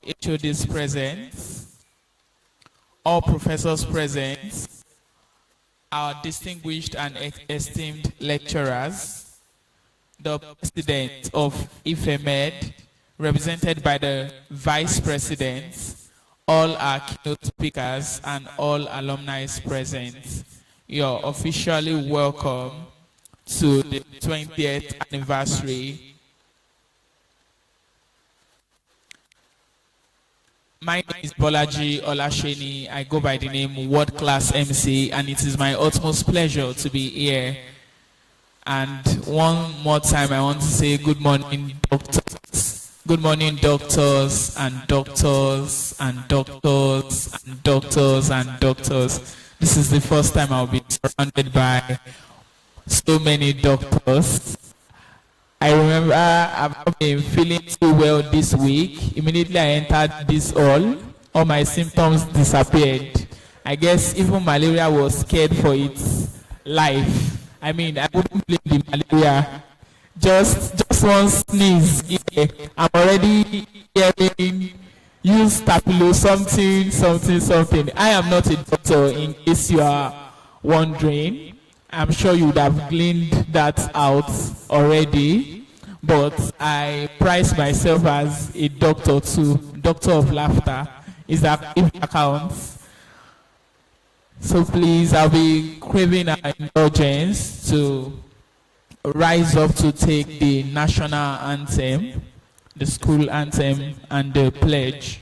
HODs present, all professors present, our distinguished and esteemed lecturers, the president of IFEMED, represented by the vice president, all our keynote speakers, and all alumni present. You're officially welcome to the 20th anniversary. My name is Bolaji Olasheni. I go by the name World Class MC, and it is my utmost pleasure to be here. And one more time, I want to say good morning, doctors. Good morning, doctors and doctors and doctors and doctors and doctors. This is the first time I'll be surrounded by so many doctors. I remember I've been feeling too well this week. Immediately I entered this hall, all my symptoms disappeared. I guess even malaria was scared for its life. I mean, I wouldn't blame the malaria. Just one sneeze here, I'm already hearing use staphylo something. I am not a doctor, in case you are wondering. I'm sure you would have gleaned that out already, but I prize myself as a doctor too, doctor of laughter, if that counts. So please, I'll be craving an indulgence to rise up to take the national anthem, the school anthem, and the pledge.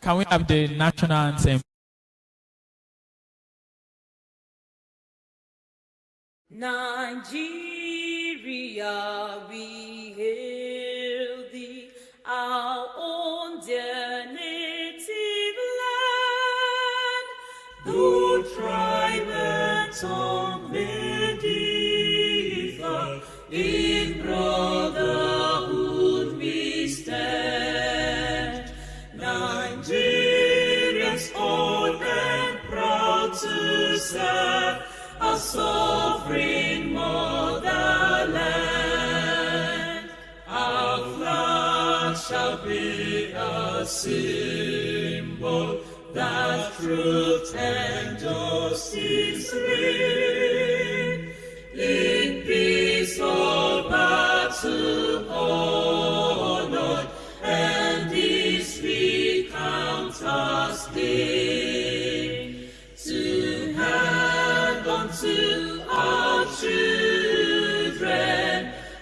Can we have the national anthem? Nigeria, we hail thee, our own dear native land. Though tribe and tongue may differ, in brotherhood we stand. Nigerians old and proud to serve our sovereign motherland. Our flag shall be a symbol that truth and justice reign. In peace all battle honored, and this we count as gain. To hand unto our children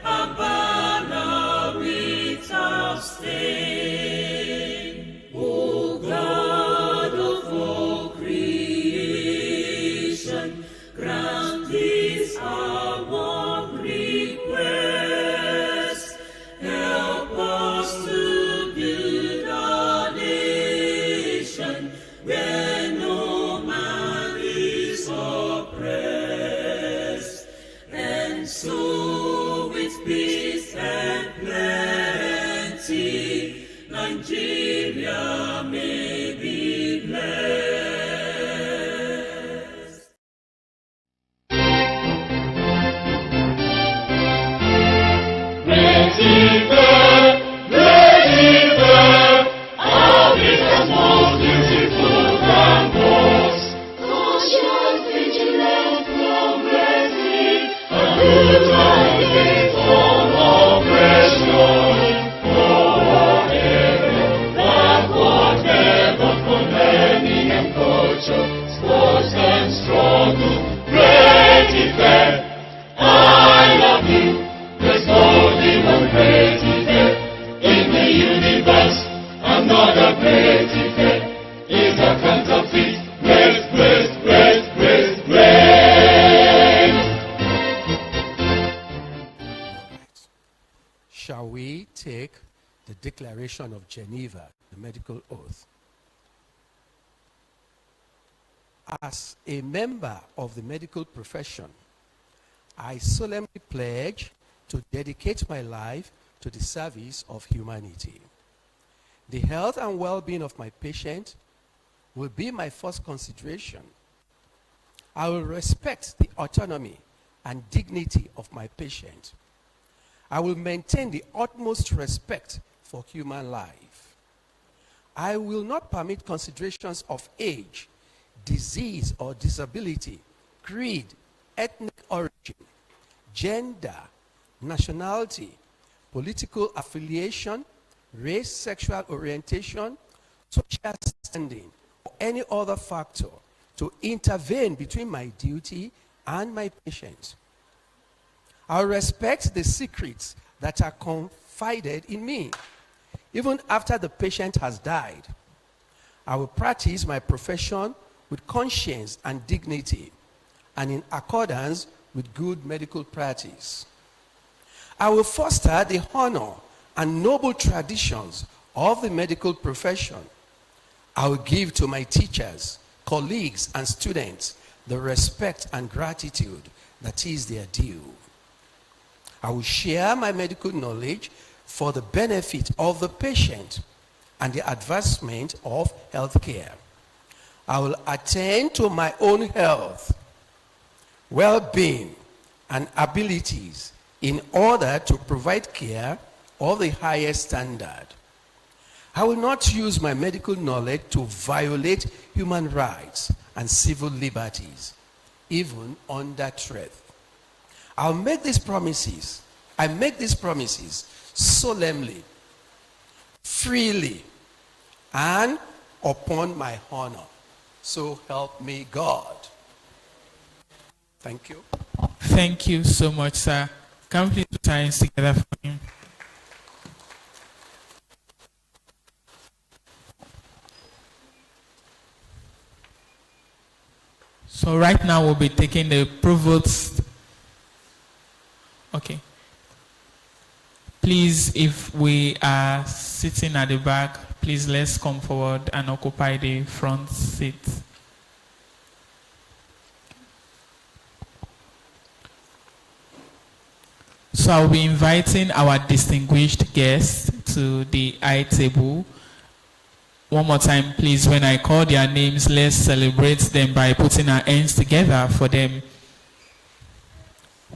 a banner without stain. O God of all creation, grant this our one request. Help us to build our nation where no man is oppressed, and so with peace and plenty Nigeria may be blessed. Our business most beautiful than most. Cautious, vigilant, progressive, and good against all oppression. Forever, backward never for learning and culture, sports and struggle, great event. I love you. There's only one great event in the universe. Another great event is a counterfeit. Great. Shall we take the Declaration of Geneva, the medical oath? As a member of the medical profession, I solemnly pledge to dedicate my life to the service of humanity. The health and well-being of my patient will be my first consideration. I will respect the autonomy and dignity of my patient. I will maintain the utmost respect for human life. I will not permit considerations of age, disease or disability, creed, ethnic origin, gender, nationality, political affiliation, race, sexual orientation, social standing, or any other factor to intervene between my duty and my patient. I respect the secrets that are confided in me, even after the patient has died. I will practice my profession with conscience and dignity, and in accordance with good medical practice. I will foster the honor and noble traditions of the medical profession. I will give to my teachers, colleagues, and students the respect and gratitude that is their due. I will share my medical knowledge for the benefit of the patient and the advancement of healthcare. I will attend to my own health, well-being, and abilities in order to provide care of the highest standard. I will not use my medical knowledge to violate human rights and civil liberties, even under threat. I make these promises solemnly, freely, and upon my honor. So help me God. Thank you. Thank you so much, sir. Can we please put our hands together for him? So right now we'll be taking the provost. Okay. Please, if we are sitting at the back, please let's come forward and occupy the front seat. So I'll be inviting our distinguished guests to the high table. One more time, please, when I call their names, let's celebrate them by putting our hands together for them.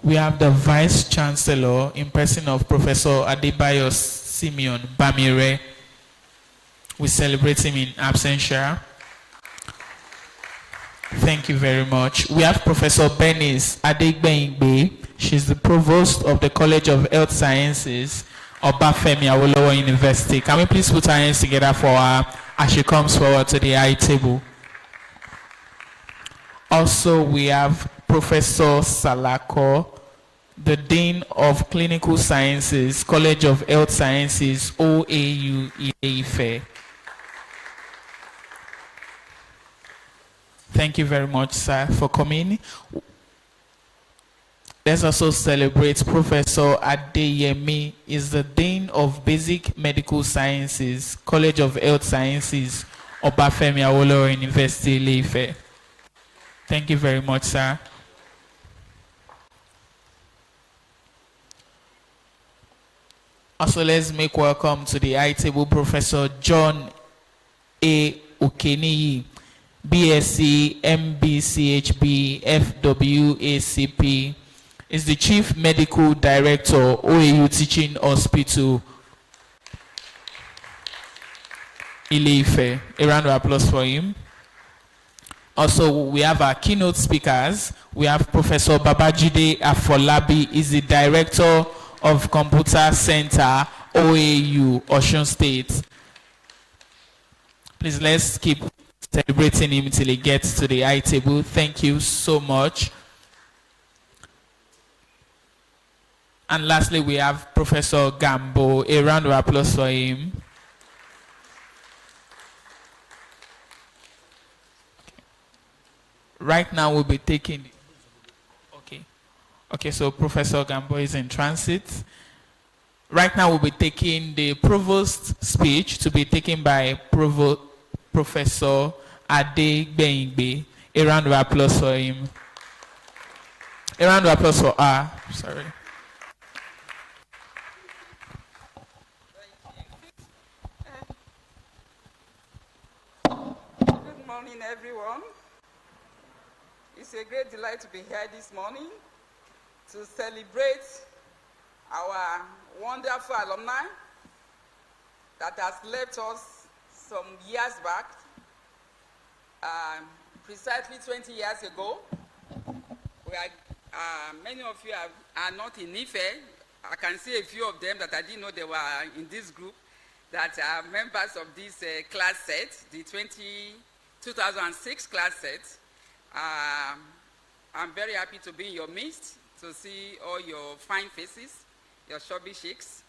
We have the Vice Chancellor in person of Professor Adebayo Simeon Bamire. We celebrate him in absentia. Thank you very much. We have Professor Bernice Adegbeyingbe. She's the Provost of the College of Health Sciences, Obafemi Awolowo University. Can we please put our hands together for her as she comes forward to the high table? Also, we have Professor Salako, the Dean of Clinical Sciences, College of Health Sciences, OAU Ile-Ife. Thank you very much, sir, for coming. Let's also celebrate Professor Adeyemi, is the Dean of Basic Medical Sciences, College of Health Sciences, Obafemi Awolowo University, Ile-Ife. Thank you very much, sir. Also, let's make welcome to the high table Professor John A. Okeniyi, BSc, MBCHB, FWACP, is the Chief Medical Director, OAU Teaching Hospital, Ile-Ife. A round of applause for him. Also, we have our keynote speakers. We have Professor Babajide Afolabi, is the Director of Computer Center, OAU, Osun State. Please, let's keep celebrating him till he gets to the high table. Thank you so much. And lastly, we have Professor Gambo. A round of applause for him. Right now, we'll be taking... Okay, so Professor Gambo is in transit. Right now, we'll be taking the Provost speech to be taken by Professor Adegbeyingbe. A round of applause for him. A round of applause for her. Sorry. Good morning, everyone. It's a great delight to be here this morning to celebrate our wonderful alumni that has left us some years back, precisely 20 years ago. Many of you are not in Ife. I can see a few of them that I didn't know they were in this group that are members of this class set, the 2006 class set. I'm very happy to be in your midst, to see all your fine faces, your chubby cheeks.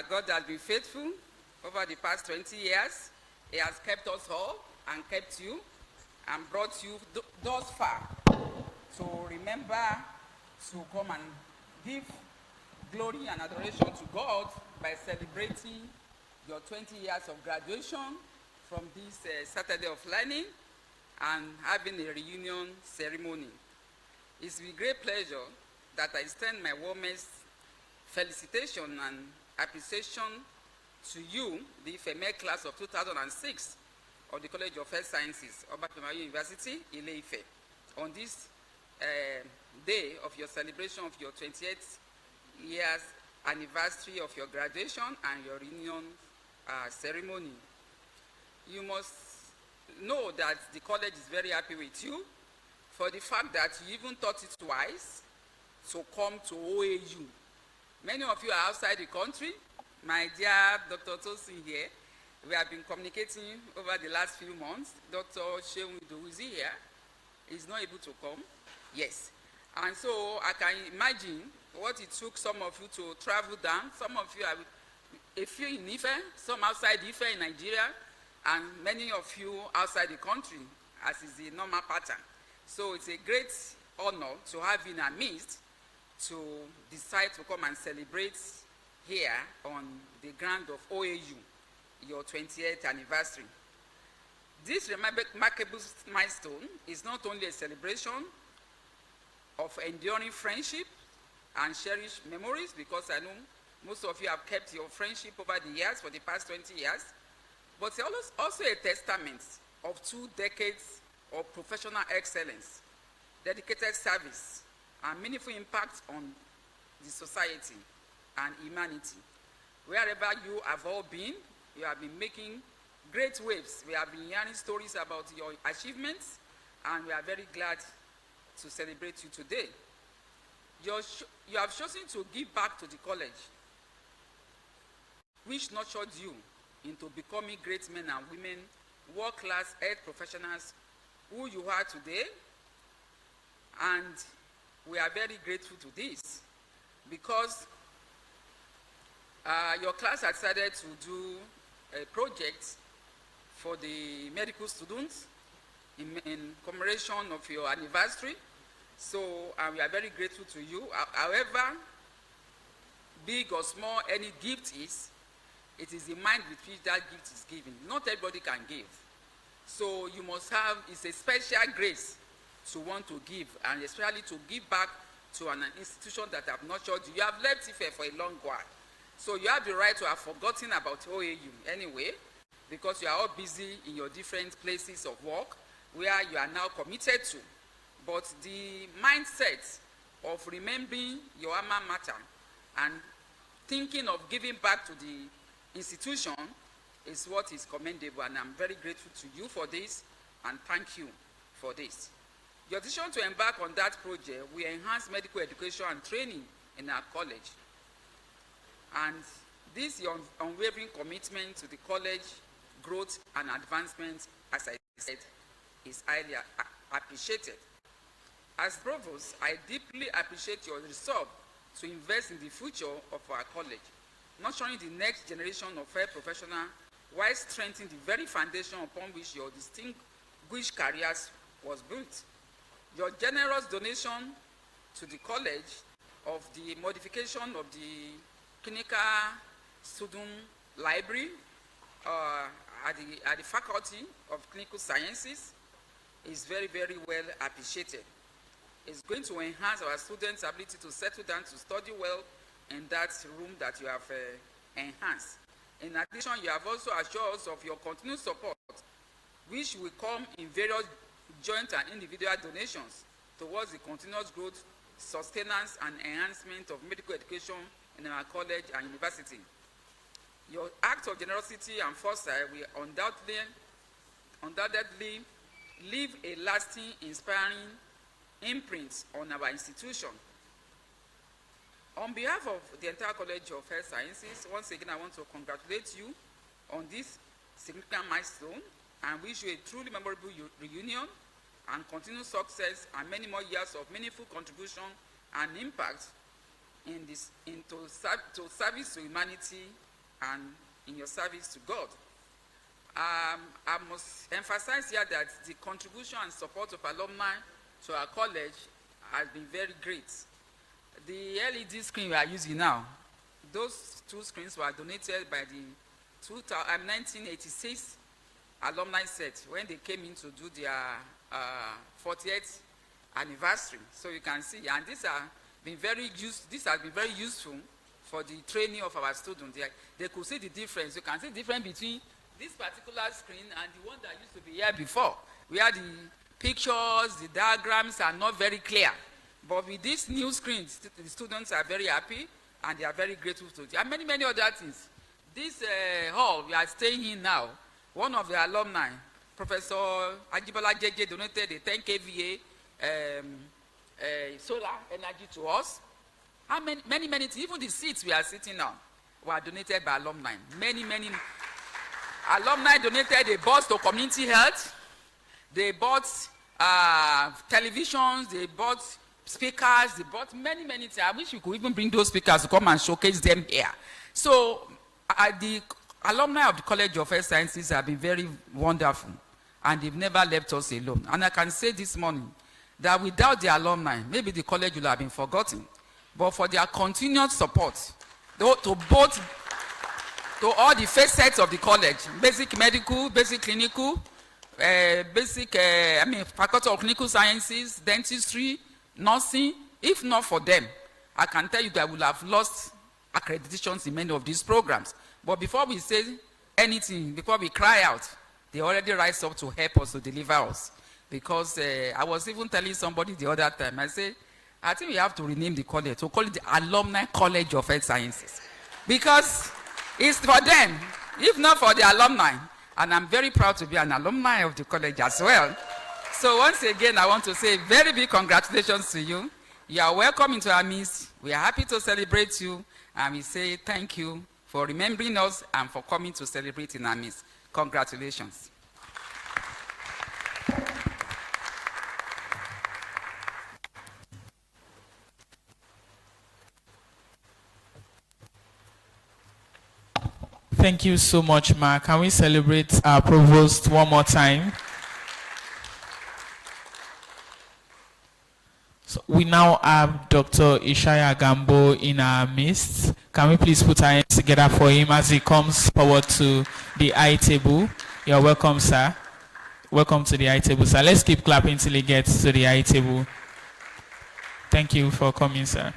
God has been faithful over the past 20 years. He has kept us all and kept you and brought you thus far. So remember to come and give glory and adoration to God by celebrating your 20 years of graduation from this Saturday of Learning and having a reunion ceremony. It's with great pleasure that I extend my warmest felicitation and appreciation to you, the female class of 2006 of the College of Health Sciences, Obafemi University, Ile-Ife, on this day of your celebration of your 28th years anniversary of your graduation and your reunion ceremony. You must know that the college is very happy with you for the fact that you even thought it twice to come to OAU. Many of you are outside the country. My dear Dr. Tosin here, we have been communicating over the last few months. Dr. Sheung is here. He's not able to come. Yes. And so I can imagine what it took some of you to travel down. Some of you are a few in Ife, some outside Ife in Nigeria, and many of you outside the country, as is the normal pattern. So it's a great honor to have you in our midst to decide to come and celebrate here on the ground of OAU, your 28th anniversary. This remarkable milestone is not only a celebration of enduring friendship and cherished memories, because I know most of you have kept your friendship over the years, for the past 20 years, but it's also a testament of 2 decades of professional excellence, dedicated service, and meaningful impact on the society and humanity. Wherever you have all been, you have been making great waves. We have been hearing stories about your achievements, and we are very glad to celebrate you today. You have chosen to give back to the college, which nurtured you into becoming great men and women, world-class health professionals who you are today. And we are very grateful to this because your class has decided to do a project for the medical students in commemoration of your anniversary. So we are very grateful to you. However big or small any gift is, it is the mind with which that gift is given. Not everybody can give. So you must have, it's a special grace to want to give, and especially to give back to an institution that have nurtured you. You have left Ife for a long while. So you have the right to have forgotten about OAU anyway, because you are all busy in your different places of work where you are now committed to. But the mindset of remembering your alma mater and thinking of giving back to the institution is what is commendable, and I'm very grateful to you for this, and thank you for this. Your decision to embark on that project will enhance medical education and training in our college. And this your unwavering commitment to the college growth and advancement, as I said, is highly appreciated. As Provost, I deeply appreciate your resolve to invest in the future of our college, nurturing the next generation of health professionals while strengthening the very foundation upon which your distinguished careers was built. Your generous donation to the college of the modification of the clinical student library at the Faculty of Clinical Sciences is very, very well appreciated. It's going to enhance our students' ability to settle down to study well in that room that you have enhanced. In addition, you have also assured us of your continued support which will come in various joint and individual donations towards the continuous growth, sustenance, and enhancement of medical education in our college and university. Your act of generosity and foresight will undoubtedly leave a lasting, inspiring imprint on our institution. On behalf of the entire College of Health Sciences, once again, I want to congratulate you on this significant milestone and wish you a truly memorable reunion and continued success and many more years of meaningful contribution and impact to service to humanity and in your service to God. I must emphasize here that the contribution and support of alumni to our college has been very great. The LED screen we are using now, those two screens were donated by the 1986 alumni set when they came in to do their 40th anniversary. So you can see, and this has been very useful for the training of our students. They could see the difference. You can see the difference between this particular screen and the one that used to be here before, where the pictures, the diagrams are not very clear. But with this new screen, the students are very happy and they are very grateful to it. And many, many other things. This hall we are staying in now, one of the alumni, Professor Ajibola JJ, donated a 10 kVA solar energy to us. How many things, even the seats we are sitting on were donated by alumni. Many alumni donated a bus to community health. They bought televisions, they bought speakers, they bought many things. I wish we could even bring those speakers to come and showcase them here. So the alumni of the College of Health Sciences have been very wonderful, and they've never left us alone. And I can say this morning that without the alumni, maybe the college would have been forgotten. But for their continued support to all the facets of the college, basic medical, basic clinical, Faculty of Clinical Sciences, dentistry, nursing. If not for them, I can tell you that we would have lost accreditations in many of these programs. But before we say anything, before we cry out, they already rise up to help us, to deliver us. Because I was even telling somebody the other time, I said, I think we have to rename the college, to call it the Alumni College of Health Sciences. Because it's for them, if not for the alumni. And I'm very proud to be an alumni of the college as well. So once again, I want to say very big congratulations to you. You are welcome into our midst. We are happy to celebrate you. And we say thank you for remembering us and for coming to celebrate in our midst. Congratulations. Thank you so much, Ma. Can we celebrate our provost one more time? So we now have Dr. Ishaya Gambo in our midst. Can we please put our hands together for him as he comes forward to the high table? You're welcome, sir. Welcome to the high table, sir. Let's keep clapping till he gets to the high table. Thank you for coming, sir.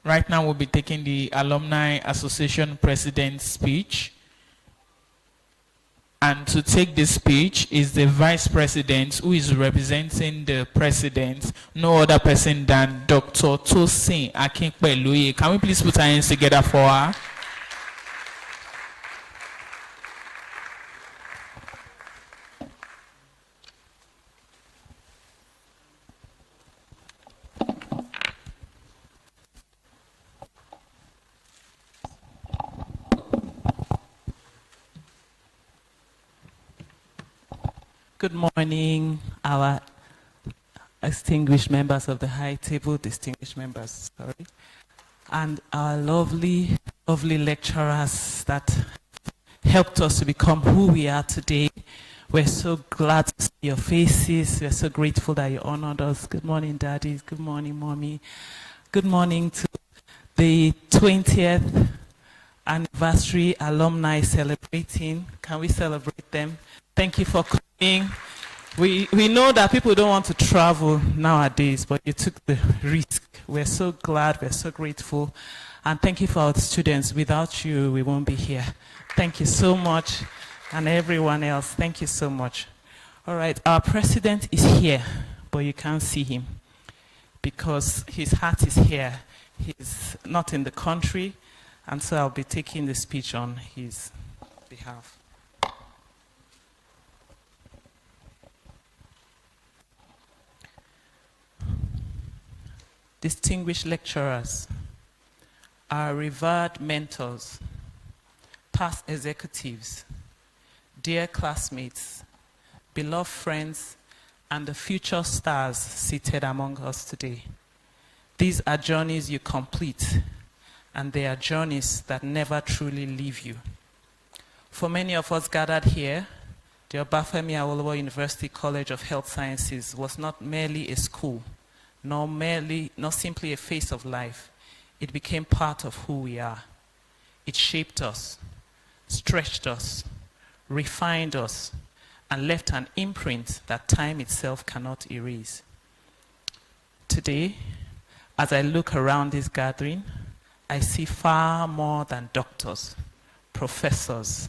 Right now, we'll be taking the Alumni Association President's speech. And to take this speech is the Vice President who is representing the President, no other person than Dr. Tosin Akinpeluye. Can we please put our hands together for her? Good morning, our distinguished members of the high table, and our lovely lecturers that helped us to become who we are today. We're so glad to see your faces. We're so grateful that you honored us. Good morning, daddies. Good morning, mommy. Good morning to the 20th anniversary alumni celebrating. Can we celebrate them? Thank you for coming. We know that people don't want to travel nowadays, but you took the risk. We're so glad, we're so grateful. And thank you for our students. Without you, we won't be here. Thank you so much. And everyone else, thank you so much. All right, our president is here, but you can't see him because his heart is here. He's not in the country, and so I'll be taking the speech on his behalf. Distinguished lecturers, our revered mentors, past executives, dear classmates, beloved friends, and the future stars seated among us today. These are journeys you complete, and they are journeys that never truly leave you. For many of us gathered here, the Obafemi Awolowo University College of Health Sciences was not merely a school, nor simply a phase of life. It became part of who we are. It shaped us, stretched us, refined us, and left an imprint that time itself cannot erase. Today, as I look around this gathering, I see far more than doctors, professors,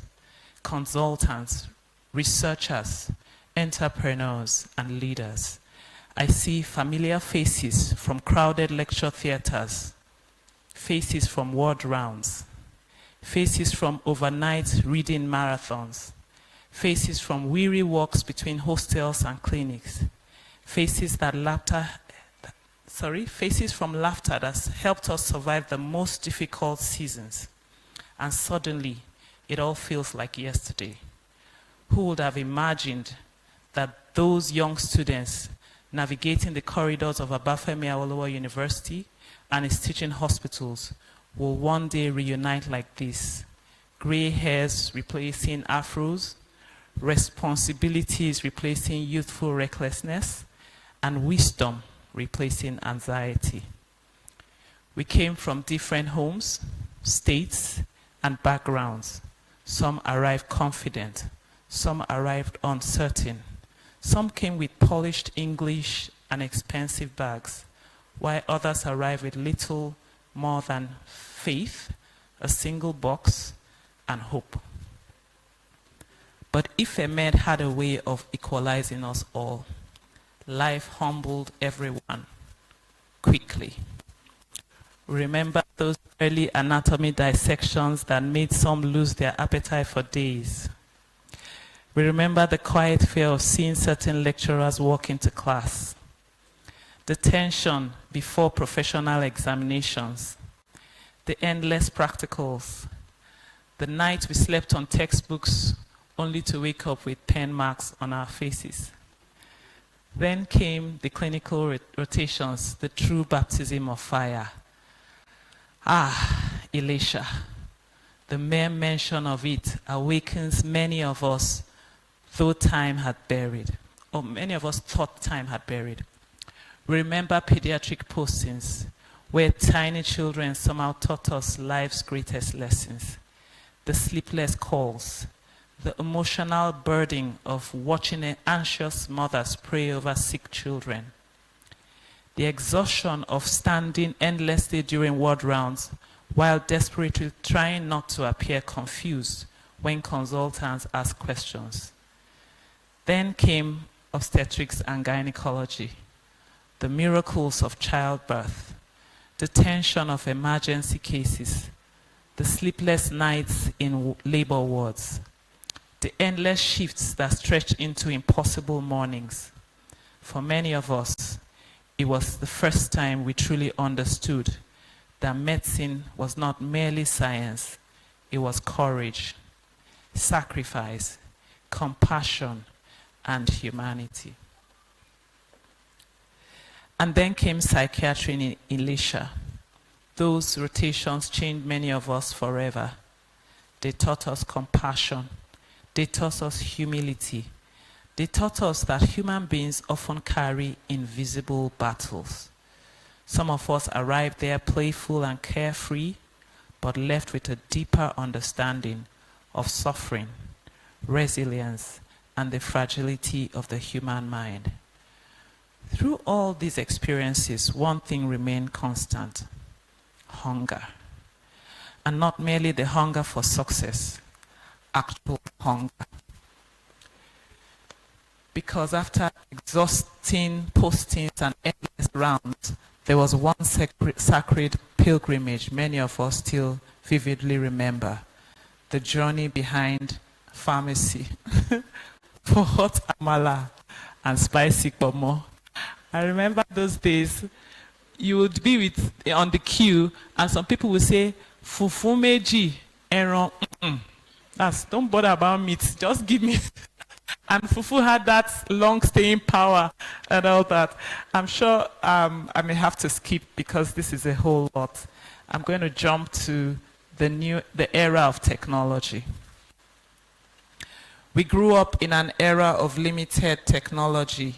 consultants, researchers, entrepreneurs, and leaders. I see familiar faces from crowded lecture theaters, faces from ward rounds, faces from overnight reading marathons, faces from weary walks between hostels and clinics, faces from laughter that's helped us survive the most difficult seasons. And suddenly, it all feels like yesterday. Who would have imagined that those young students navigating the corridors of Obafemi Awolowo University and its teaching hospitals will one day reunite like this? Gray hairs replacing afros, responsibilities replacing youthful recklessness, and wisdom replacing anxiety. We came from different homes, states, and backgrounds. Some arrived confident, some arrived uncertain. Some came with polished English and expensive bags, while others arrived with little more than faith, a single box, and hope. But Ifemed had a way of equalizing us all. Life humbled everyone quickly. Remember those early anatomy dissections that made some lose their appetite for days. We remember the quiet fear of seeing certain lecturers walk into class, the tension before professional examinations, the endless practicals, the night we slept on textbooks only to wake up with pen marks on our faces. Then came the clinical rotations, the true baptism of fire. Ah, Elisha, the mere mention of it awakens many of us, though time had buried, or many of us thought time had buried. We remember pediatric postings, where tiny children somehow taught us life's greatest lessons. The sleepless calls, the emotional burden of watching anxious mothers pray over sick children, the exhaustion of standing endlessly during ward rounds while desperately trying not to appear confused when consultants ask questions. Then came obstetrics and gynecology, the miracles of childbirth, the tension of emergency cases, the sleepless nights in labor wards, the endless shifts that stretch into impossible mornings. For many of us, it was the first time we truly understood that medicine was not merely science, it was courage, sacrifice, compassion, and humanity. And then came psychiatry in Elisha. Those rotations changed many of us forever. They taught us compassion. They taught us humility. They taught us that human beings often carry invisible battles. Some of us arrived there playful and carefree, but left with a deeper understanding of suffering, resilience, and the fragility of the human mind. Through all these experiences, one thing remained constant: hunger. And not merely the hunger for success, actual hunger. Because after exhausting postings and endless rounds, there was one sacred pilgrimage many of us still vividly remember: the journey behind pharmacy for hot amala and spicy pomo. I remember those days. You would be on the queue, and some people would say, "Fufu meji, eron." Don't bother about meat. Just give me. And fufu had that long staying power and all that. I'm sure I may have to skip because this is a whole lot. I'm going to jump to the era of technology. We grew up in an era of limited technology.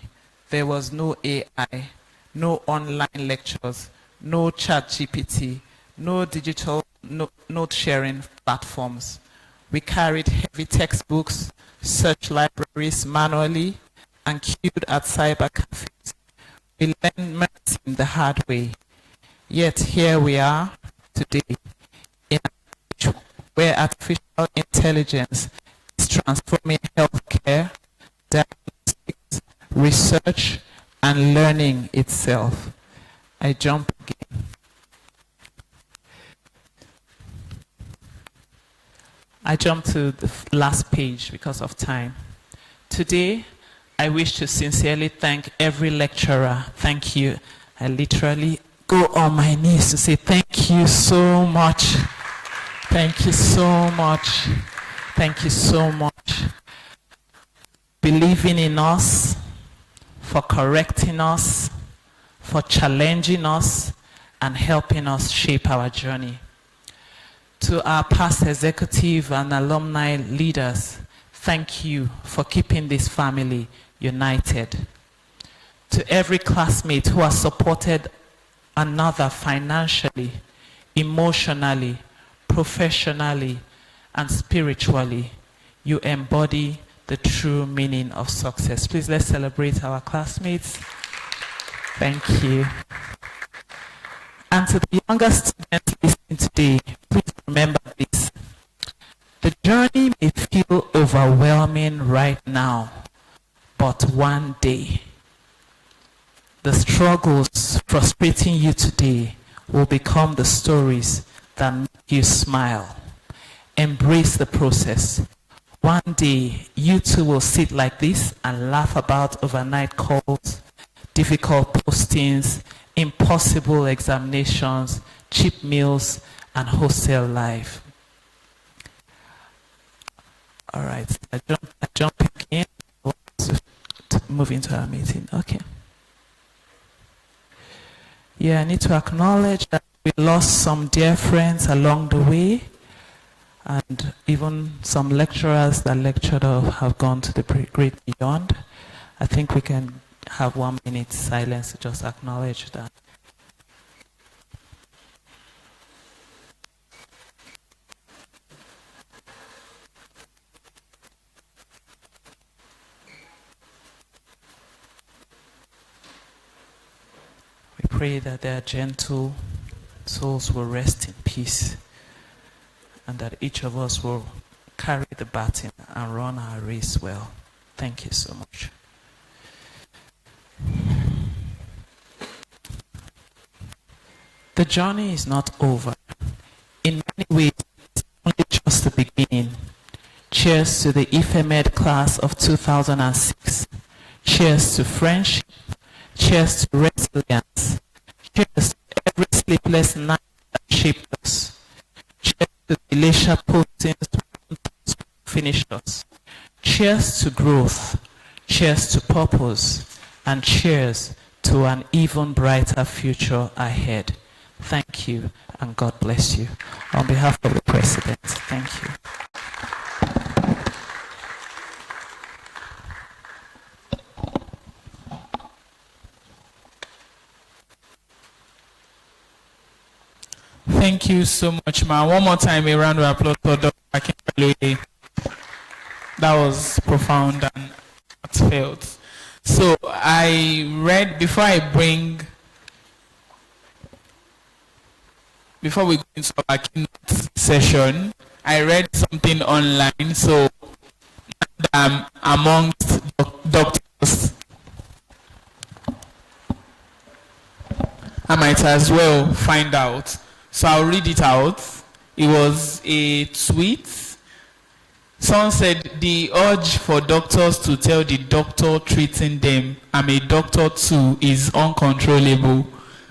There was no AI, no online lectures, no chat GPT, no digital note sharing platforms. We carried heavy textbooks, searched libraries manually, and queued at cyber cafes. We learned medicine the hard way. Yet here we are today, in an age where artificial intelligence is transforming healthcare, diagnostics, research, and learning itself. I jump again. I jump to the last page because of time. Today, I wish to sincerely thank every lecturer. Thank you. I literally go on my knees to say thank you so much. Thank you so much. Thank you so much. Believing in us, for correcting us, for challenging us, and helping us shape our journey. To our past executive and alumni leaders, thank you for keeping this family united. To every classmate who has supported another financially, emotionally, professionally, and spiritually, you embody the true meaning of success. Please, let's celebrate our classmates. Thank you. And to the younger students listening today, please remember this. The journey may feel overwhelming right now, but one day, the struggles frustrating you today will become the stories that make you smile. Embrace the process. One day, you too will sit like this and laugh about overnight calls, difficult postings, impossible examinations, cheap meals, and hostel life. All right, I jump again. To move into our meeting. Okay. Yeah, I need to acknowledge that we lost some dear friends along the way, and even some lecturers that lectured have gone to the great beyond. I think we can have 1 minute silence to just acknowledge that. We pray that their gentle souls will rest in peace, and that each of us will carry the baton and run our race well. Thank you so much. The journey is not over. In many ways, it's only just the beginning. Cheers to the Ifemed class of 2006. Cheers to friendship. Cheers to resilience. Cheers to every sleepless night that shaped us. Cheers to the Elisha postings that finished us. Cheers to growth. Cheers to purpose. And cheers to an even brighter future ahead. Thank you, and God bless you. On behalf of the President, thank you. Thank you so much, ma. One more time, a round of applause for Dr. Akinwale. That was profound and felt. So I read, before we go into our keynote session, I read something online. So amongst doctors, I might as well find out. So I'll read it out. It was a tweet. Someone said, the urge for doctors to tell the doctor treating them, I'm a doctor too, is uncontrollable.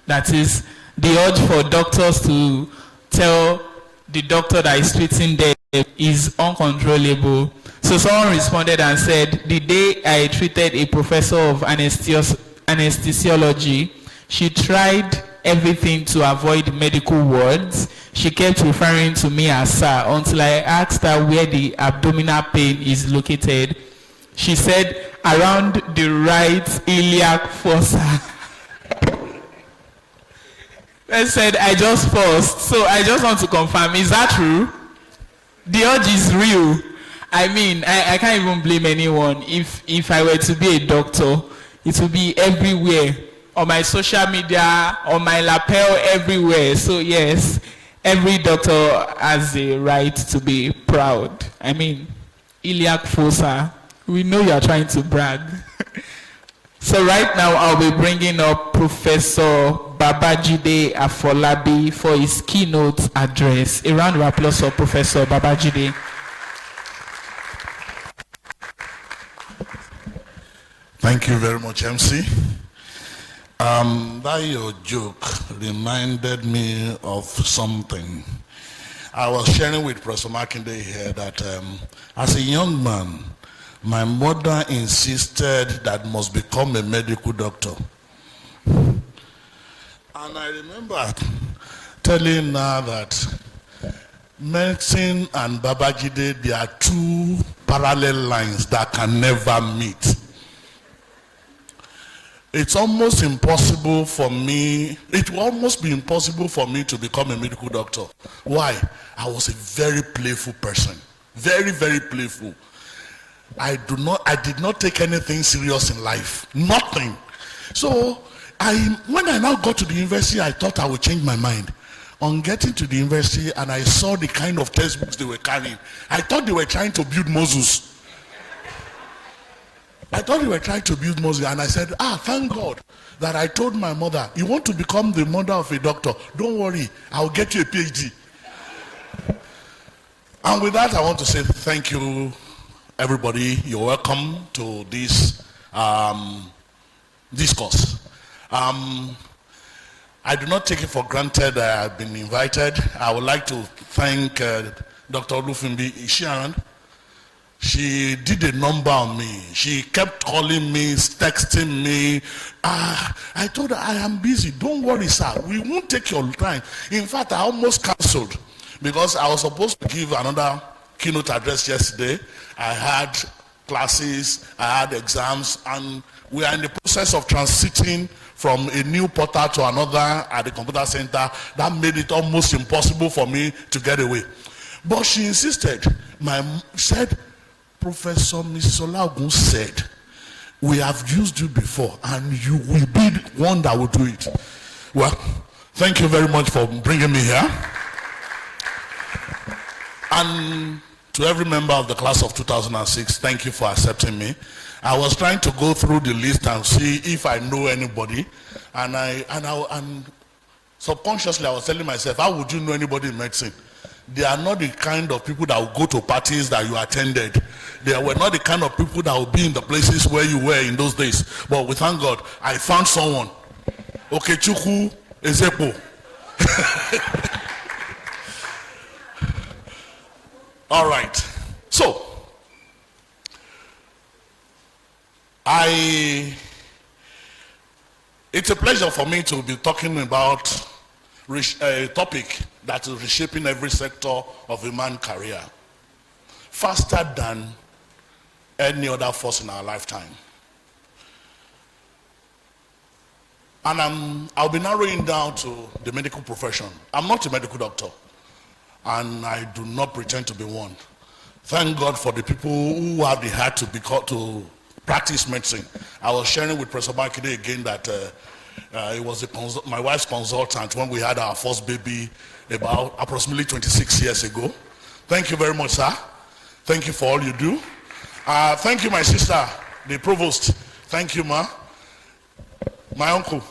That is, the urge for doctors to tell the doctor that is treating them is uncontrollable. So someone responded and said, the day I treated a professor of anesthesiology, she tried everything to avoid medical words. She kept referring to me as sir until I asked her where the abdominal pain is located. She said, around the right iliac fossa. I said, I just paused. So I just want to confirm, is that true? The urge is real. I mean, I can't even blame anyone. If I were to be a doctor, it would be everywhere. On my social media, on my lapel, everywhere. So yes, every doctor has the right to be proud. I mean, iliac fossa, we know you are trying to brag. So right now, I'll be bringing up Professor Babajide Afolabi for his keynote address. A round of applause for Professor Babajide. Thank you very much, MC. That your joke reminded me of something. I was sharing with Professor Makinde here that as a young man, my mother insisted that I must become a medical doctor. And I remember telling her that medicine and Babajide, they are two parallel lines that can never meet. It's almost impossible for me, it will almost be impossible for me to become a medical doctor. Why? I was a very playful person. Very, very playful. I did not take anything serious in life. Nothing. So when I now got to the university, I thought I would change my mind. On getting to the university and I saw the kind of textbooks they were carrying, I thought they were trying to build Moses. I thought they were trying to build Moses, and I said, thank God that I told my mother, you want to become the mother of a doctor, don't worry, I'll get you a PhD. And with that, I want to say thank you, everybody. You're welcome to this discourse. I do not take it for granted that I've been invited. I would like to thank Dr. Olufimbi. Is she around? She did a number on me. She kept calling me, texting me. I told her, I am busy. Don't worry, sir. We won't take your time. In fact, I almost cancelled because I was supposed to give another keynote address yesterday. I had classes, I had exams, and we are in the process of transiting from a new portal to another at the computer center. That made it almost impossible for me to get away. But she insisted. Said, Professor Mrs. Olagun said, we have used you before and you will be the one that will do it. Well, thank you very much for bringing me here. And to every member of the class of 2006, thank you for accepting me. I was trying to go through the list and see if I know anybody, and subconsciously I was telling myself, how would you know anybody in medicine? They are not the kind of people that will go to parties that you attended. They were not the kind of people that will be in the places where you were in those days. But we thank God, I found someone. Okechukwu Ezepo. All right. So, it's a pleasure for me to be talking about a topic that is reshaping every sector of a man's career faster than any other force in our lifetime. And I'll be narrowing down to the medical profession. I'm not a medical doctor, and I do not pretend to be one. Thank God for the people who have the heart to practice medicine. I was sharing with Professor Makinde again that it was my wife's consultant when we had our first baby about approximately 26 years ago. Thank you very much, sir. Thank you for all you do. Thank you, my sister, the provost. Thank you, ma. My uncle.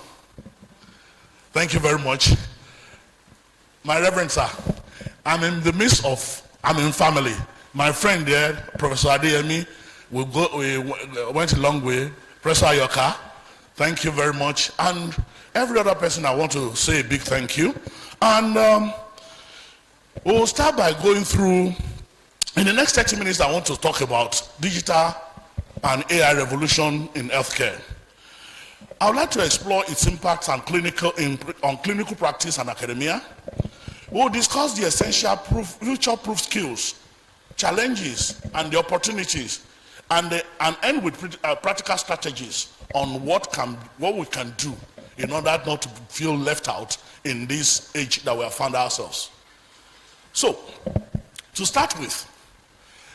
Thank you very much. My reverend, sir, I'm in the midst of, I'm in family. My friend there, Professor Adeyemi, we went a long way. Professor Ayoka, thank you very much. And every other person, I want to say a big thank you. And we'll start by going through, in the next 30 minutes, I want to talk about digital and AI revolution in healthcare. I would like to explore its impacts on clinical practice and academia. We'll discuss the essential future-proof skills, challenges, and the opportunities, and end with practical strategies on what we can do in order not to feel left out in this age that we have found ourselves. So, to start with,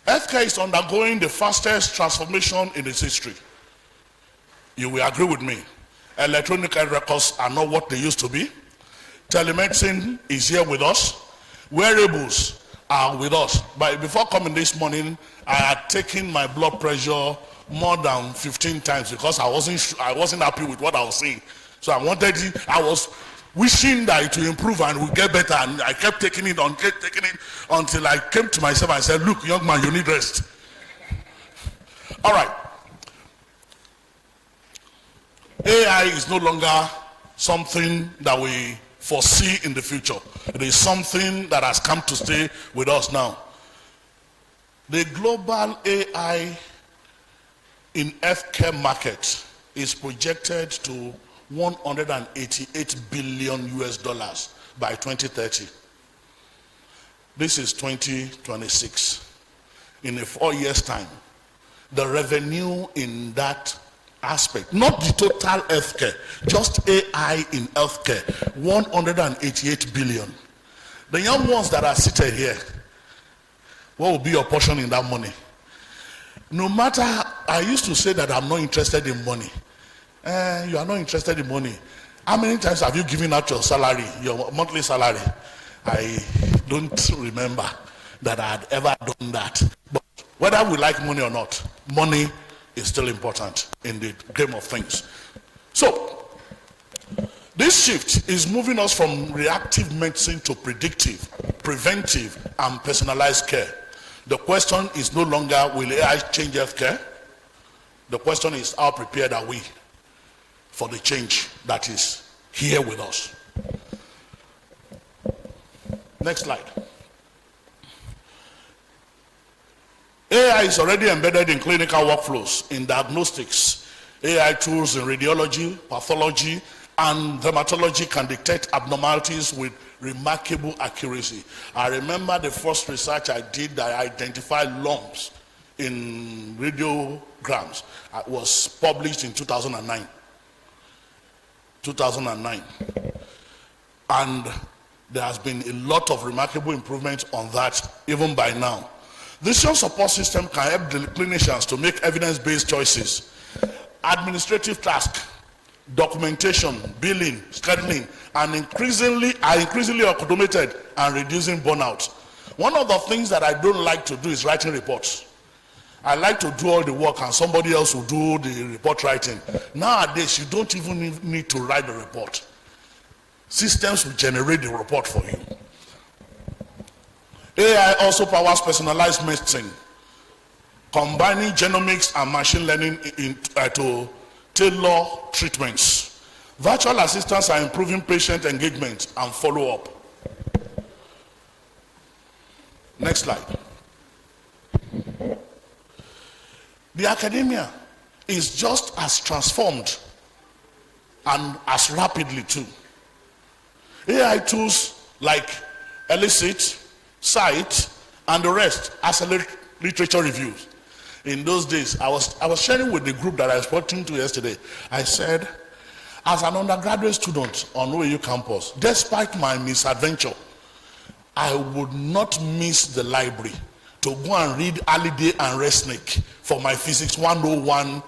healthcare is undergoing the fastest transformation in its history. You will agree with me. Electronic health records are not what they used to be. Telemedicine is here with us. Wearables are with us. But before coming this morning, I had taken my blood pressure more than 15 times because I wasn't happy with what I was seeing. So I was wishing that it would improve and would get better, and I kept taking it until I came to myself and said, look, young man, you need rest. All right. AI is no longer something that we foresee in the future. It is something that has come to stay with us now. The global AI in healthcare market is projected to 188 billion US dollars by 2030. This is 2026. In a 4 years time, the revenue in that aspect, not the total healthcare, just AI in healthcare, 188 billion. The young ones that are seated here, what will be your portion in that money? No matter, I used to say that I'm not interested in money. You are not interested in money. How many times have you given out your salary, your monthly salary? I don't remember that I had ever done that. But whether we like money or not, money is still important in the game of things. So, this shift is moving us from reactive medicine to predictive, preventive, and personalized care. The question is no longer, will AI change healthcare? The question is, how prepared are we for the change that is here with us? Next slide. AI is already embedded in clinical workflows, in diagnostics. AI tools in radiology, pathology, and dermatology can detect abnormalities with remarkable accuracy. I remember the first research I did that identified lumps in radiograms. It was published in 2009. And there has been a lot of remarkable improvements on that even by now. Decision support system can help the clinicians to make evidence-based choices. Administrative tasks, documentation, billing, scheduling, and are increasingly automated and reducing burnout. One of the things that I don't like to do is writing reports. I like to do all the work and somebody else will do the report writing. Nowadays, you don't even need to write the report. Systems will generate the report for you. AI also powers personalized medicine, combining genomics and machine learning to tailor treatments. Virtual assistants are improving patient engagement and follow-up. Next slide. The academia is just as transformed and as rapidly too. AI tools like Elicit, Cite, and the rest accelerate literature reviews. In those days, I was sharing with the group that I was talking to yesterday. I said, as an undergraduate student on OAU campus, despite my misadventure, I would not miss the library to go and read Halliday and Resnick for my Physics 101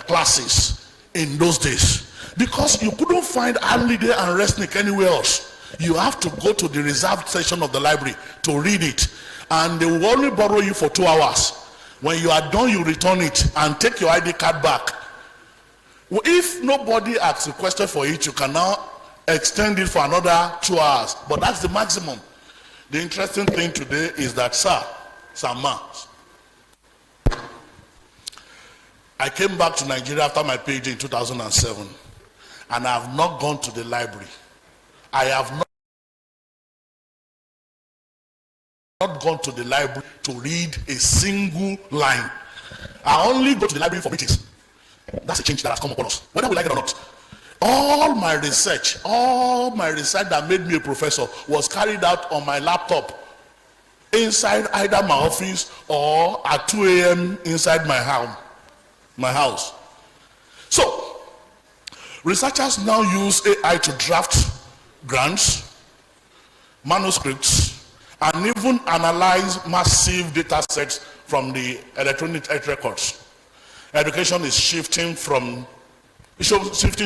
classes in those days, because you couldn't find Alide and Resnick anywhere else. You have to go to the reserved section of the library to read it, and they will only borrow you for 2 hours. When you are done, you return it and take your ID card back. Well, if nobody asks a question for it, you can now extend it for another 2 hours, but that's the maximum. The interesting thing today is that, sir, ma, I came back to Nigeria after my PhD in 2007, and I have not gone to the library. I have not gone to the library to read a single line. I only go to the library for meetings. That's a change that has come upon us, whether we like it or not. All my research that made me a professor was carried out on my laptop inside either my office or at 2 a.m. inside my house. So, researchers now use AI to draft grants, manuscripts, and even analyze massive data sets from the electronic health records. Education is shifting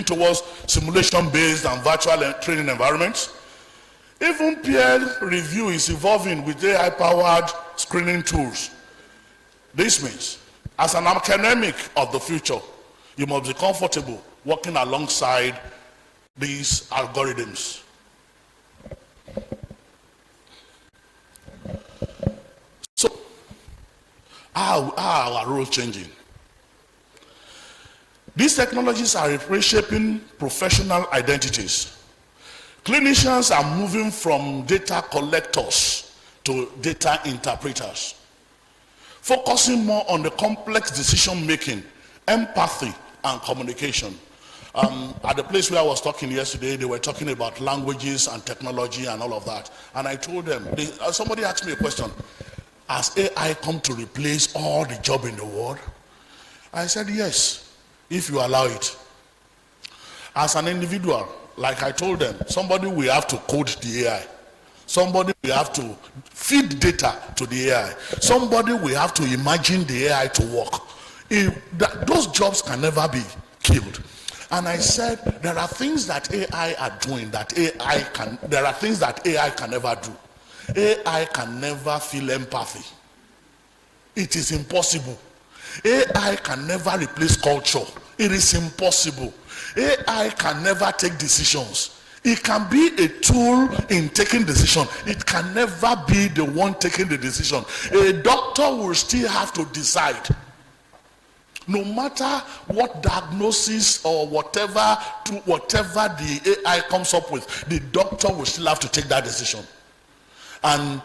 towards simulation-based and virtual training environments. Even peer review is evolving with AI-powered screening tools. This means, as an academic of the future, you must be comfortable working alongside these algorithms. So, how are our roles changing? These technologies are reshaping professional identities. Clinicians are moving from data collectors to data interpreters, focusing more on the complex decision making, empathy, and communication. At the place where I was talking yesterday, they were talking about languages and technology and all of that. And I told them, somebody asked me a question, has AI come to replace all the job in the world? I said, yes, if you allow it. As an individual, like I told them, somebody will have to code the AI. Somebody will have to feed data to the AI. Somebody will have to imagine the AI to work. Those jobs can never be killed. And I said, there are things that AI are doing there are things that AI can never do. AI can never feel empathy. It is impossible. AI can never replace culture. It is impossible. AI can never take decisions. It can be a tool in taking decision. It can never be the one taking the decision. A doctor will still have to decide. No matter what diagnosis or whatever the AI comes up with, the doctor will still have to take that decision. And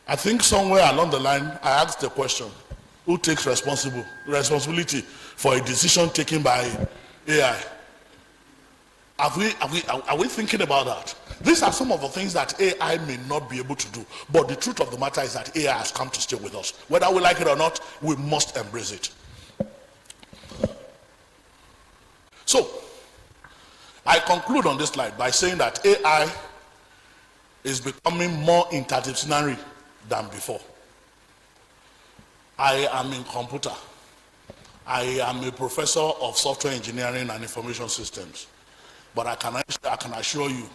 I think somewhere along the line, I asked the question, who takes responsibility for a decision taken by AI? Are we thinking about that? These are some of the things that AI may not be able to do. But the truth of the matter is that AI has come to stay with us. Whether we like it or not, we must embrace it. So, I conclude on this slide by saying that AI is becoming more interdisciplinary than before. I am in computer. I am a professor of software engineering and information systems. But I can assure you,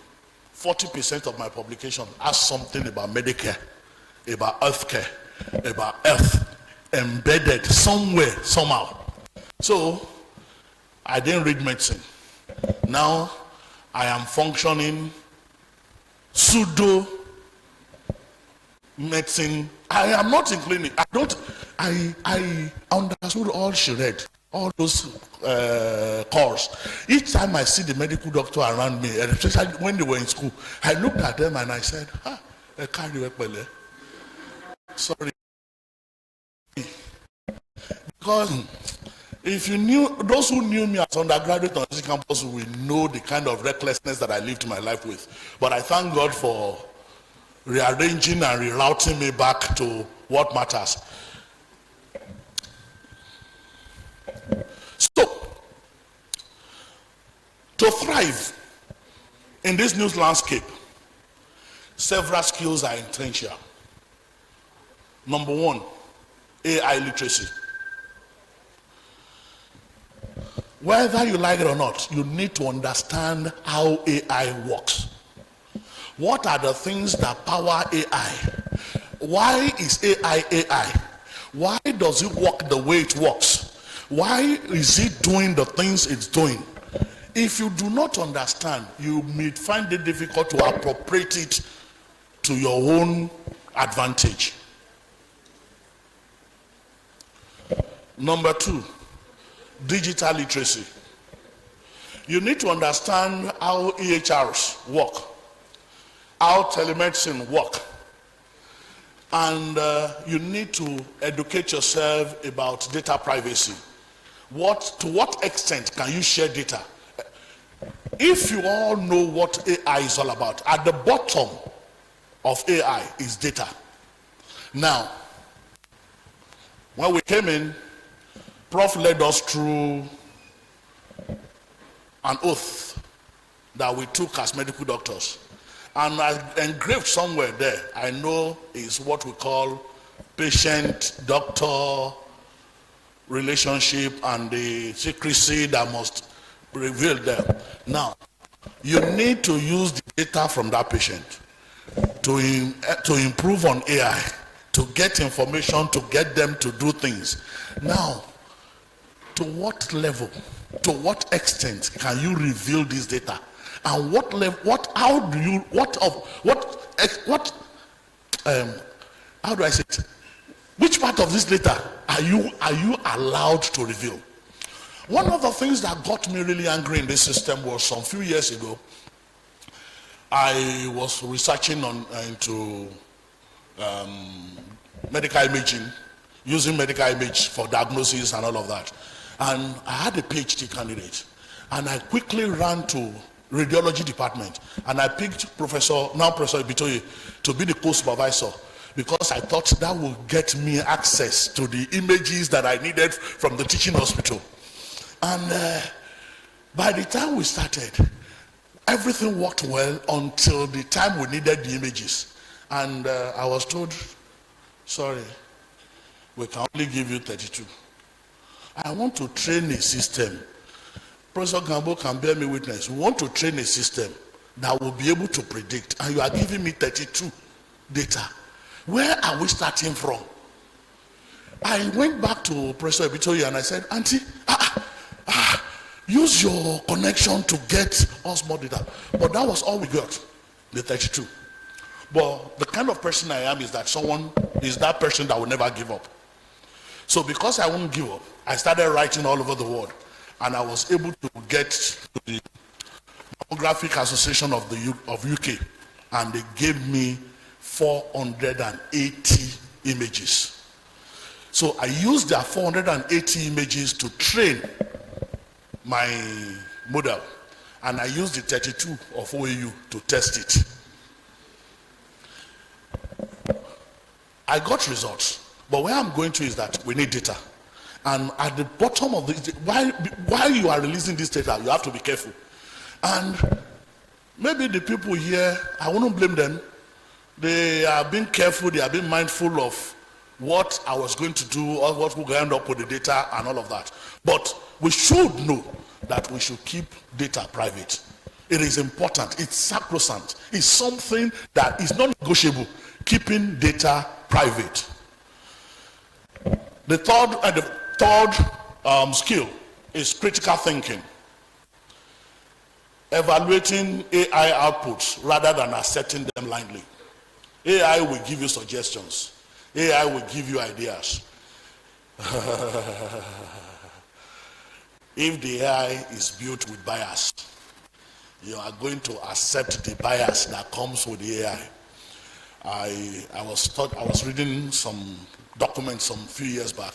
40% of my publication has something about Medicare, about healthcare, about health, embedded somewhere, somehow. So, I didn't read medicine. Now, I am functioning pseudo medicine. I am not in clinic. I understood all she read, all those calls. Each time I see the medical doctor around me, especially when they were in school, I looked at them and I said, sorry. Because if you knew, those who knew me as undergraduate on this campus will know the kind of recklessness that I lived my life with. But I thank God for rearranging and rerouting me back to what matters. So, to thrive in this new landscape, several skills are essential. Number one, AI literacy. Whether you like it or not, you need to understand how AI works. What are the things that power AI? Why is AI AI? Why does it work the way it works? Why is it doing the things it's doing? If you do not understand, you may find it difficult to appropriate it to your own advantage. Number 2, digital literacy. You need to understand how EHRs work, how telemedicine work, and you need to educate yourself about data privacy. To what extent can you share data? If you all know what AI is all about, at the bottom of AI is data. Now, when we came in, Prof led us through an oath that we took as medical doctors. And I engraved somewhere there, I know, is what we call patient-doctor relationship and the secrecy that must be revealed there. Now, you need to use the data from that patient to improve on AI, to get information, to get them to do things. Now, to what level, to what extent can you reveal this data? And how do I say it? Which part of this data are you allowed to reveal? One of the things that got me really angry in this system was some few years ago, I was researching into medical imaging, using medical image for diagnosis and all of that. And I had a PhD candidate, and I quickly ran to radiology department, and I picked Professor Ibitoye to be the co-supervisor, because I thought that would get me access to the images that I needed from the teaching hospital. And by the time we started, everything worked well until the time we needed the images. And I was told, sorry, we can only give you 32. I want to train a system. Professor Gambo can bear me witness. We want to train a system that will be able to predict, and you are giving me 32 data. Where are we starting from? I went back to Professor Ibitoye and I said, Auntie, use your connection to get us more data. But that was all we got, the 32. But the kind of person I am is that that person that will never give up. So because I won't give up, I started writing all over the world, and I was able to get to the Mammographic Association of UK, and they gave me 480 images. So I used their 480 images to train my model, and I used the 32 of OAU to test it. I got results, but where I'm going to is that we need data. And at the bottom of this, while you are releasing this data, you have to be careful. And maybe the people here, I wouldn't blame them. They are being careful, they are being mindful of what I was going to do, or what we're going to end up with the data and all of that. But we should know that we should keep data private. It is important, it's sacrosanct, it's something that is not negotiable, keeping data private. The third skill is critical thinking. Evaluating AI outputs rather than accepting them blindly. AI will give you suggestions. AI will give you ideas. If the AI is built with bias, you are going to accept the bias that comes with the AI. I was reading some documents some few years back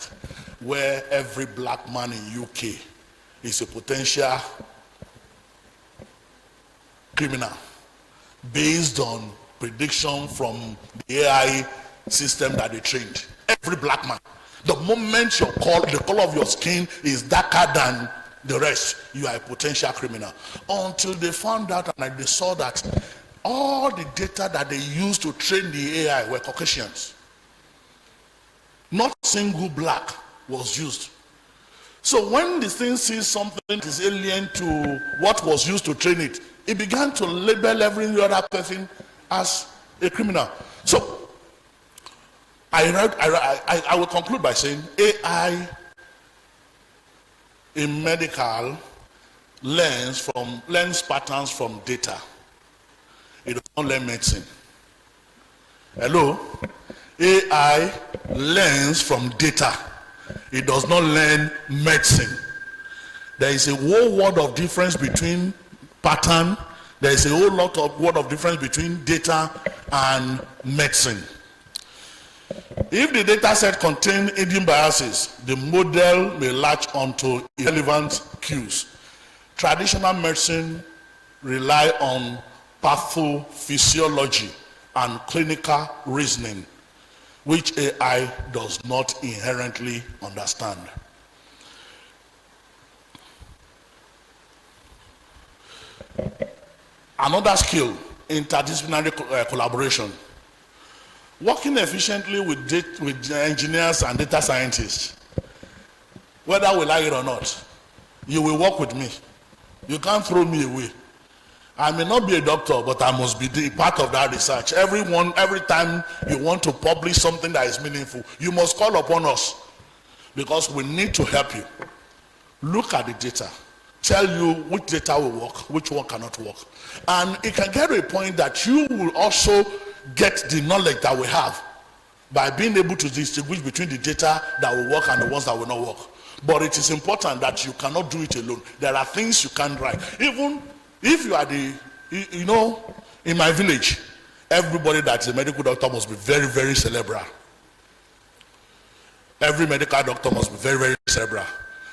where every black man in UK is a potential criminal based on prediction from the AI system that they trained. Every black man. The moment the color of your skin is darker than the rest, you are a potential criminal. Until they found out and they saw that all the data that they used to train the AI were Caucasians. Not a single black was used. So when the thing sees something that is alien to what was used to train it, it began to label every other person as a criminal. So I will conclude by saying AI in medical learns patterns from data. It does not learn medicine. Hello? AI learns from data. It does not learn medicine. There is a whole world of difference between pattern. There is a whole lot of world of difference between data and medicine. If the data set contains hidden biases, the model may latch onto irrelevant cues. Traditional medicine rely on pathophysiology and clinical reasoning, which AI does not inherently understand. Another skill, interdisciplinary collaboration. Working efficiently with engineers and data scientists, whether we like it or not, you will work with me. You can't throw me away. I may not be a doctor, but I must be part of that research. Every time you want to publish something that is meaningful, you must call upon us because we need to help you. Look at the data. Tell you which data will work, which one cannot work. And it can get to a point that you will also get the knowledge that we have by being able to distinguish between the data that will work and the ones that will not work. But it is important that you cannot do it alone. There are things you can't write. Even if you are in my village, everybody that is a medical doctor must be very, very cerebral. Every medical doctor must be very, very cerebral.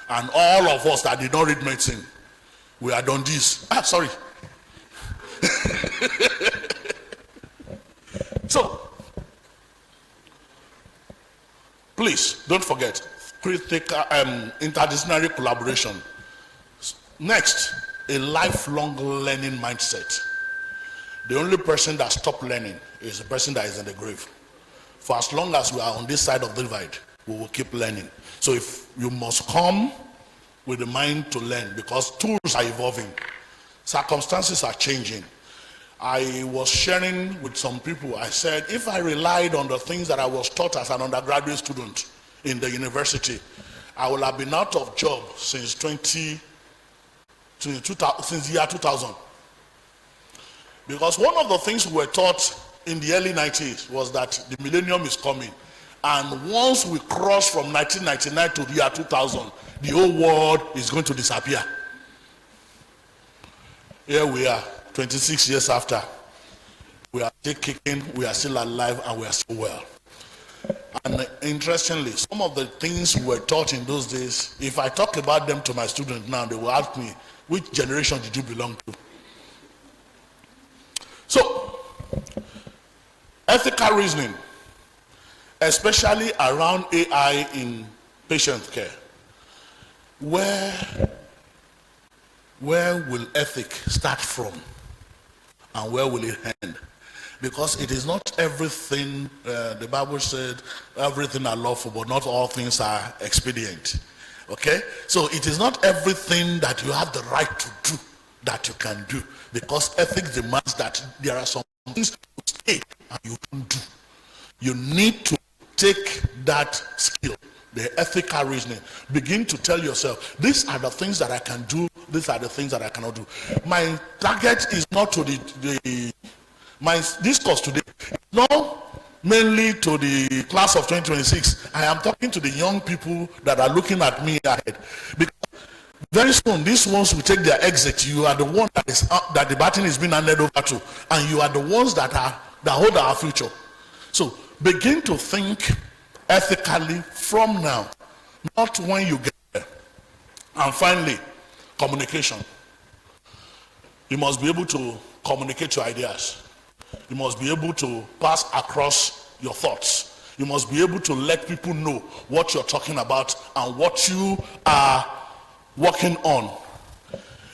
And all of us that did not read medicine, we are done this. Sorry. So, please don't forget critical interdisciplinary collaboration. Next, a lifelong learning mindset. The only person that stops learning is the person that is in the grave. For as long as we are on this side of the divide, we will keep learning. So if you must come with the mind to learn, because tools are evolving, circumstances are changing. I was sharing with some people, I said, if I relied on the things that I was taught as an undergraduate student in the university, I would have been out of job since the year 2000. Because one of the things we were taught in the early 90s was that the millennium is coming. And once we cross from 1999 to the year 2000, the whole world is going to disappear. Here we are, 26 years after. We are still kicking, we are still alive, and we are still well. And interestingly, some of the things we were taught in those days, if I talk about them to my students now, they will ask me, which generation did you belong to? So, ethical reasoning, especially around AI in patient care. Where will ethics start from? And where will it end? Because it is not everything, the Bible said, everything are lawful, but not all things are expedient. Okay? So it is not everything that you have the right to do that you can do. Because ethics demands that there are some things you say and you don't do. You need to take that skill, the ethical reasoning, begin to tell yourself, these are the things that I can do, these are the things that I cannot do. My target is not to my discourse today, not mainly to the class of 2026. I am talking to the young people that are looking at me ahead. Because very soon, these ones will take their exit. You are the one that the baton is being handed over to, and you are the ones that hold our future. So begin to think ethically from now, not when you get there. And finally, communication. You must be able to communicate your ideas. You must be able to pass across your thoughts. You must be able to let people know what you're talking about and what you are working on.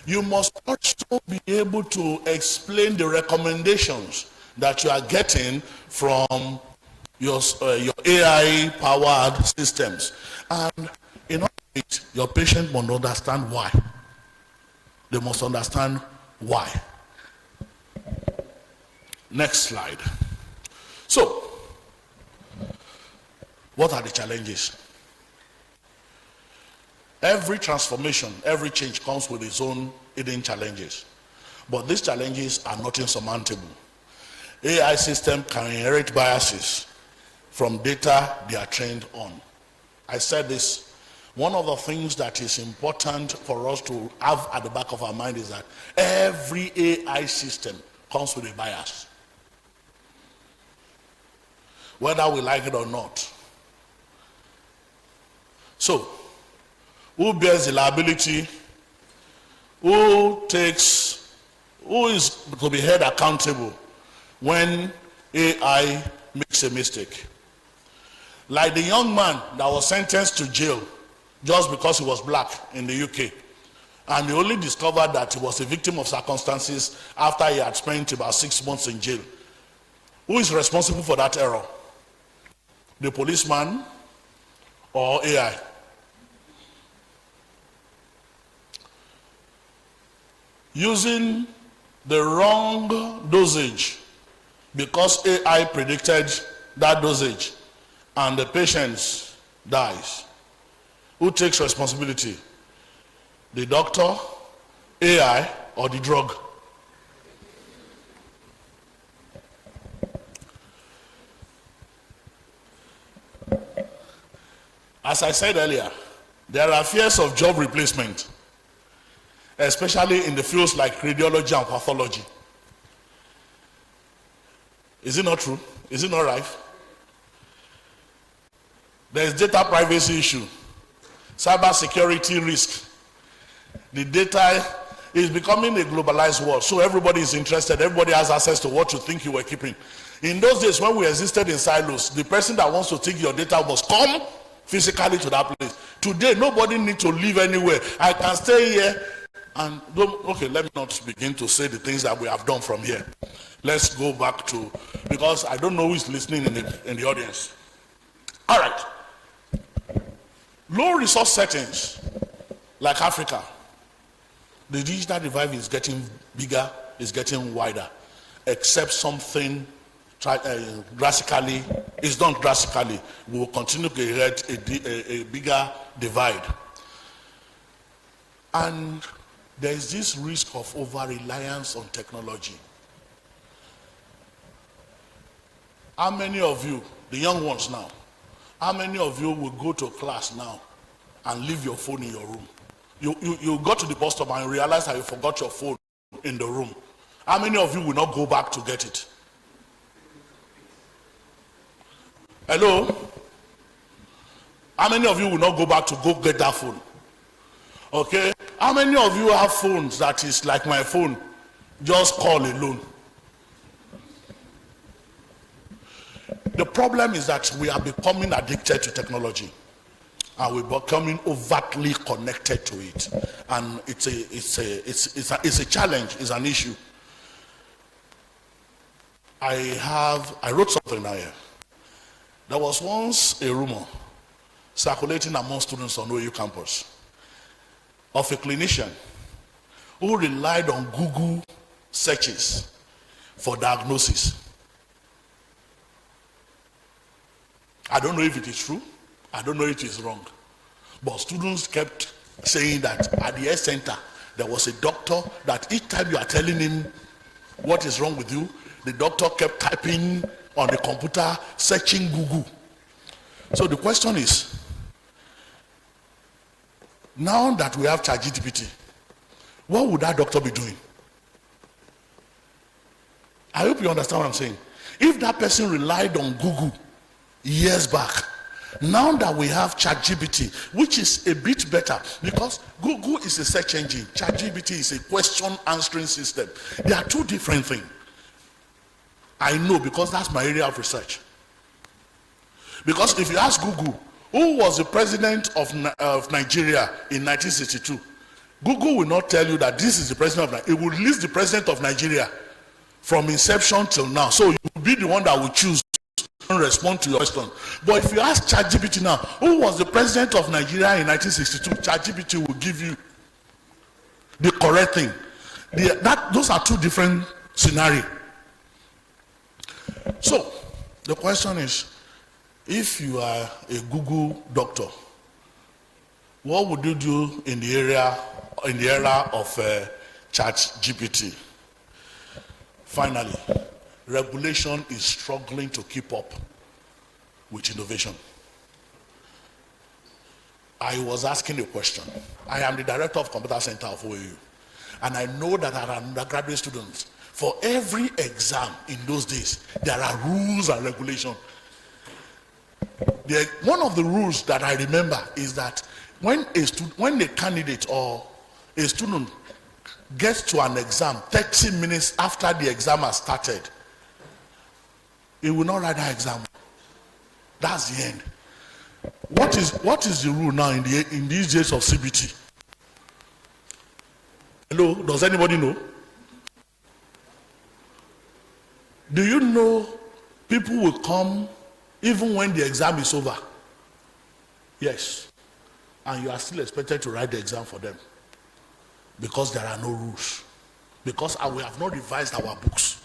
You must also be able to explain the recommendations that you are getting from your AI-powered systems. And in order Your patient must understand why. They must understand why. Next slide. So, what are the challenges? Every transformation, every change comes with its own hidden challenges. But these challenges are not insurmountable. AI systems can inherit biases from data they are trained on. I said this, one of the things that is important for us to have at the back of our mind is that every AI system comes with a bias, whether we like it or not. So, who bears the liability? Who is to be held accountable when AI makes a mistake? Like the young man that was sentenced to jail just because he was black in the UK, and they only discovered that he was a victim of circumstances after he had spent about 6 months in jail. Who is responsible for that error? The policeman or AI? Using the wrong dosage because AI predicted that dosage and the patient dies. Who takes responsibility? The doctor, AI, or the drug? As I said earlier, there are fears of job replacement, especially in the fields like radiology and pathology. Is it not true? Is it not right? There is data privacy issue, cyber security risk. The data is becoming a globalized world, so everybody is interested. Everybody has access to what you think you were keeping. In those days when we existed in silos, the person that wants to take your data must come physically to that place. Today, nobody needs to live anywhere. I can stay here and okay, let me not begin to say the things that we have done from here. Let's go back to, because I don't know who is listening in the audience. All right. Low resource settings like Africa, the digital divide is getting bigger, is getting wider, except something drastically is done drastically. We will continue to get a bigger divide. And there is this risk of over-reliance on technology. How many of you, the young ones now, how many of you will go to class now and leave your phone in your room? You go to the bus stop and realize that you forgot your phone in the room. How many of you will not go back to get it? Hello? How many of you will not go back to go get that phone? Okay? How many of you have phones that is like my phone, just call alone? The problem is that we are becoming addicted to technology, and we're becoming overtly connected to it, and it's a challenge, it's an issue. I wrote something down here. There was once a rumor circulating among students on OAU campus of a clinician who relied on Google searches for diagnosis. I don't know if it is true. I don't know if it is wrong. But students kept saying that at the health center, there was a doctor that each time you are telling him what is wrong with you, the doctor kept typing on the computer, searching Google. So the question is, now that we have ChatGPT, what would that doctor be doing? I hope you understand what I'm saying. If that person relied on Google years back, now that we have ChatGPT, which is a bit better, because Google is a search engine, ChatGPT is a question answering system. They are two different things. I know, because that's my area of research. Because if you ask Google, who was the president of Nigeria in 1962? Google will not tell you that this is the president of Nigeria. It will list the president of Nigeria from inception till now. So you will be the one that will choose doesn't respond to your question. But if you ask ChatGPT now, who was the president of Nigeria in 1962, ChatGPT will give you the correct thing. Those are two different scenarios. So the question is, if you are a Google doctor, what would you do in the era of ChatGPT? Finally, regulation is struggling to keep up with innovation. I was asking a question. I am the director of Computer Center of OAU, and I know that our undergraduate students, for every exam in those days, there are rules and regulations. One of the rules that I remember is that when a candidate or a student gets to an exam 30 minutes after the exam has started, he will not write that exam. That's the end. What is the rule now in these days of CBT? Hello, does anybody know? Do you know people will come even when the exam is over? Yes. And you are still expected to write the exam for them because there are no rules. Because we have not revised our books.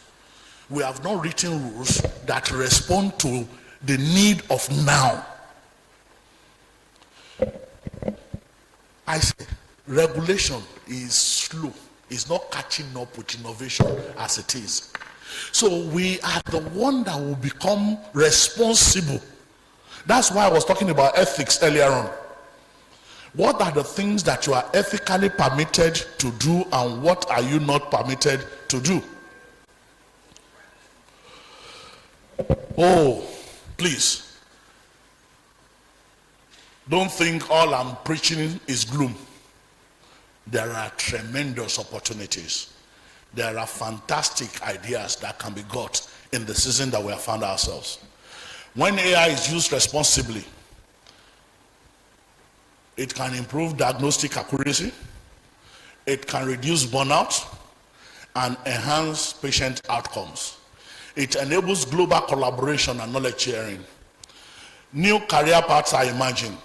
We have not written rules that respond to the need of now. I say regulation is slow. It's not catching up with innovation as it is. So we are the one that will become responsible. That's why I was talking about ethics earlier on. What are the things that you are ethically permitted to do and what are you not permitted to do? Oh, please. Don't think all I'm preaching is gloom. There are tremendous opportunities. There are fantastic ideas that can be got in the season that we have found ourselves. When AI is used responsibly, it can improve diagnostic accuracy, it can reduce burnout, and enhance patient outcomes. It enables global collaboration and knowledge sharing. New career paths are emerging.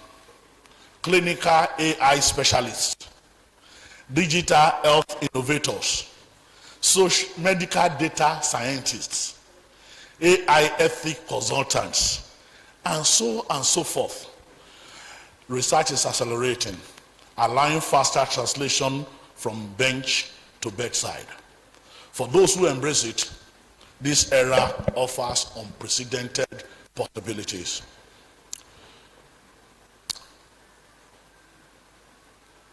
Clinical AI specialists, digital health innovators, medical data scientists, AI ethic consultants, and so forth. Research is accelerating, allowing faster translation from bench to bedside. For those who embrace it, this era offers unprecedented possibilities.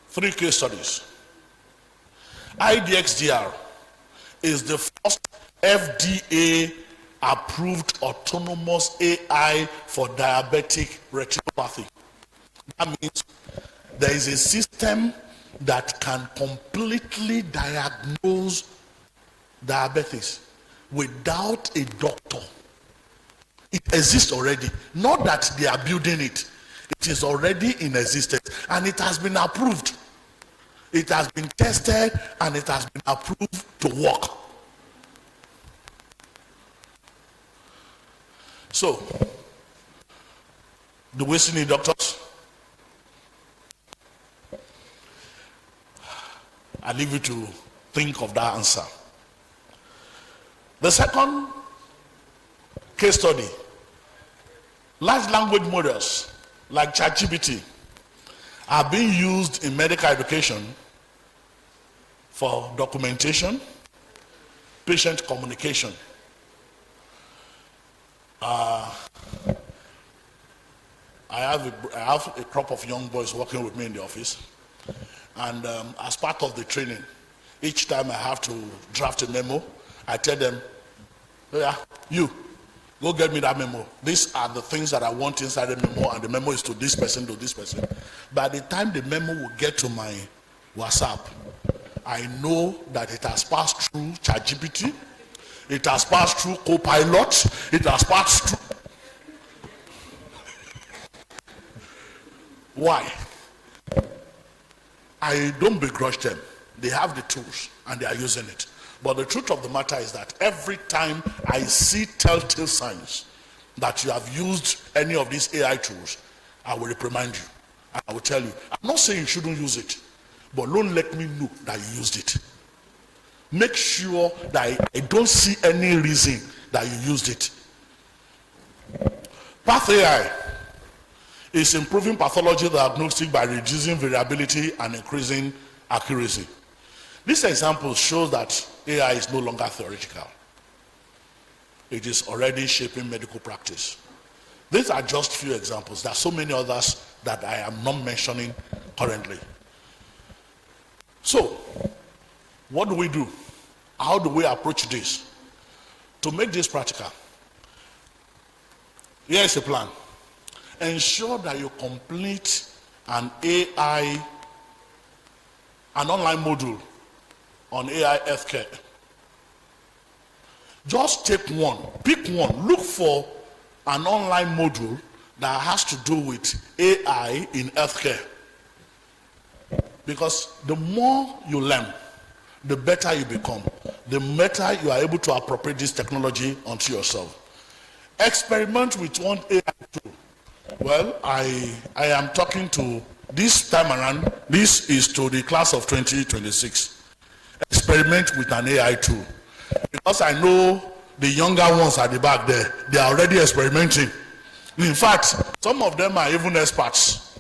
Three case studies. IDXDR is the first FDA approved autonomous AI for diabetic retinopathy. That means there is a system that can completely diagnose diabetes without a doctor. It exists already. Not that they are building it. It is already in existence and it has been approved. It has been tested and it has been approved to work. So, do we still need doctors? I leave you to think of that answer. The second case study, large language models like ChatGPT are being used in medical education for documentation, patient communication. I have a crop of young boys working with me in the office, and as part of the training, each time I have to draft a memo, I tell them, yeah, you go get me that memo. These are the things that I want inside the memo, and the memo is to this person, to this person. By the time the memo will get to my WhatsApp, I know that it has passed through ChatGPT, it has passed through Copilot, it has passed through. Why? I don't begrudge them. They have the tools and they are using it. But the truth of the matter is that every time I see telltale signs that you have used any of these AI tools, I will reprimand you. And I will tell you, I'm not saying you shouldn't use it, but don't let me know that you used it. Make sure that I don't see any reason that you used it. Path AI is improving pathology diagnostic by reducing variability and increasing accuracy. This example shows that AI is no longer theoretical. It is already shaping medical practice. These are just few examples. There are so many others that I am not mentioning currently. So, what do we do? How do we approach this? To make this practical, here is a plan. Ensure that you complete an online module on AI healthcare. Just take one, pick one, look for an online module that has to do with AI in healthcare. Because the more you learn, the better you become, the better you are able to appropriate this technology onto yourself. Experiment with one AI tool. Well, I am talking to, this time around, this is to the class of 2026. Experiment with an AI tool. Because I know the younger ones at the back there, they are already experimenting. In fact, some of them are even experts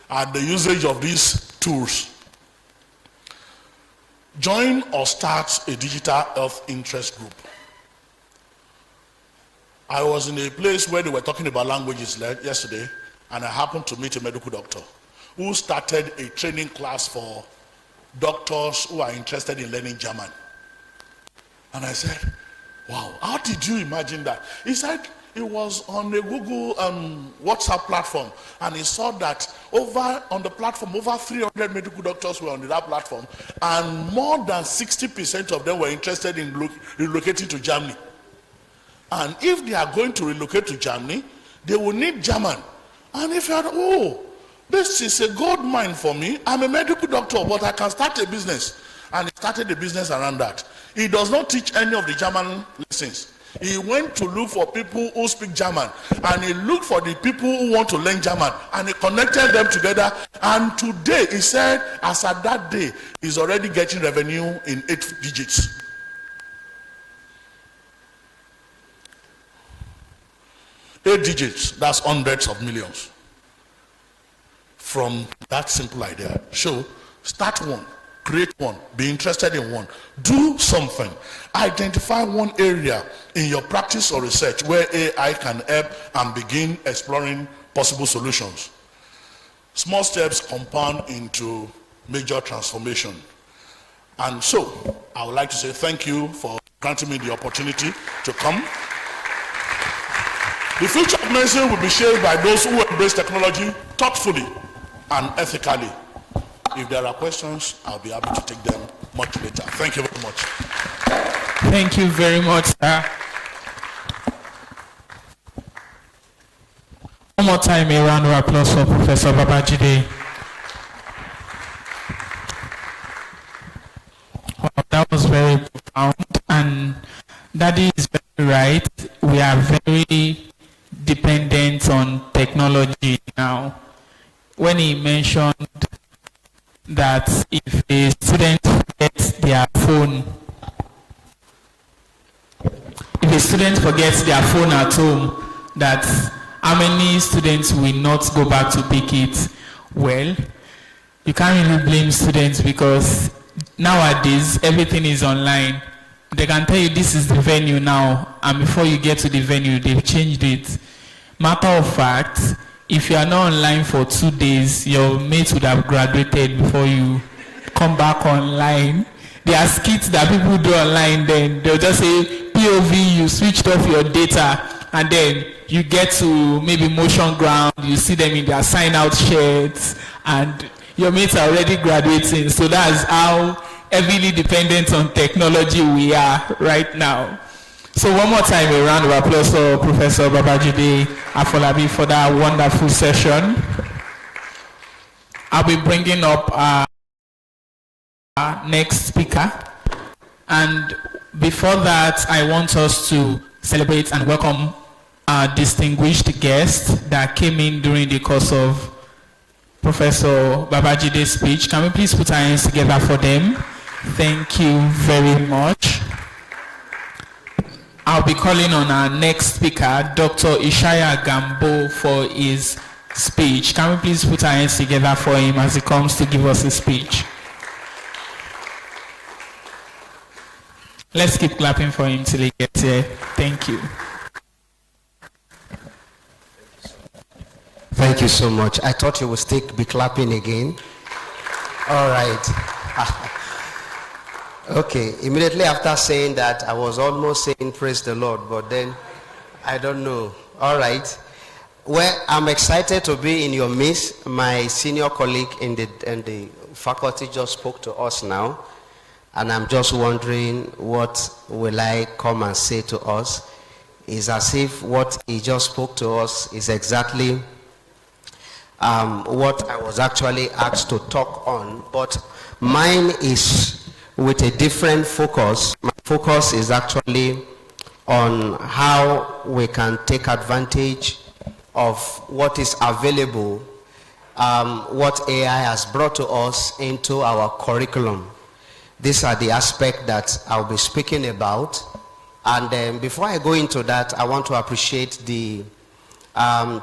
at the usage of these tools. Join or start a digital health interest group. I was in a place where they were talking about languages yesterday, and I happened to meet a medical doctor who started a training class for doctors who are interested in learning German. And I said, wow, how did you imagine that? He said he was on a Google WhatsApp platform, and he saw that on the platform, over 300 medical doctors were on that platform, and more than 60% of them were interested in relocating to Germany. And if they are going to relocate to Germany, they will need German. And if you are, oh, this is a gold mine for me. I'm a medical doctor, but I can start a business. And he started a business around that. He does not teach any of the German lessons. He went to look for people who speak German, and he looked for the people who want to learn German, and he connected them together. And today, he said, as at that day, he's already getting revenue in 8 digits. Eight digits, that's hundreds of millions. From that simple idea. So, start one, create one, be interested in one, do something, identify one area in your practice or research where AI can help, and begin exploring possible solutions. Small steps compound into major transformation. And so, I would like to say thank you for granting me the opportunity to come. The future of medicine will be shaped by those who embrace technology thoughtfully and ethically. If there are questions, I'll be happy to take them much later. Thank you very much. Thank you very much, sir. One more time, a round of applause for Professor Babajide. Wow, that was very profound, and Daddy is very right. We are very dependent on technology now. When he mentioned that if a student forgets their phone, at home, that how many students will not go back to pick it? Well, you can't really blame students, because nowadays everything is online. They can tell you this is the venue now, and before you get to the venue, they've changed it. Matter of fact, if you are not online for 2 days, your mates would have graduated before you come back online. There are skits that people do online, then they'll just say, POV, you switched off your data, and then you get to maybe motion ground, you see them in their sign-out shirts, and your mates are already graduating. So that's how heavily dependent on technology we are right now. So one more time, a round of applause for Professor Babajide Afolabi for that wonderful session. I'll be bringing up our next speaker. And before that, I want us to celebrate and welcome our distinguished guests that came in during the course of Professor Babajide's speech. Can we please put our hands together for them? Thank you very much. I'll be calling on our next speaker, Dr. Ishaya Gambo, for his speech. Can we please put our hands together for him as he comes to give us a speech? Let's keep clapping for him till he gets here. Thank you. Thank you so much. I thought you would still be clapping again. All right. Okay, immediately after saying that, I was almost saying praise the Lord, but then I don't know. All right. Well, I'm excited to be in your midst. My senior colleague in the faculty just spoke to us now, and I'm just wondering what will I come and say to us. It's as if what he just spoke to us is exactly what I was actually asked to talk on, but mine is with a different focus. My focus is actually on how we can take advantage of what is available, what AI has brought to us into our curriculum. These are the aspects that I'll be speaking about. And before I go into that, I want to appreciate the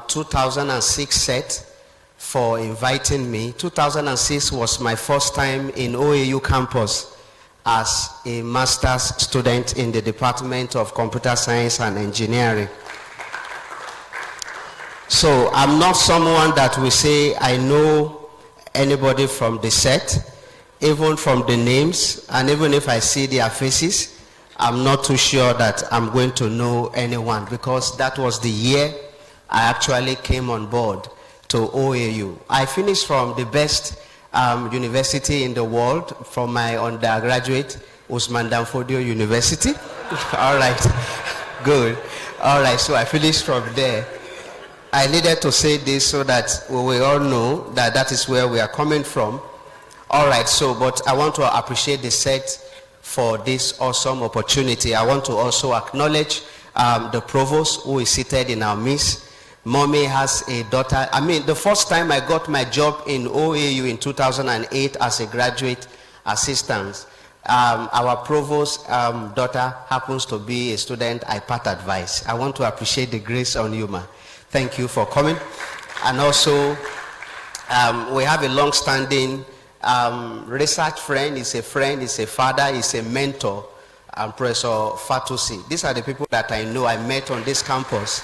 2006 set for inviting me. 2006 was my first time in OAU campus as a master's student in the Department of Computer Science and Engineering. So I'm not someone that will say I know anybody from the set, even from the names, and even if I see their faces, I'm not too sure that I'm going to know anyone, because that was the year I actually came on board to OAU. I finished from the best university in the world, from my undergraduate, Usman Danfodio University. All right, good. All right, so I finished from there. I needed to say this so that we all know that that is where we are coming from. All right, so, but I want to appreciate the set for this awesome opportunity. I want to also acknowledge the provost who is seated in our midst. Mommy has a daughter. I mean, the first time I got my job in OAU in 2008 as a graduate assistant, our provost daughter happens to be a student IPAT advice. I want to appreciate the grace on you, ma. Thank you for coming. And also, we have a long-standing research friend. He's a friend, he's a father, he's a mentor, Professor Fatusi. These are the people that I know I met on this campus.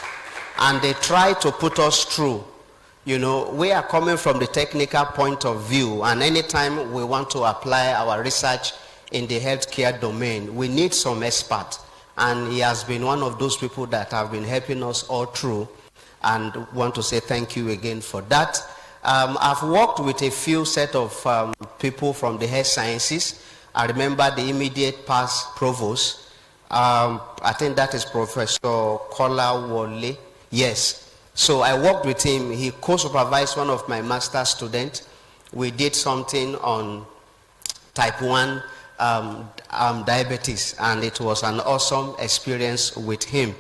And they try to put us through. You know, we are coming from the technical point of view, and anytime we want to apply our research in the healthcare domain, we need some expert. And he has been one of those people that have been helping us all through, and want to say thank you again for that. I've worked with a few set of people from the health sciences. I remember the immediate past provost. I think that is Professor Kola Wole. Yes. So I worked with him. He co-supervised one of my master's students. We did something on type 1 diabetes, and it was an awesome experience with him.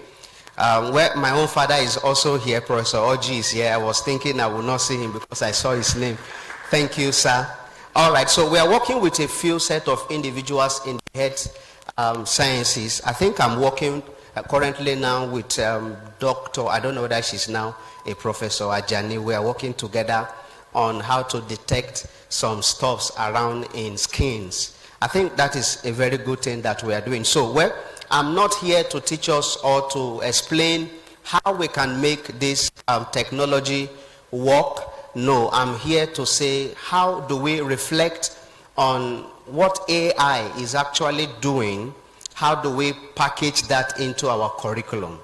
Where my own father is also here, Professor Oji is here. I was thinking I would not see him because I saw his name. Thank you, sir. All right, so we are working with a few set of individuals in the health sciences. I think I'm working currently now with Dr. I don't know whether she's now a Professor Ajani. We are working together on how to detect some stuffs around in skins. I think that is a very good thing that we are doing. So, well, I'm not here to teach us or to explain how we can make this technology work. No, I'm here to say, how do we reflect on what AI is actually doing? How do we package that into our curriculum?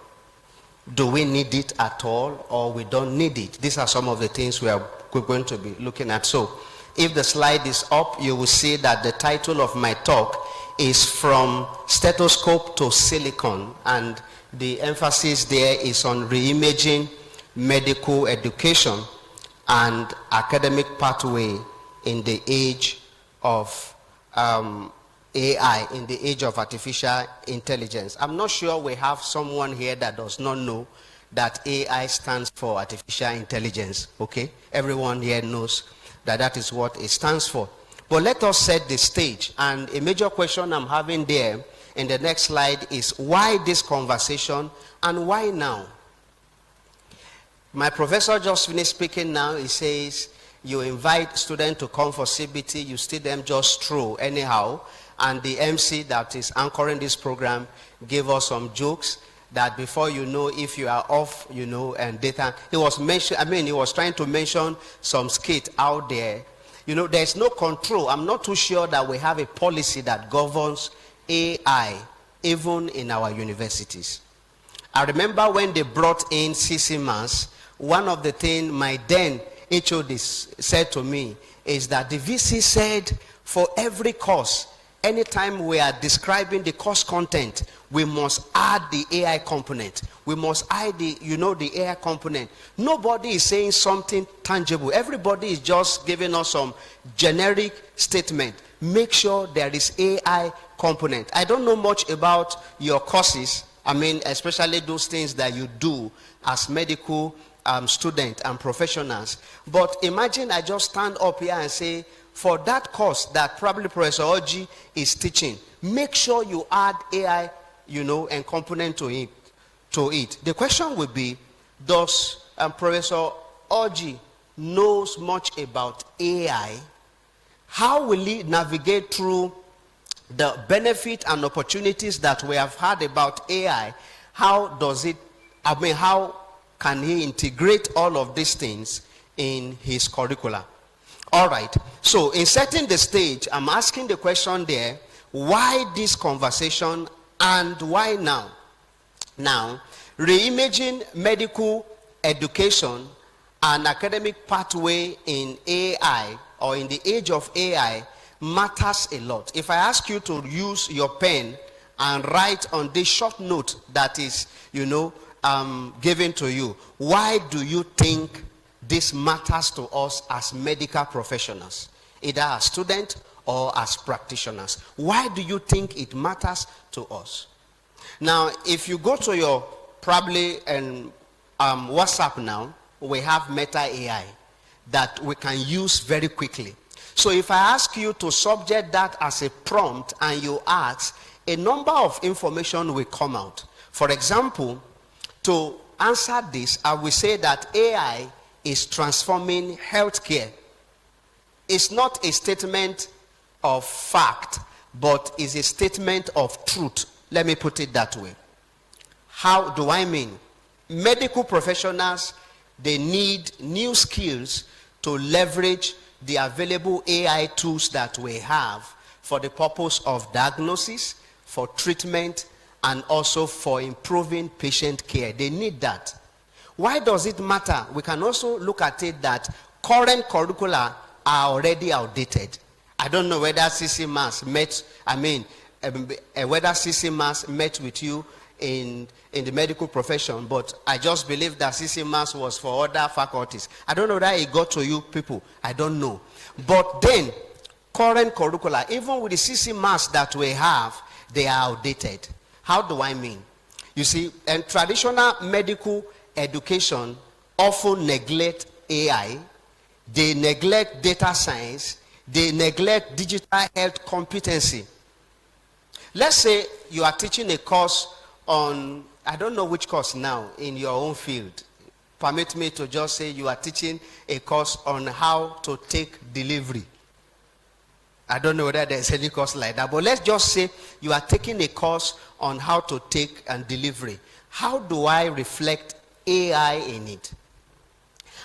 Do we need it at all, or we don't need it? These are some of the things we're going to be looking at. So if the slide is up, you will see that the title of my talk is From Stethoscope to Silicon, and the emphasis there is on reimaging medical education and academic pathway in the age of AI, in the age of artificial intelligence. I'm not sure we have someone here that does not know that AI stands for artificial intelligence, okay? Everyone here knows that that is what it stands for. But let us set the stage. And a major question I'm having there in the next slide is, why this conversation and why now? My professor just finished speaking now. He says, you invite students to come for CBT, you see them just through anyhow. And the MC that is anchoring this program gave us some jokes that before you know, if you are off, you know, and data. He was trying to mention some skit out there. You know, there's no control. I'm not too sure that we have a policy that governs AI, even in our universities. I remember when they brought in CC Mass, one of the things my then HOD said to me is that the VC said for every course, anytime we are describing the course content, we must add the AI component. We must add the AI component. Nobody is saying something tangible. Everybody is just giving us some generic statement. Make sure there is AI component. I don't know much about your courses. I mean, especially those things that you do as medical students and professionals. But imagine I just stand up here and say, for that course that probably Professor Oji is teaching, make sure you add AI, and component to it. The question would be, does Professor Oji knows much about AI? How will he navigate through the benefit and opportunities that we have heard about AI? How can he integrate all of these things in his curricula? All right, so in setting the stage, I'm asking the question there, why this conversation and why now? Now, reimaging medical education and academic pathway in AI or in the age of AI matters a lot. If I ask you to use your pen and write on this short note that is, given to you, why do you think this matters to us as medical professionals, either as students or as practitioners? Why do you think it matters to us? Now, if you go to your probably WhatsApp now, we have Meta AI that we can use very quickly. So if I ask you to subject that as a prompt and you ask, a number of information will come out. For example, to answer this, I will say that AI is transforming healthcare. It's not a statement of fact, but is a statement of truth. Let me put it that way. How do I mean? Medical professionals, they need new skills to leverage the available AI tools that we have for the purpose of diagnosis, for treatment, and also for improving patient care. They need that. Why does it matter? We can also look at it that current curricula are already outdated. I don't know whether CC Mass met with you in the medical profession, but I just believe that CC Mass was for other faculties. I don't know whether it got to you people. I don't know. But then, current curricula, even with the CC Mass that we have, they are outdated. How do I mean? You see, and traditional medical education often neglect AI, they neglect data science, they neglect digital health competency. Let's say you are teaching a course on, I don't know which course now in your own field. Permit me to just say you are teaching a course on how to take delivery. I don't know whether there's any course like that, but let's just say you are taking a course on how to take and delivery. How do I reflect AI in it?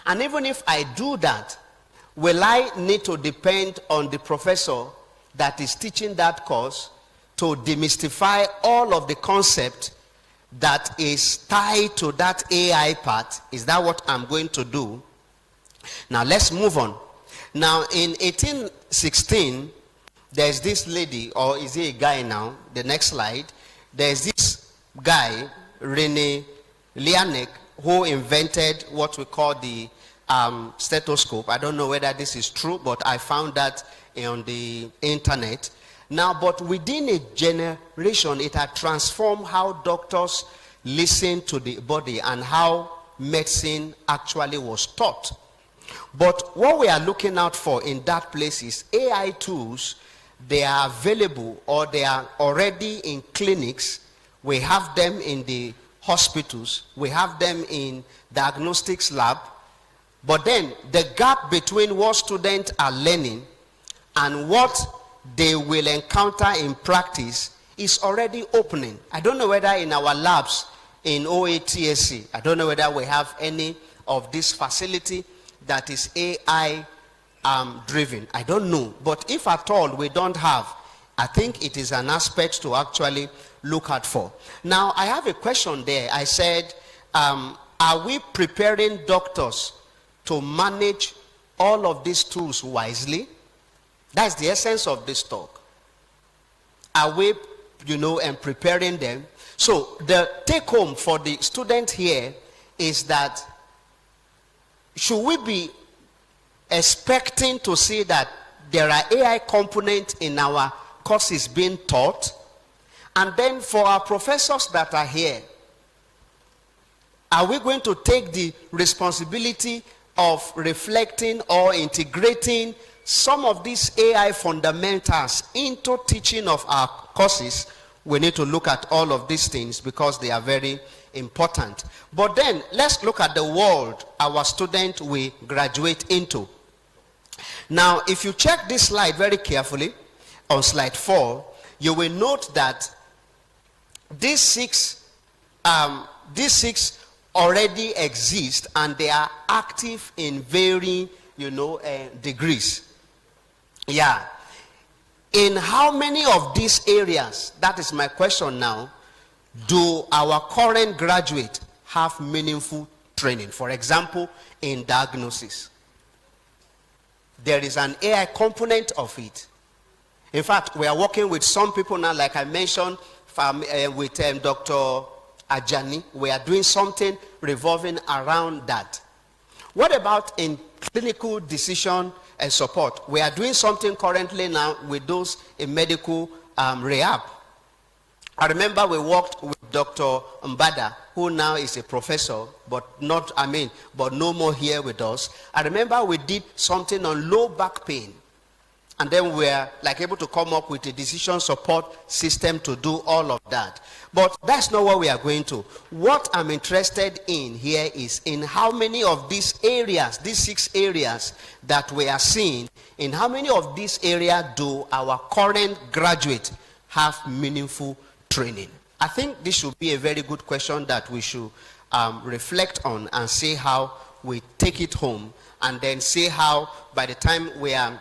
And even if I do that, will I need to depend on the professor that is teaching that course to demystify all of the concept that is tied to that AI part? Is that what I'm going to do? Now let's move on. Now in 1816, there's this lady, or is he a guy now? The next slide. There's this guy, René Lianek, who invented what we call the stethoscope. I don't know whether this is true, but I found that on the internet. Now, but within a generation, it had transformed how doctors listen to the body and how medicine actually was taught. But what we are looking out for in that place is AI tools. They are available, or they are already in clinics. We have them in the hospitals. We have them in diagnostics lab. But then the gap between what students are learning and what they will encounter in practice is already opening. I don't know whether in our labs in OATSC, I don't know whether we have any of this facility that is AI driven. I don't know. But if at all we don't have, I think it is an aspect to actually look out for. Now, I have a question there. I said, are we preparing doctors to manage all of these tools wisely? That's the essence of this talk. Are we, and preparing them? So the take home for the student here is that, should we be expecting to see that there are AI components in our courses being taught? And then for our professors that are here, are we going to take the responsibility of reflecting or integrating some of these AI fundamentals into teaching of our courses? We need to look at all of these things because they are very important. But then let's look at the world our students will graduate into. Now, if you check this slide very carefully, on slide 4, you will note that these six already exist, and they are active in varying, degrees. Yeah. In how many of these areas, that is my question now, do our current graduates have meaningful training? For example, in diagnosis, there is an AI component of it. In fact, we are working with some people now, like I mentioned, with Dr. Ajani. We are doing something revolving around that. What about in clinical decision and support? We are doing something currently now with those in medical rehab. I remember we worked with Dr. Mbada, who now is a professor, but no more here with us. I remember we did something on low back pain. And then we're able to come up with a decision support system to do all of that. But that's not what we are going to. What I'm interested in here is in how many of these areas, these 6 areas that we are seeing, in how many of these areas do our current graduates have meaningful training? I think this should be a very good question that we should reflect on and see how we take it home, and then see how by the time we are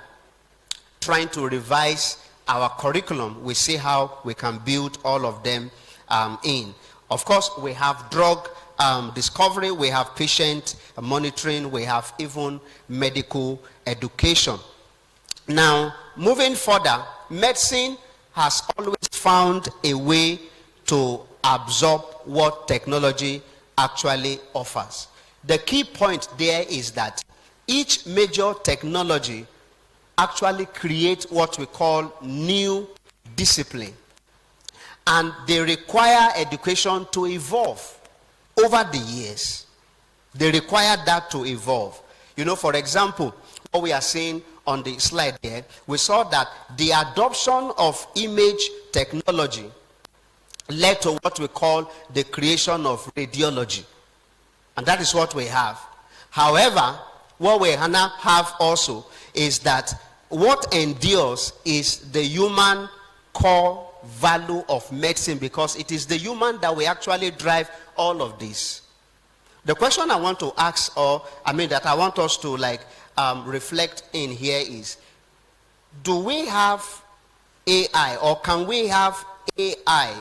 trying to revise our curriculum, we see how we can build all of them in. Of course, we have drug discovery, we have patient monitoring, we have even medical education. Now, moving further, medicine has always found a way to absorb what technology actually offers. The key point there is that each major technology actually create what we call new discipline, and they require education to evolve over the years. They require that to evolve. For example, what we are seeing on the slide here, we saw that the adoption of image technology led to what we call the creation of radiology, and that is what we have. However, what we now have also is that what endures is the human core value of medicine, because it is the human that will actually drive all of this. The question I want to ask, that I want us to reflect in here is, do we have AI, or can we have AI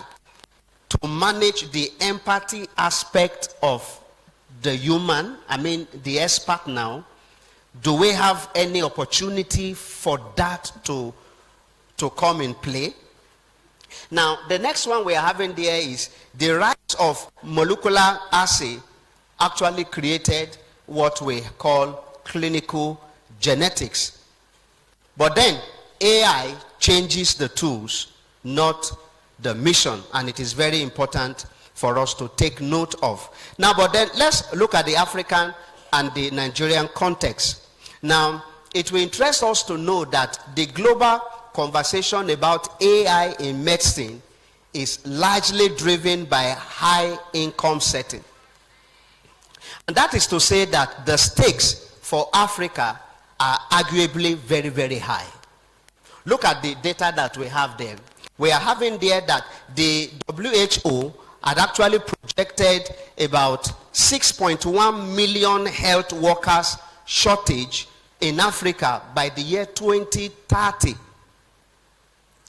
to manage the empathy aspect of the human, the expert now? Do we have any opportunity for that to come in play? Now, the next one we are having there is the rise of molecular assay actually created what we call clinical genetics. But then AI changes the tools, not the mission, and it is very important for us to take note of. Now, but then let's look at the African and the Nigerian context. Now, it will interest us to know that the global conversation about AI in medicine is largely driven by high income setting. And that is to say that the stakes for Africa are arguably very, very high. Look at the data that we have there. We are having there that the WHO had actually projected about 6.1 million health workers shortage in Africa by the year 2030.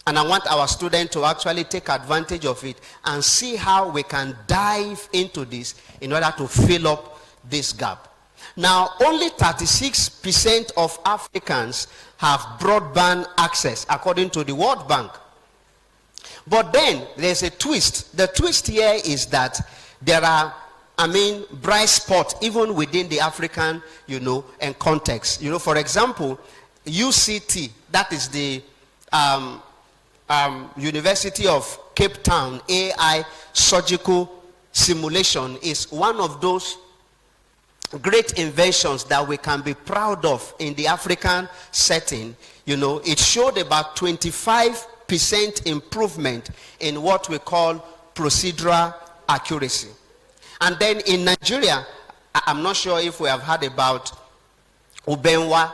And I want our students to actually take advantage of it and see how we can dive into this in order to fill up this gap. Now, only 36% of Africans have broadband access, according to the World Bank. But then there's a twist. The twist here is that there are, bright spots even within the African, and context. For example, UCT, that is the University of Cape Town AI surgical simulation, is one of those great inventions that we can be proud of in the African setting. It showed about 25% improvement in what we call procedural accuracy. And then in Nigeria, I'm not sure if we have heard about Ubenwa.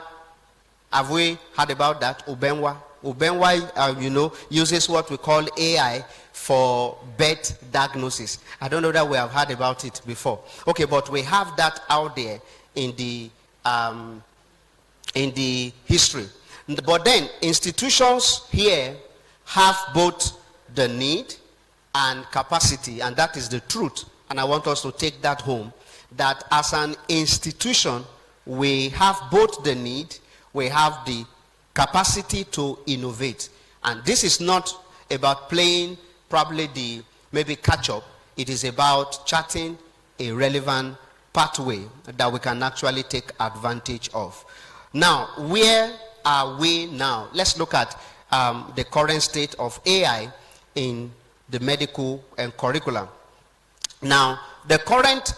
Have we heard about that? Ubenwa? Ubenwa, uses what we call AI for birth diagnosis. I don't know that we have heard about it before. Okay, but we have that out there in the history. But then institutions here have both the need and capacity, and that is the truth. And I want us to take that home, that as an institution, we have both the need, we have the capacity to innovate. And this is not about playing probably the maybe catch up. It is about charting a relevant pathway that we can actually take advantage of. Now, where are we now? Let's look at the current state of AI in the medical and curriculum. Now, the current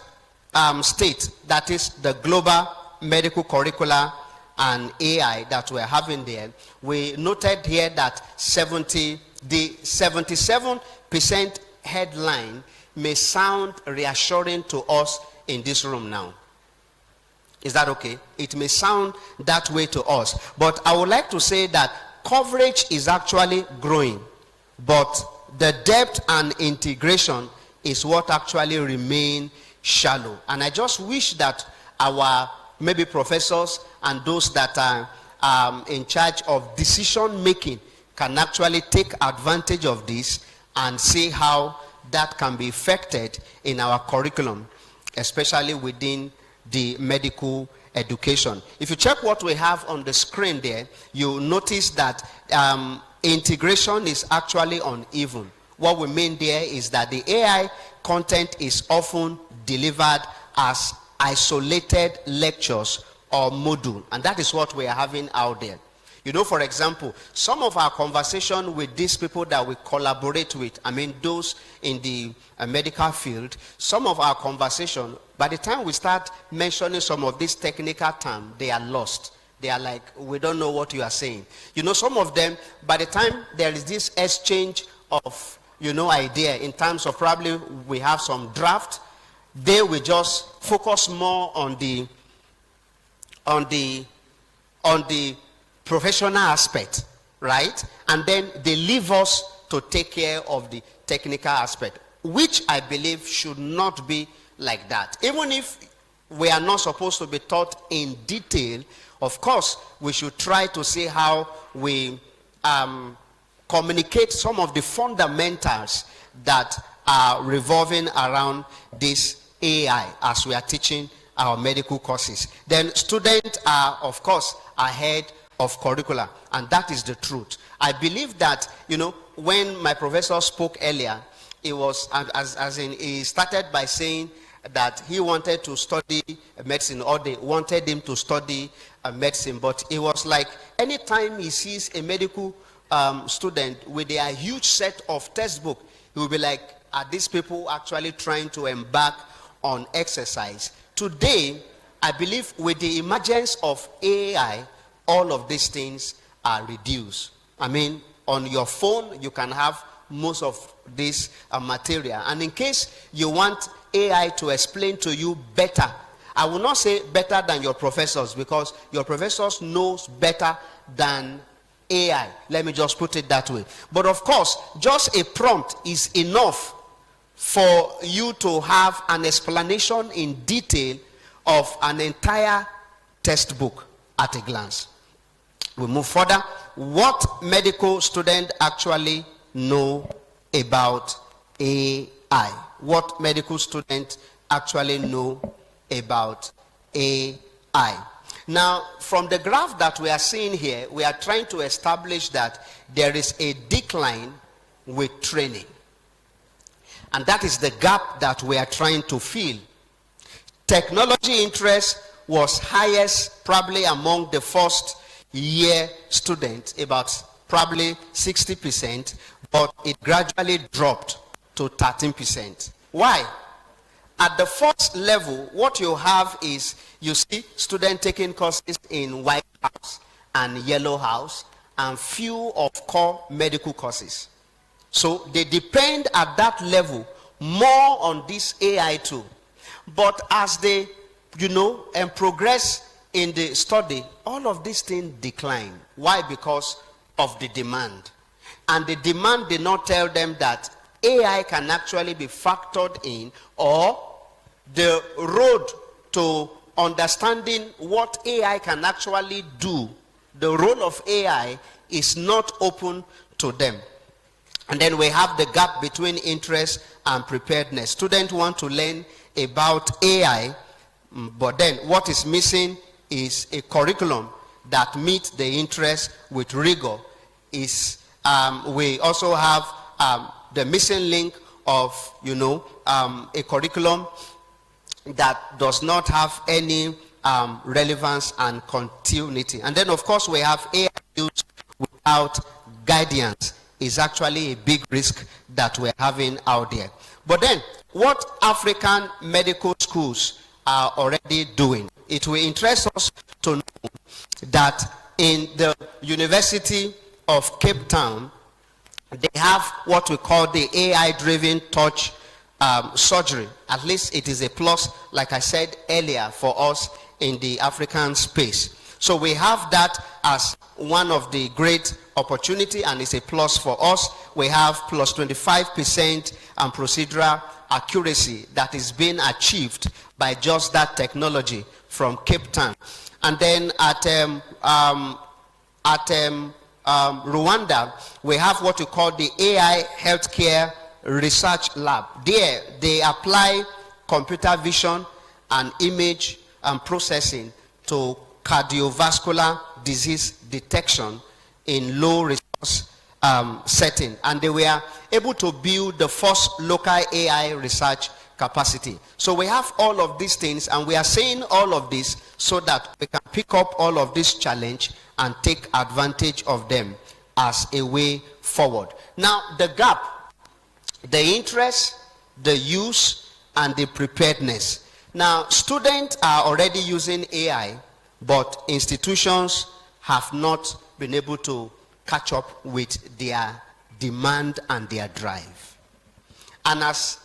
state, that is the global medical curricula and AI that we're having there, we noted here that the 77% headline may sound reassuring to us in this room now. Is that okay? It may sound that way to us. But I would like to say that coverage is actually growing, but the depth and integration is what actually remain shallow. And I just wish that our maybe professors and those that are in charge of decision making can actually take advantage of this and see how that can be effected in our curriculum, especially within the medical education. If you check what we have on the screen there, you notice that integration is actually uneven. What we mean there is that the AI content is often delivered as isolated lectures or module, and that is what we are having out there. For example, some of our conversation with these people that we collaborate with, those in the medical field, some of our conversation, by the time we start mentioning some of these technical terms, they are lost. They are like, we don't know what you are saying. Some of them, by the time there is this exchange of, idea in terms of probably we have some draft, they will just focus more on the professional aspect, right? And then they leave us to take care of the technical aspect, which I believe should not be like that. Even if we are not supposed to be taught in detail, of course, we should try to see how we communicate some of the fundamentals that are revolving around this AI as we are teaching our medical courses. Then students are, of course, ahead of curricula, and that is the truth. I believe that, when my professor spoke earlier, it was he started by saying that he wanted to study medicine, or they wanted him to study medicine, but it was like anytime he sees a medical student with a huge set of textbook, he will be like, are these people actually trying to embark on exercise? Today, I believe with the emergence of AI, all of these things are reduced. I mean, on your phone, you can have most of this material. And in case you want AI to explain to you better, I will not say better than your professors, because your professors knows better than AI. Let me just put it that way. But of course, just a prompt is enough for you to have an explanation in detail of an entire textbook at a glance. We move further. What medical students actually know about AI? What medical students actually know about AI? Now, from the graph that we are seeing here, we are trying to establish that there is a decline with training. And that is the gap that we are trying to fill. Technology interest was highest probably among the first year students, about probably 60%, but it gradually dropped to 13%. Why? At the first level, what you have is, you see students taking courses in White House and Yellow House, and few of core medical courses. So they depend at that level more on this AI tool. But as they, and progress in the study, all of these things decline. Why? Because of the demand. And the demand did not tell them that AI can actually be factored in, or the road to understanding what AI can actually do, the role of AI is not open to them. And then we have the gap between interest and preparedness. Students want to learn about AI, but then what is missing is a curriculum that meets the interest with rigor. We also have the missing link of a curriculum that does not have any relevance and continuity. And then of course we have AI use without guidance is actually a big risk that we're having out there. But then what African medical schools are already doing, it will interest us to know that in the University of Cape Town, they have what we call the AI-driven touch surgery. At least it is a plus, like I said earlier, for us in the African space. So we have that as one of the great opportunity, and it's a plus for us. We have plus 25% and procedural accuracy that is being achieved by just that technology from Cape Town. And then at Rwanda, we have what we call the AI Healthcare Research Lab. There, they apply computer vision and image and processing to cardiovascular disease detection in low resource setting. And they were able to build the first local AI research capacity. So we have all of these things, and we are saying all of this so that we can pick up all of this challenge and take advantage of them as a way forward. Now, the gap, the interest, the use, and the preparedness. Now, students are already using AI, but institutions have not been able to catch up with their demand and their drive. And as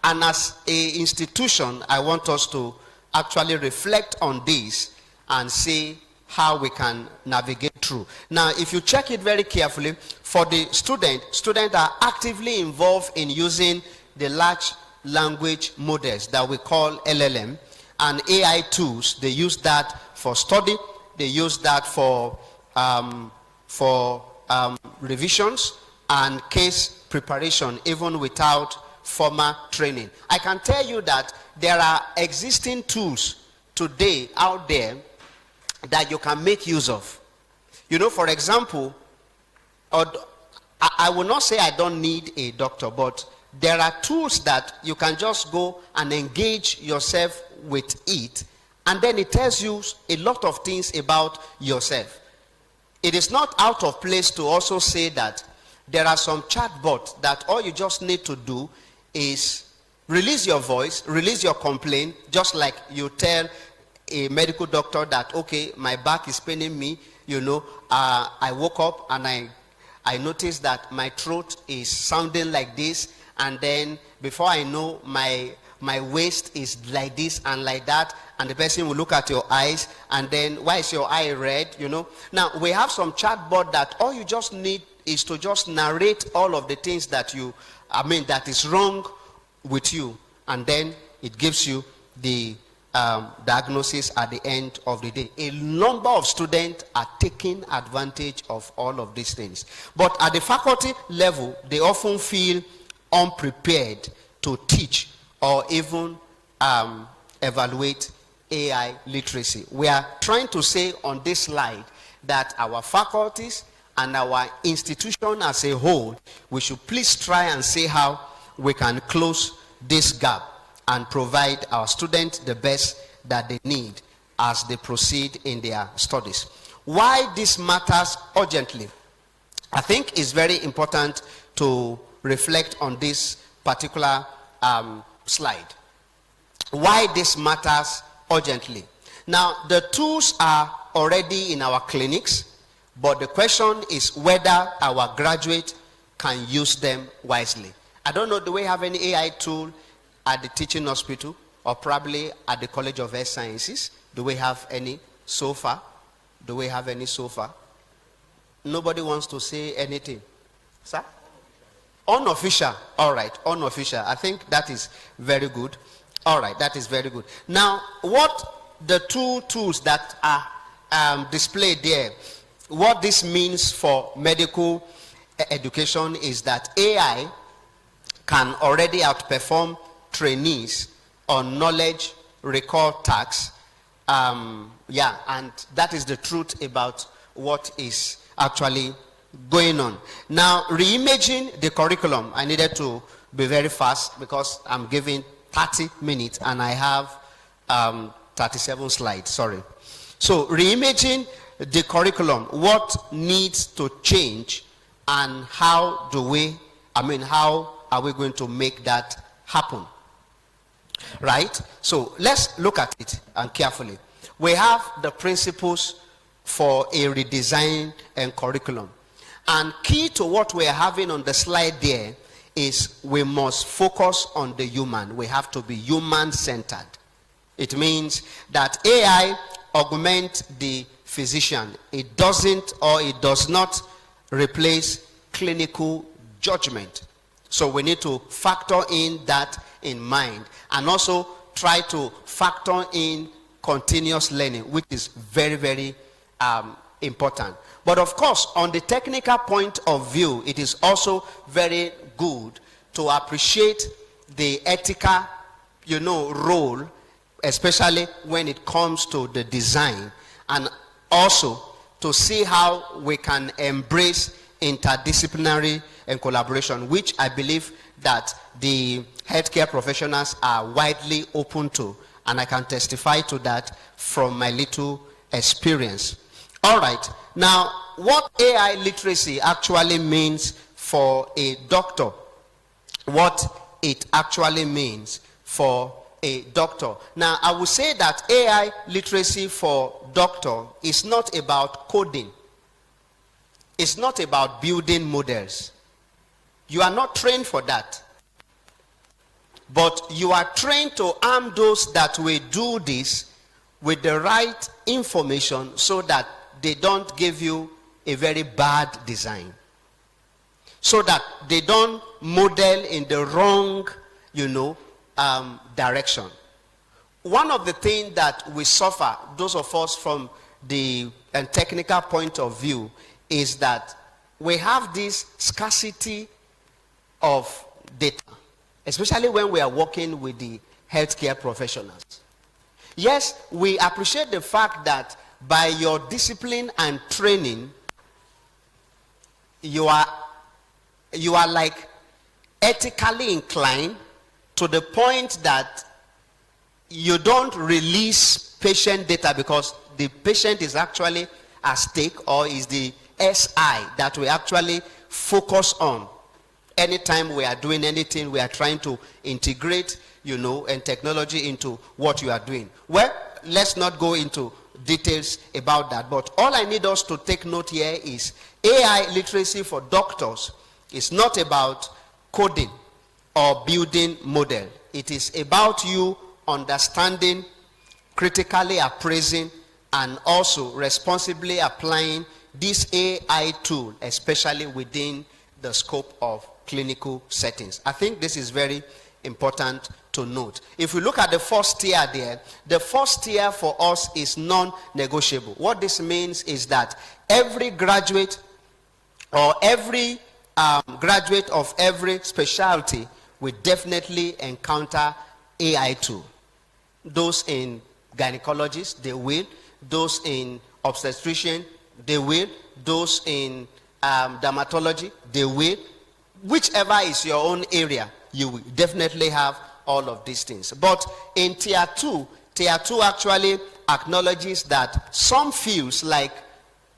an institution, I want us to actually reflect on this and see how we can navigate through. Now, if you check it very carefully, for the students are actively involved in using the large language models that we call LLM and AI tools. They use that for study. They use that for revisions and case preparation, even without formal training. I can tell you that there are existing tools today out there that you can make use of. For example, I will not say I don't need a doctor, but there are tools that you can just go and engage yourself with it, and then it tells you a lot of things about yourself. It is not out of place to also say that there are some chatbots that all you just need to do is release your voice, release your complaint, just like you tell a medical doctor that, okay, my back is paining me, I woke up and I noticed that my throat is sounding like this, and then before I know, my waist is like this and like that, and the person will look at your eyes, and then, why is your eye red, Now, we have some chatbot that all you just need is to just narrate all of the things that that is wrong with you, and then it gives you the diagnosis at the end of the day. A number of students are taking advantage of all of these things. But at the faculty level, they often feel unprepared to teach or even evaluate AI literacy. We are trying to say on this slide that our faculties and our institution as a whole, we should please try and see how we can close this gap and provide our students the best that they need as they proceed in their studies. Why this matters urgently? I think it's very important to reflect on this particular slide. Why this matters urgently. Now, the tools are already in our clinics, but the question is whether our graduates can use them wisely. I don't know, do we have any AI tool at the teaching hospital or probably at the College of Health Sciences? Do we have any so far? Do we have any so far? Nobody wants to say anything. Sir? Unofficial. All right, unofficial. I think that is very good. All right, that is very good. Now, what the two tools that are displayed there, what this means for medical education is that AI can already outperform trainees on knowledge recall tasks. And that is the truth about what is actually going on. Now, reimaging the curriculum. I needed to be very fast because I'm giving 30 minutes and I have 37 slides, sorry. So, reimaging the curriculum, what needs to change and how are we going to make that happen? Right? So let's look at it and carefully. We have the principles for a redesign and curriculum. And key to what we're having on the slide there is we must focus on the human. We have to be human-centered. It means that AI augments the physician. It doesn't or it does not replace clinical judgment. So we need to factor in that in mind and also try to factor in continuous learning, which is very, very important. But of course, on the technical point of view, it is also very good to appreciate the ethical, role, especially when it comes to the design, and also to see how we can embrace interdisciplinary and collaboration, which I believe that the healthcare professionals are widely open to, and I can testify to that from my little experience. All right, now what AI literacy actually means for a doctor, what it actually means for a doctor. Now, I would say that AI literacy for doctor is not about coding. It's not about building models. You are not trained for that. But you are trained to arm those that will do this with the right information so that they don't give you a very bad design. So that they don't model in the wrong, direction. One of the things that we suffer, those of us from the technical point of view, is that we have this scarcity of data, especially when we are working with the healthcare professionals. Yes, we appreciate the fact that by your discipline and training, you are like ethically inclined to the point that you don't release patient data because the patient is actually at stake, or is the SI that will actually focus on anytime we are doing anything, we are trying to integrate, and technology into what you are doing. Well, let's not go into details about that, but all I need us to take note here is AI literacy for doctors is not about coding or building model. It is about you understanding, critically appraising, and also responsibly applying this AI tool, especially within the scope of clinical settings. I think this is very important to note. If we look at the first tier there, the first tier for us is non-negotiable. What this means is that every graduate or every graduate of every specialty will definitely encounter AI tool. Those in gynecologists, they will. Those in obstetrician, they will. Those in dermatology, they will. Whichever is your own area, you will definitely have all of these things. But in tier 2 actually acknowledges that some fields like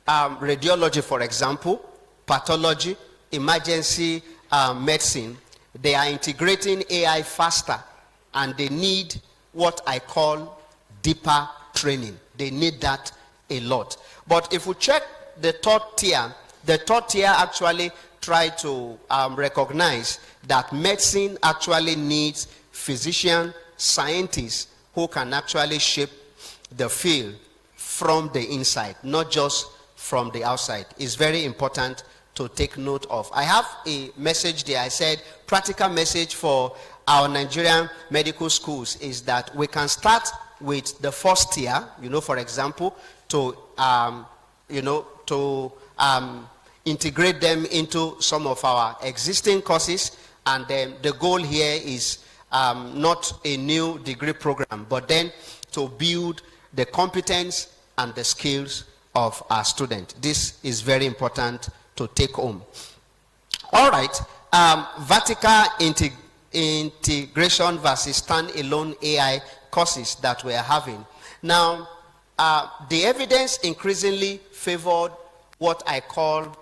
radiology, for example, pathology, emergency medicine, they are integrating AI faster, and they need what I call deeper training. They need that a lot. But if we check the third tier actually try to recognize that medicine actually needs physicians, scientists who can actually shape the field from the inside, not just from the outside. It's very important to take note of. I have a message there. I said practical message for our Nigerian medical schools is that we can start with the first tier, for example, to integrate them into some of our existing courses, and then the goal here is not a new degree program, but then to build the competence and the skills of our students. This is very important to take home. All right, vertical integration versus standalone AI courses that we are having. Now, the evidence increasingly favored what I call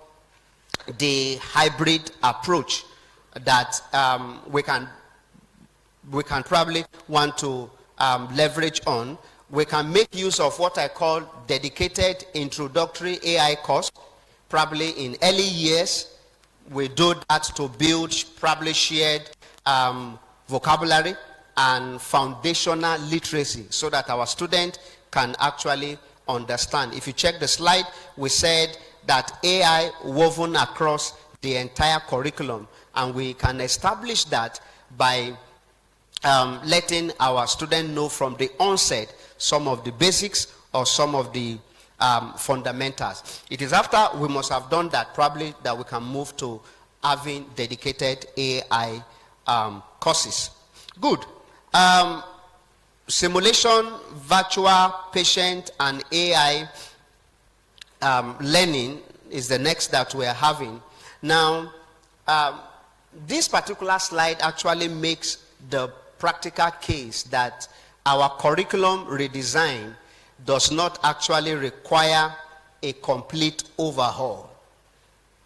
the hybrid approach that we can probably want to leverage on. We can make use of what I call dedicated introductory AI course. Probably in early years, we do that to build probably shared vocabulary and foundational literacy so that our students can actually understand. If you check the slide, we said that AI woven across the entire curriculum, and we can establish that by letting our students know from the onset some of the basics or some of the fundamentals. It is after we must have done that probably that we can move to having dedicated AI courses. Good. Simulation, virtual patient, and AI learning is the next that we are having. Now, this particular slide actually makes the practical case that our curriculum redesign does not actually require a complete overhaul.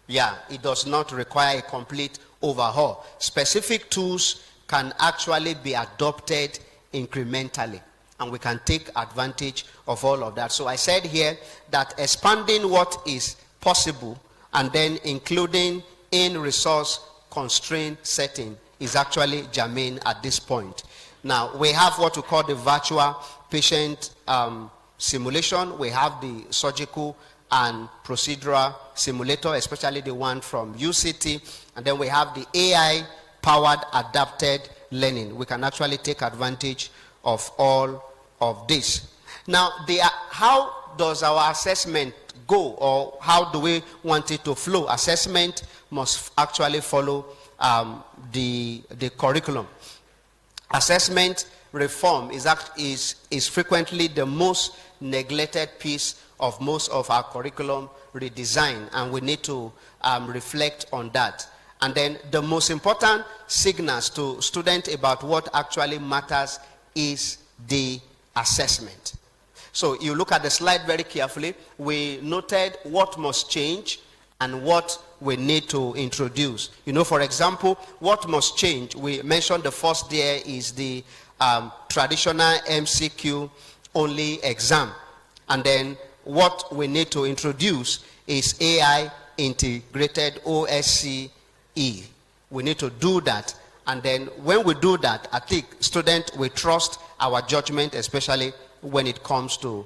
Yeah, it does not require a complete overhaul. Specific tools can actually be adopted incrementally, and we can take advantage of all of that. So I said here that expanding what is possible and then including in resource constraint setting is actually germane at this point. Now, we have what we call the virtual patient simulation. We have the surgical and procedural simulator, especially the one from UCT. And then we have the AI-powered adapted learning. We can actually take advantage of all of this. Now, how does our assessment go, or how do we want it to flow? Assessment must actually follow the curriculum. Assessment reform is frequently the most neglected piece of most of our curriculum redesign, and we need to reflect on that. And then the most important signals to students about what actually matters is the assessment. So you look at the slide very carefully. We noted what must change and what we need to introduce. You know, for example, what must change? We mentioned the first there is the traditional MCQ only exam. And then what we need to introduce is AI integrated OSCE. We need to do that. And then when we do that, I think students will trust our judgment, especially when it comes to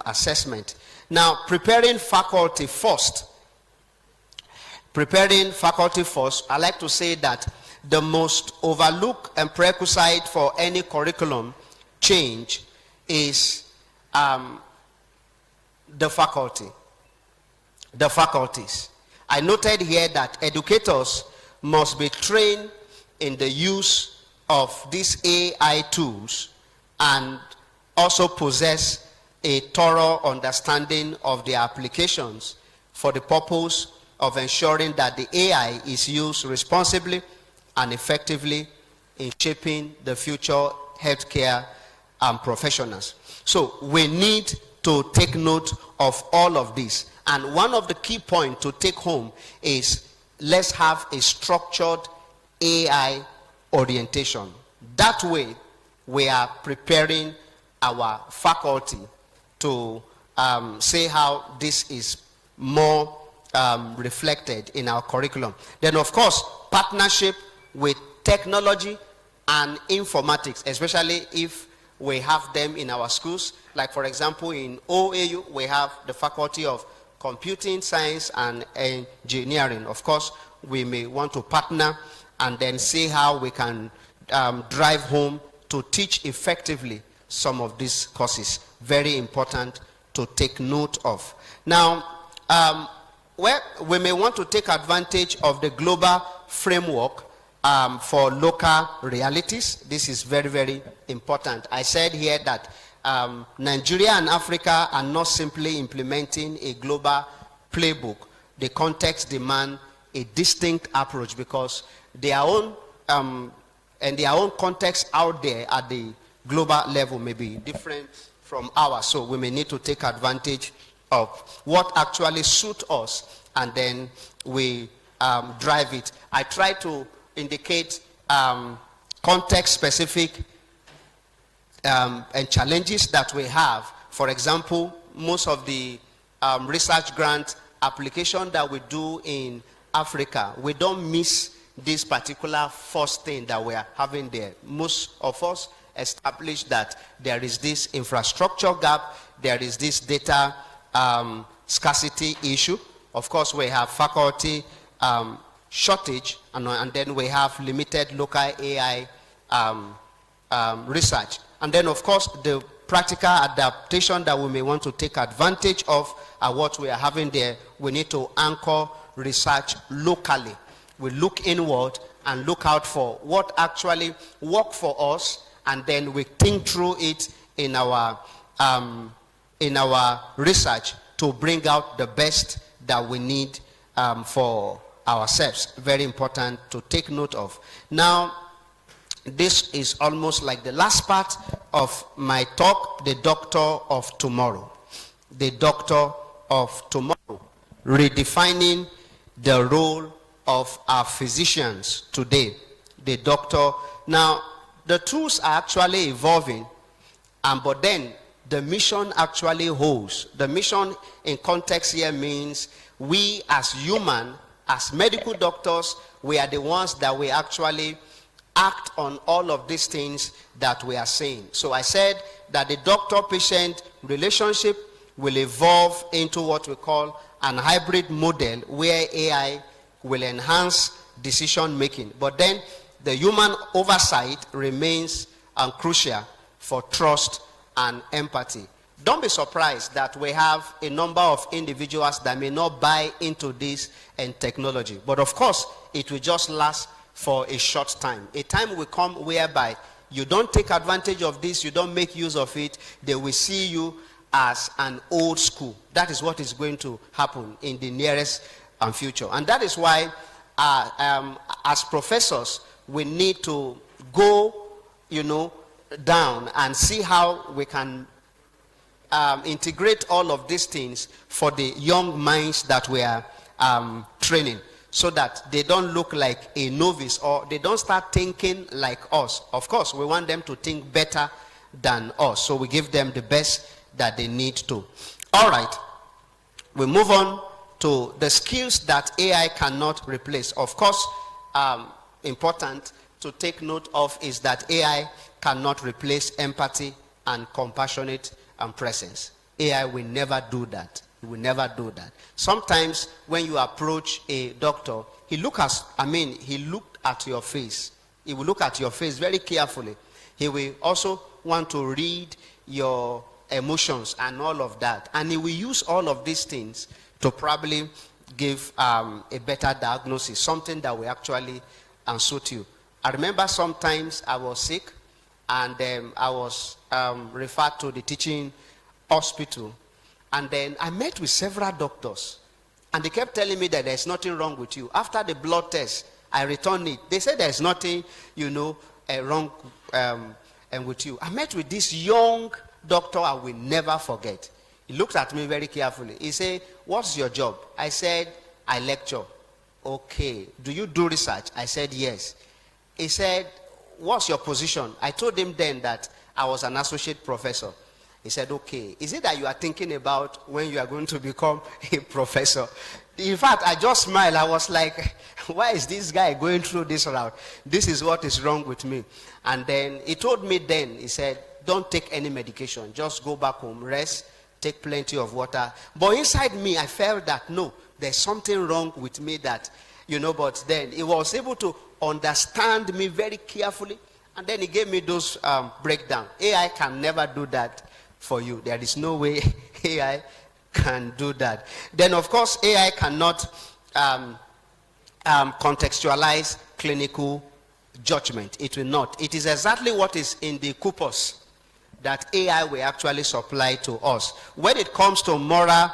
assessment. Now, preparing faculty first. I like to say that the most overlooked and prerequisite for any curriculum change is the faculties. I noted here that educators must be trained in the use of these AI tools and also possess a thorough understanding of the applications for the purpose of ensuring that the AI is used responsibly and effectively in shaping the future healthcare professionals. So we need to take note of all of this. And one of the key points to take home is let's have a structured AI orientation. That way, we are preparing our faculty to say how this is more reflected in our curriculum. Then, of course, partnership with technology and informatics, especially if we have them in our schools. Like, for example, in OAU, we have the Faculty of Computing Science and Engineering. Of course, we may want to partner and then see how we can drive home to teach effectively some of these courses. Very important to take note of. Now, we may want to take advantage of the global framework for local realities. This is very, very important. I said here that Nigeria and Africa are not simply implementing a global playbook. The context demands a distinct approach because their own context out there at the global level may be different from ours. So we may need to take advantage of what actually suits us, and then we drive it. I try to indicate context-specific and challenges that we have. For example, most of the research grant application that we do in Africa, we don't miss this particular first thing that we are having there. Most of us establish that there is this infrastructure gap, there is this data scarcity issue. Of course, we have faculty shortage, and then we have limited local AI research. And then, of course, the practical adaptation that we may want to take advantage of what we are having there, we need to anchor research locally. We look inward and look out for what actually works for us, and then we think through it in our research to bring out the best that we need for ourselves. Very important to take note of. Now, this is almost like the last part of my talk, the doctor of tomorrow. The doctor of tomorrow. Redefining the role of our physicians today. The doctor. Now, the tools are actually evolving, but then the mission actually holds. The mission in context here means we as human, as medical doctors, we are the ones that we actually act on all of these things that we are saying. So I said that the doctor-patient relationship will evolve into what we call an hybrid model where AI will enhance decision making. But then the human oversight remains crucial for trust and empathy. Don't be surprised that we have a number of individuals that may not buy into this and technology. But of course, it will just last for a short time. A time will come whereby you don't take advantage of this, you don't make use of it, they will see you as an old school. That is what is going to happen in the nearest future. And that is why as professors, we need to go, down and see how we can integrate all of these things for the young minds that we are training, so that they don't look like a novice or they don't start thinking like us. Of course, we want them to think better than us, so we give them the best that they need to. All right, we move on to the skills that AI cannot replace. Of course, important to take note of is that AI cannot replace empathy and compassionate presence. AI will never do that. It will never do that. Sometimes when you approach a doctor, he looked at your face. He will look at your face very carefully. He will also want to read your emotions and all of that. And he will use all of these things to probably give a better diagnosis, something that will actually suit you. I remember sometimes I was sick, and I was referred to the teaching hospital. And then I met with several doctors, and they kept telling me that there's nothing wrong with you. After the blood test, I returned it. They said there's nothing, wrong with you. I met with this young doctor I will never forget. He looked at me very carefully. He said, "What's your job?" I said, "I lecture." "Okay. Do you do research?" I said, "Yes." He said, "What's your position?" I told him then that I was an associate professor. He said, "Okay. Is it that you are thinking about when you are going to become a professor?" In fact, I just smiled. I was like, why is this guy going through this route? This is what is wrong with me. And then he told me then, he said, "Don't take any medication. Just go back home, rest, take plenty of water." But inside me, I felt that, no, there's something wrong with me that, but then he was able to understand me very carefully. And then he gave me those breakdown. AI can never do that for you. There is no way AI can do that. Then, of course, AI cannot contextualize clinical judgment. It will not. It is exactly what is in the corpus that AI will actually supply to us. When it comes to moral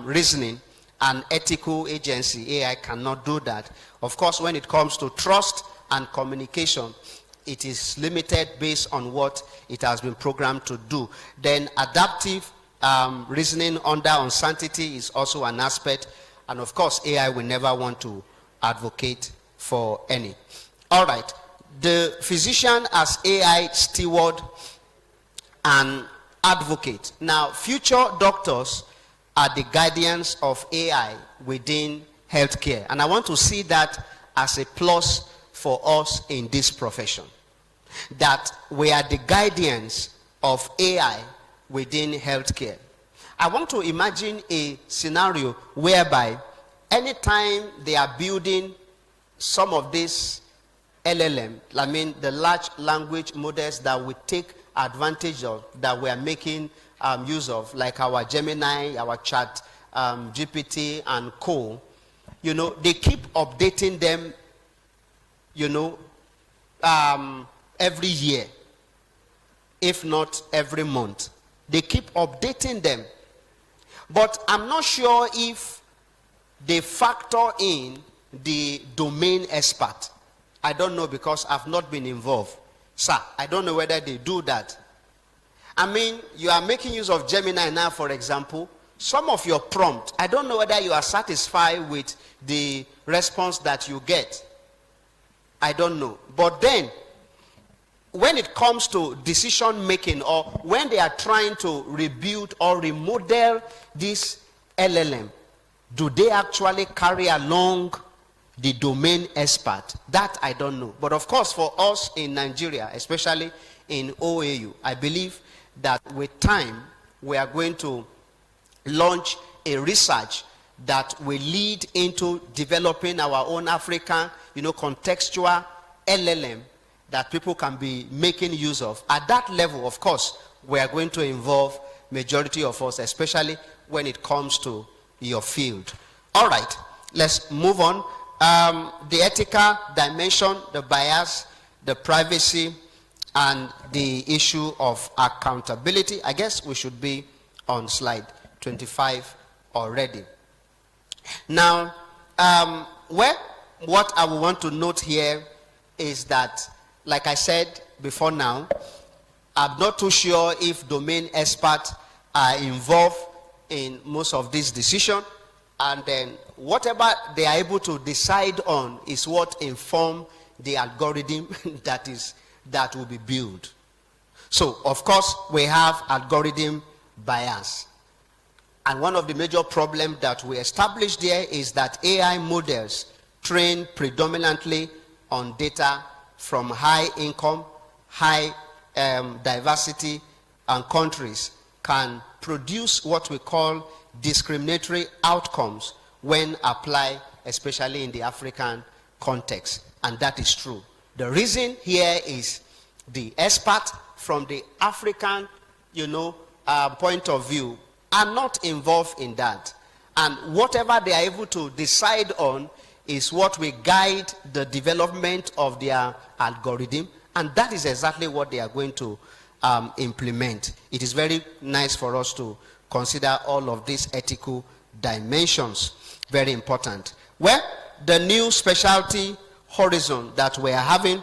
reasoning and ethical agency, AI cannot do that. Of course, when it comes to trust and communication, it is limited based on what it has been programmed to do. Then adaptive reasoning under uncertainty is also an aspect. And of course, AI will never want to advocate for any. All right. The physician as AI steward and advocate. Now, future doctors are the guardians of AI within healthcare. And I want to see that as a plus for us in this profession. That we are the guardians of AI within healthcare. I want to imagine a scenario whereby anytime they are building some of these LLM, the large language models that we take advantage of, that we are making use of, like our Gemini, our Chat GPT and co, they keep updating them, every year, if not every month. They keep updating them. But I'm not sure if they factor in the domain expert. I don't know, because I've not been involved. Sir, I don't know whether they do that. You are making use of Gemini now, for example. Some of your prompt, I don't know whether you are satisfied with the response that you get. I don't know. But then, when it comes to decision making, or when they are trying to rebuild or remodel this LLM, do they actually carry along the domain expert? That I don't know. But of course, for us in Nigeria, especially in OAU, I believe that with time, we are going to launch a research that will lead into developing our own African, contextual LLM that people can be making use of. At that level, of course, we are going to involve majority of us, especially when it comes to your field. All right, let's move on. The ethical dimension, the bias, the privacy, and the issue of accountability. I guess we should be on slide 25 already. Now, what I would want to note here is that, like I said before now, I'm not too sure if domain experts are involved in most of these decisions. and then whatever they are able to decide on is what inform the algorithm that will be built. So, of course, we have algorithm bias. And one of the major problems that we established there is that AI models train predominantly on data from high income, high diversity and countries can produce what we call discriminatory outcomes when applied, especially in the African context. And that is true. The reason here is the expert from the African, point of view are not involved in that. And whatever they are able to decide on is what will guide the development of their algorithm. And that is exactly what they are going to implement. It is very nice for us to consider all of these ethical dimensions. Very important. Well, the new specialty horizon that we are having,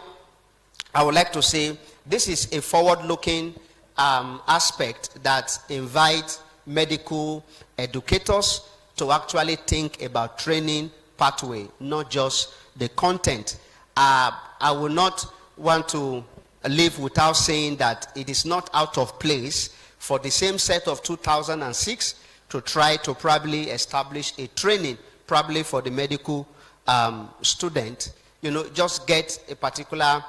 I would like to say this is a forward-looking aspect that invites medical educators to actually think about training pathway, not just the content. I will not want to live without saying that it is not out of place for the same set of 2006 to try to probably establish a training, probably for the medical student, just get a particular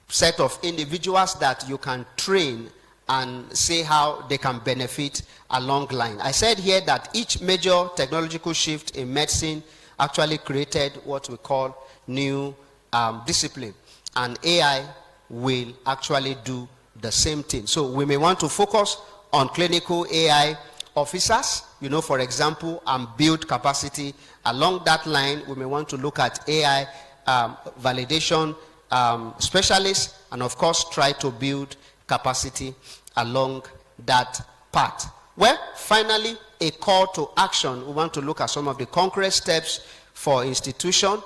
set of individuals that you can train and see how they can benefit along the line. I said here that each major technological shift in medicine actually created what we call new discipline, and AI will actually do the same thing. So we may want to focus on clinical AI officers, for example, and build capacity. Along that line, we may want to look at AI validation specialists, and of course try to build capacity along that path. Well, finally, a call to action. We want to look at some of the concrete steps for institution,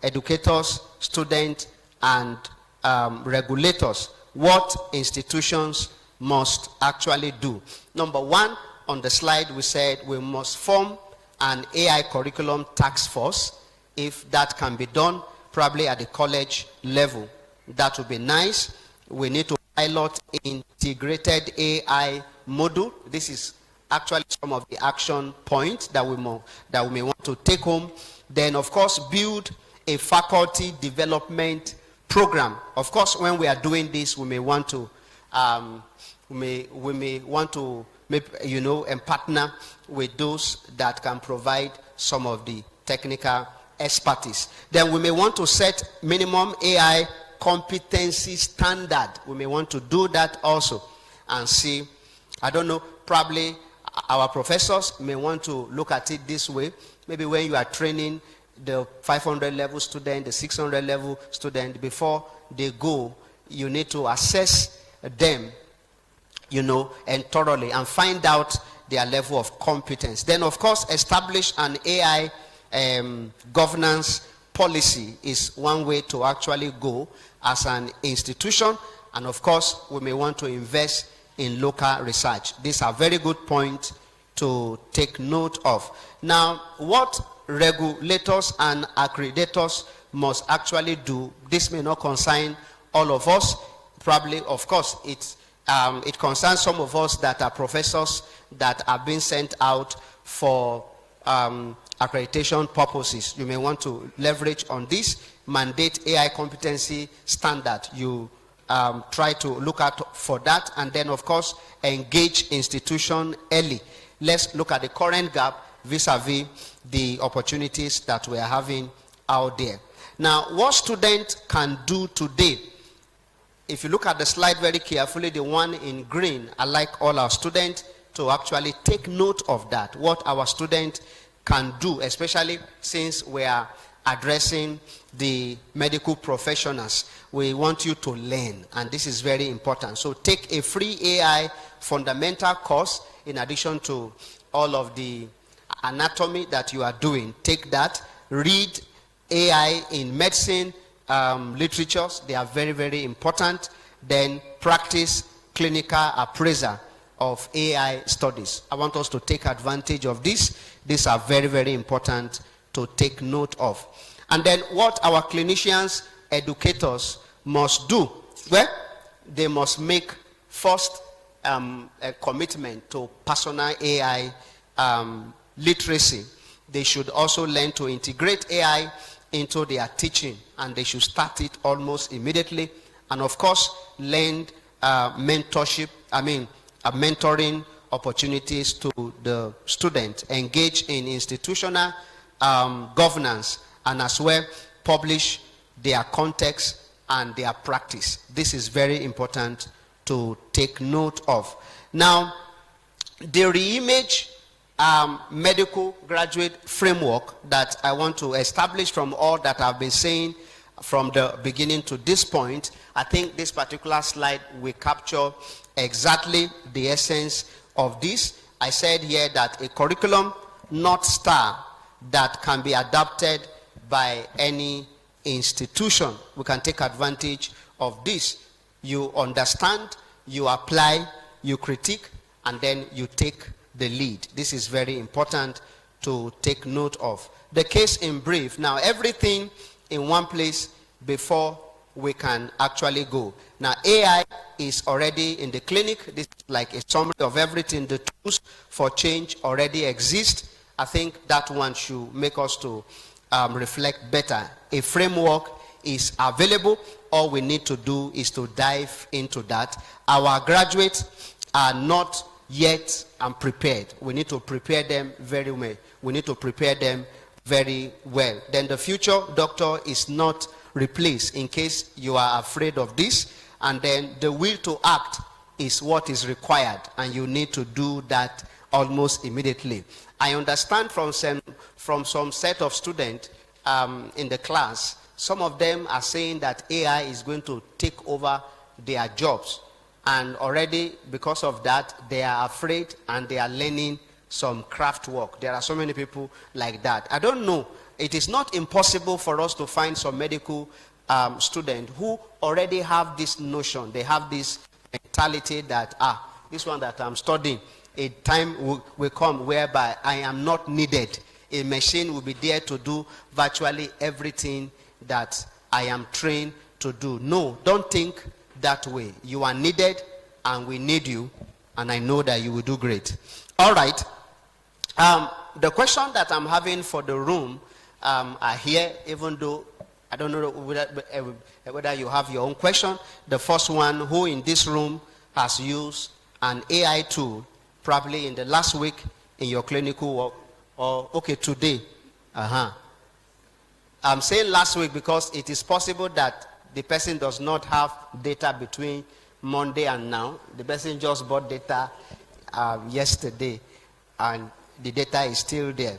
educators, students, and regulators. What institutions must actually do. Number one, on the slide we said we must form an AI curriculum task force. If that can be done, probably at the college level, that would be nice. We need to pilot integrated AI module. This is actually some of the action points that we may want to take home. Then, of course, build a faculty development program. Of course, when we are doing this, we may want to and partner with those that can provide some of the technical expertise. Then we may want to set minimum AI competency standard. We may want to do that also and see, I don't know, probably our professors may want to look at it this way. Maybe when you are training the 500 level student, the 600 level student, before they go, you need to assess them, and thoroughly, and find out their level of competence. Then, of course, establish an AI governance policy is one way to actually go as an institution. And of course, we may want to invest in local research. These are very good points to take note of. Now, what regulators and accreditators must actually do, this may not concern all of us. Probably, of course, it concerns some of us that are professors that are being sent out for accreditation purposes. You may want to leverage on this, mandate AI competency standard. You try to look out for that, and then, of course, engage institution early. Let's look at the current gap vis-a-vis the opportunities that we are having out there. Now, what students can do today, if you look at the slide very carefully, the one in green, I like all our students to actually take note of that, what our students can do, especially since we are addressing the medical professionals. We want you to learn, and this is very important. So take a free AI fundamental course in addition to all of the anatomy that you are doing. Take that, read AI in medicine literatures. They are very, very important. Then practice clinical appraisal of AI studies. I want us to take advantage of this. These are very, very important to take note of. And then what our clinicians, educators must do, well, they must make first a commitment to personal AI literacy. They should also learn to integrate AI into their teaching, and they should start it almost immediately. And of course, learn mentorship, mentoring opportunities to the student, engage in institutional governance, and as well publish their context and their practice. This is very important to take note of. Now, the reimage medical graduate framework that I want to establish from all that I've been saying from the beginning to this point, I think this particular slide will capture exactly the essence of this. I said here that a curriculum North Star that can be adapted by any institution. We can take advantage of this. You understand, you apply, you critique, and then you take the lead. This is very important to take note of. The case in brief. Now, everything in one place before we can actually go. Now, AI is already in the clinic. This is like a summary of everything. The tools for change already exist. I think that one should make us to reflect better. A framework is available. All we need to do is to dive into that. Our graduates are not yet prepared. We need to prepare them very well. We need to prepare them very well. Then the future doctor is not replaced, in case you are afraid of this. And then the will to act is what is required, and you need to do that almost immediately. I understand from some set of students in the class, some of them are saying that AI is going to take over their jobs. And already, because of that, they are afraid and they are learning some craft work. There are so many people like that. I don't know. It is not impossible for us to find some medical students who already have this notion. They have this mentality that, this one that I'm studying, a time will come whereby I am not needed. A machine will be there to do virtually everything that I am trained to do. No, don't think that way. You are needed, and we need you, and I know that you will do great. All right. The question that I'm having for the room are here, even though I don't know whether you have your own question. The first one, who in this room has used an AI tool, probably in the last week in your clinical work, or okay, today? I'm saying last week because it is possible that the person does not have data between Monday and now. The person just bought data yesterday, and the data is still there.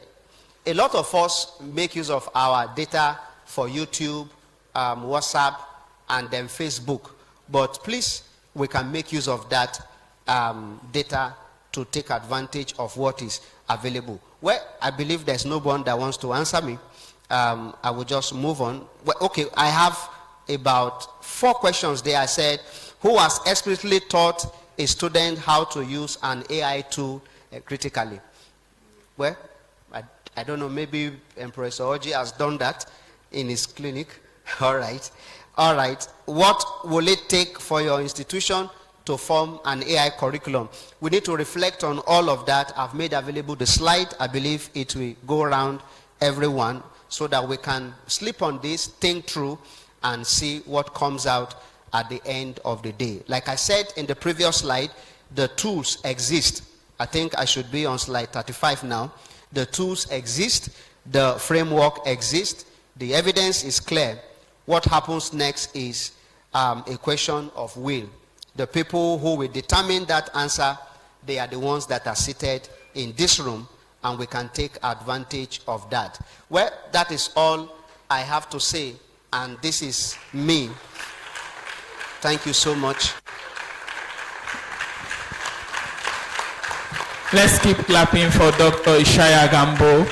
A lot of us make use of our data for YouTube, WhatsApp, and then Facebook. But please, we can make use of that data to take advantage of what is available. Well, I believe there's no one that wants to answer me. I will just move on. Well, okay, I have about 4 questions there. I said, who has explicitly taught a student how to use an AI tool critically? Well, I don't know, maybe Professor Oji has done that in his clinic. All right. All right. What will it take for your institution to form an AI curriculum? We need to reflect on all of that. I've made available the slide. I believe it will go around everyone so that we can sleep on this, think through, and see what comes out at the end of the day. Like I said in the previous slide, the tools exist. I think I should be on slide 35 now. The tools exist. The framework exists. The evidence is clear. What happens next is a question of will. The people who will determine that answer, they are the ones that are seated in this room, and we can take advantage of that. Well, that is all I have to say, and this is me. Thank you so much. Let's keep clapping for Dr. Ishaya Gambo.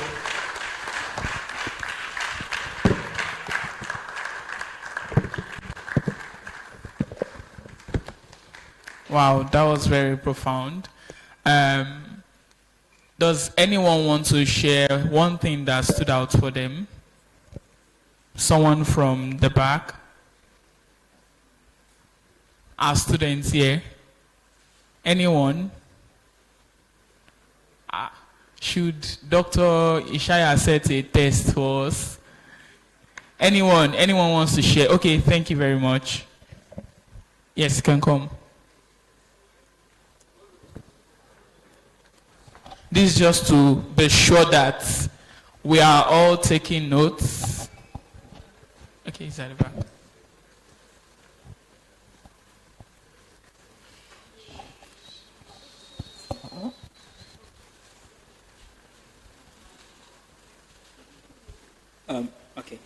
Wow, that was very profound. Does anyone want to share one thing that stood out for them? Someone from the back? Our students here? Anyone? Should Dr. Ishaya set a test for us? Anyone wants to share? Okay, thank you very much. Yes, you can come. This is just to be sure that we are all taking notes. Okay, is that the back? Okay.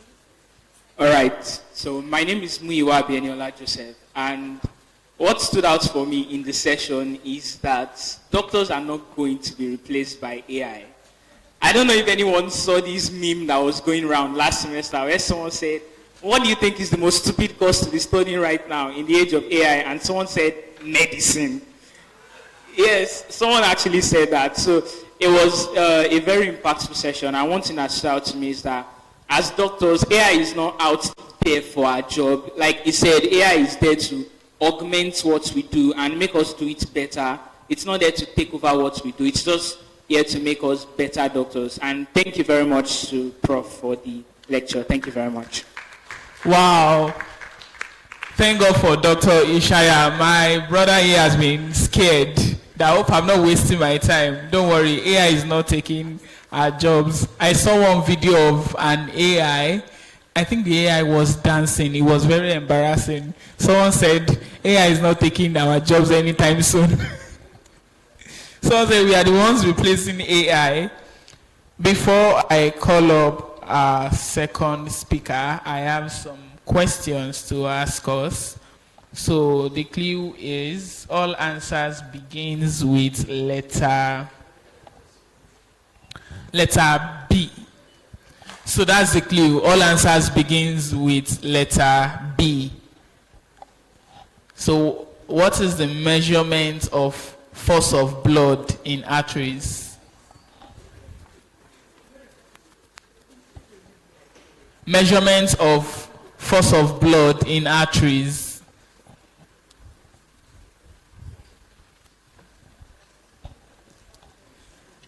All right. So my name is Muyiwa Beniola Joseph, and what stood out for me in the session is that doctors are not going to be replaced by AI. I don't know if anyone saw this meme that was going around last semester where someone said, "What do you think is the most stupid course to be studying right now in the age of AI?" And someone said, "Medicine." Yes, someone actually said that. So it was a very impactful session. And one thing that stood out to me is that as doctors, AI is not out there for our job. Like he said, AI is there to augment what we do and make us do it better. It's not there to take over what we do. It's just here to make us better doctors. And thank you very much to Prof for the lecture. Thank you very much. Wow. Thank God for Dr. Ishaya. My brother here has been scared. I hope I'm not wasting my time. Don't worry, AI is not taking our jobs. I saw one video of an AI. I think the AI was dancing. It was very embarrassing. Someone said, AI is not taking our jobs anytime soon. Someone said, we are the ones replacing AI. Before I call up our second speaker, I have some questions to ask us. So the clue is all answers begins with letter B. So that's the clue. All answers begins with letter B. So what is the measurement of force of blood in arteries? Measurement of force of blood in arteries.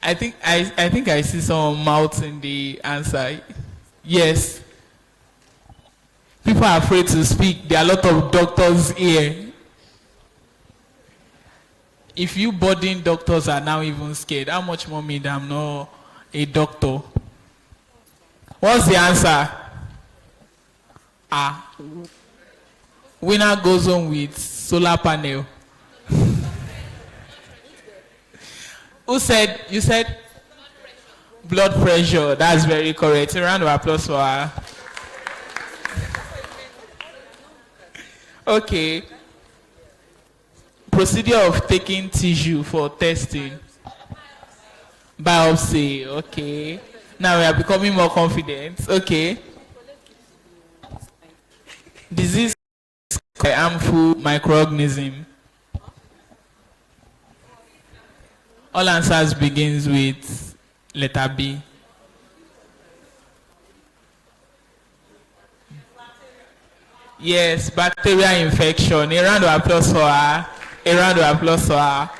I think I see someone mouthing the answer. Yes. People are afraid to speak. There are a lot of doctors here. If you budding doctors are now even scared, how much more me that I'm not a doctor? What's the answer? Winner goes on with solar panel. Who said? You said? Blood pressure. That's very correct. A round of applause for her. Okay. Procedure of taking tissue for testing. Biopsy. Okay. Now we are becoming more confident. Okay. Disease by harmful microorganism. All answers begins with letter B. Yes, bacterial infection. A round of applause for her. A round of applause for her.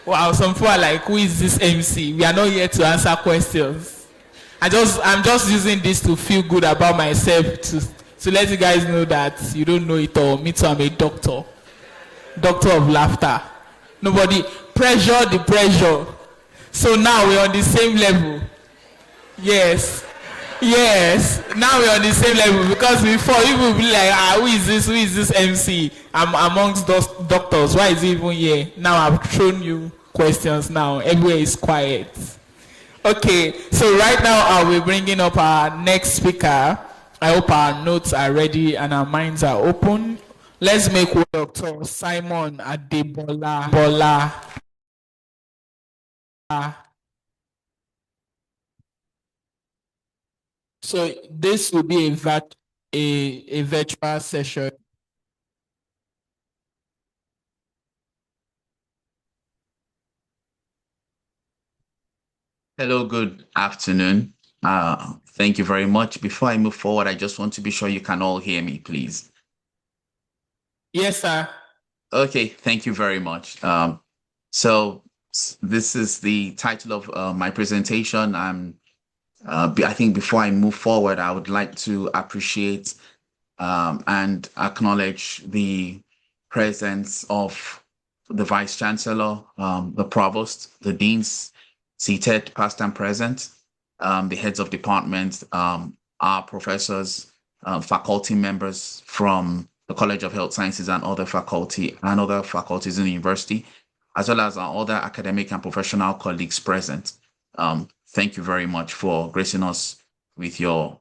Wow, some people are like, who is this MC? We are not here to answer questions. I'm just using this to feel good about myself, to let you guys know that you don't know it all. Me too, I'm a doctor. Doctor of laughter. Nobody, pressure the pressure. So now we're on the same level. Yes. Yes. Now we're on the same level, because before people will be like, who is this MC? I'm amongst those doctors. Why is he even here? Now I've thrown you questions now. Everywhere is quiet. Okay, so right now I'll be bringing up our next speaker. I hope our notes are ready and our minds are open. Let's make Dr. Simon Adebola. So this will be a virtual session. Hello, good afternoon. Thank you very much. Before I move forward, I just want to be sure you can all hear me, please. Yes, sir. Okay, thank you very much. This is the title of my presentation. I think before I move forward, I would like to appreciate and acknowledge the presence of the Vice Chancellor, the Provost, the Deans, seated, past and present, the heads of departments, our professors, faculty members from the College of Health Sciences and other faculties in the university, as well as our other academic and professional colleagues present. Thank you very much for gracing us with your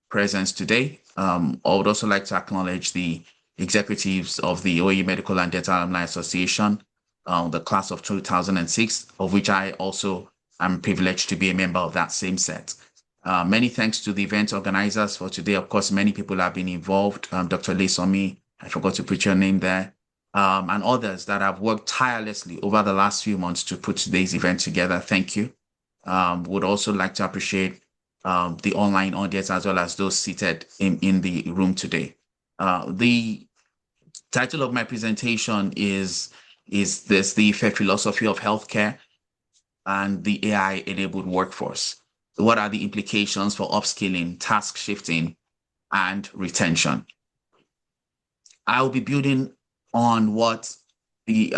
presence today. I would also like to acknowledge the executives of the OAU Medical and Dental Alumni Association, the class of 2006, of which I also am privileged to be a member of that same set. Many thanks to the event organizers for today. Of course, many people have been involved. Dr. Lesomi, I forgot to put your name there, and others that have worked tirelessly over the last few months to put today's event together. Thank you. Would also like to appreciate the online audience as well as those seated in the room today. The title of my presentation is the philosophy of healthcare and the AI-enabled workforce. What are the implications for upskilling, task shifting, and retention? I'll be building on what the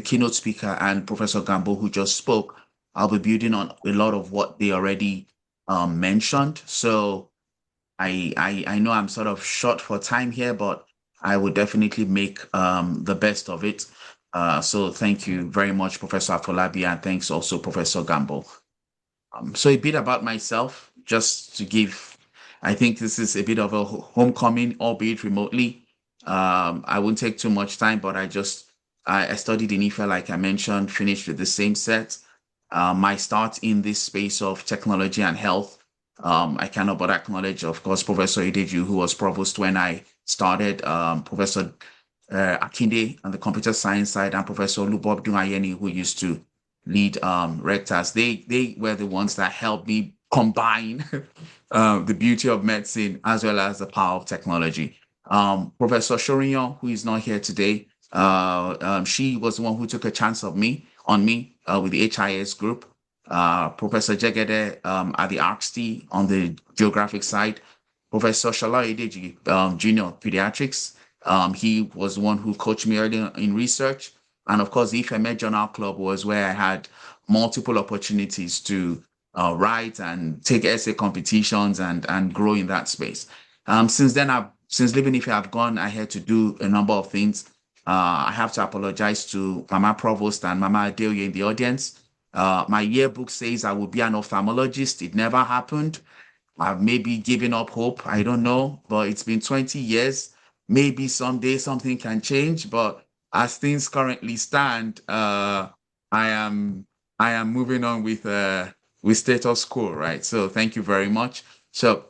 keynote speaker and Professor Gambo, who just spoke, I'll be building on a lot of what they already mentioned. So I know I'm sort of short for time here, but I will definitely make the best of it. So thank you very much, Professor Afolabi, and thanks also, Professor Gambo. So a bit about myself, just to give, I think this is a bit of a homecoming, albeit remotely. I won't take too much time, but I studied in IFA, like I mentioned, finished with the same set. My start in this space of technology and health, I cannot but acknowledge, of course, Professor Ideju, who was provost when I started, Professor Akinde on the computer science side, and Professor Lubob Dungayeni, who used to lead rectors. They were the ones that helped me combine the beauty of medicine as well as the power of technology. Professor Shorinyon, who is not here today, she was the one who took a chance on me with the HIS group. Professor Jegede at the ARCST on the geographic side. Professor Shala Ideji, Junior Pediatrics. He was the one who coached me early in research. And of course, the IFEMED Journal Club was where I had multiple opportunities to write and take essay competitions and grow in that space. Since leaving IFE, I've gone ahead to do a number of things. I have to apologize to Mama Provost and Mama Adeoye in the audience. My yearbook says I will be an ophthalmologist. It never happened. I've maybe given up hope. I don't know, but it's been 20 years. Maybe someday something can change, but as things currently stand, I am moving on with status quo, right? So thank you very much. So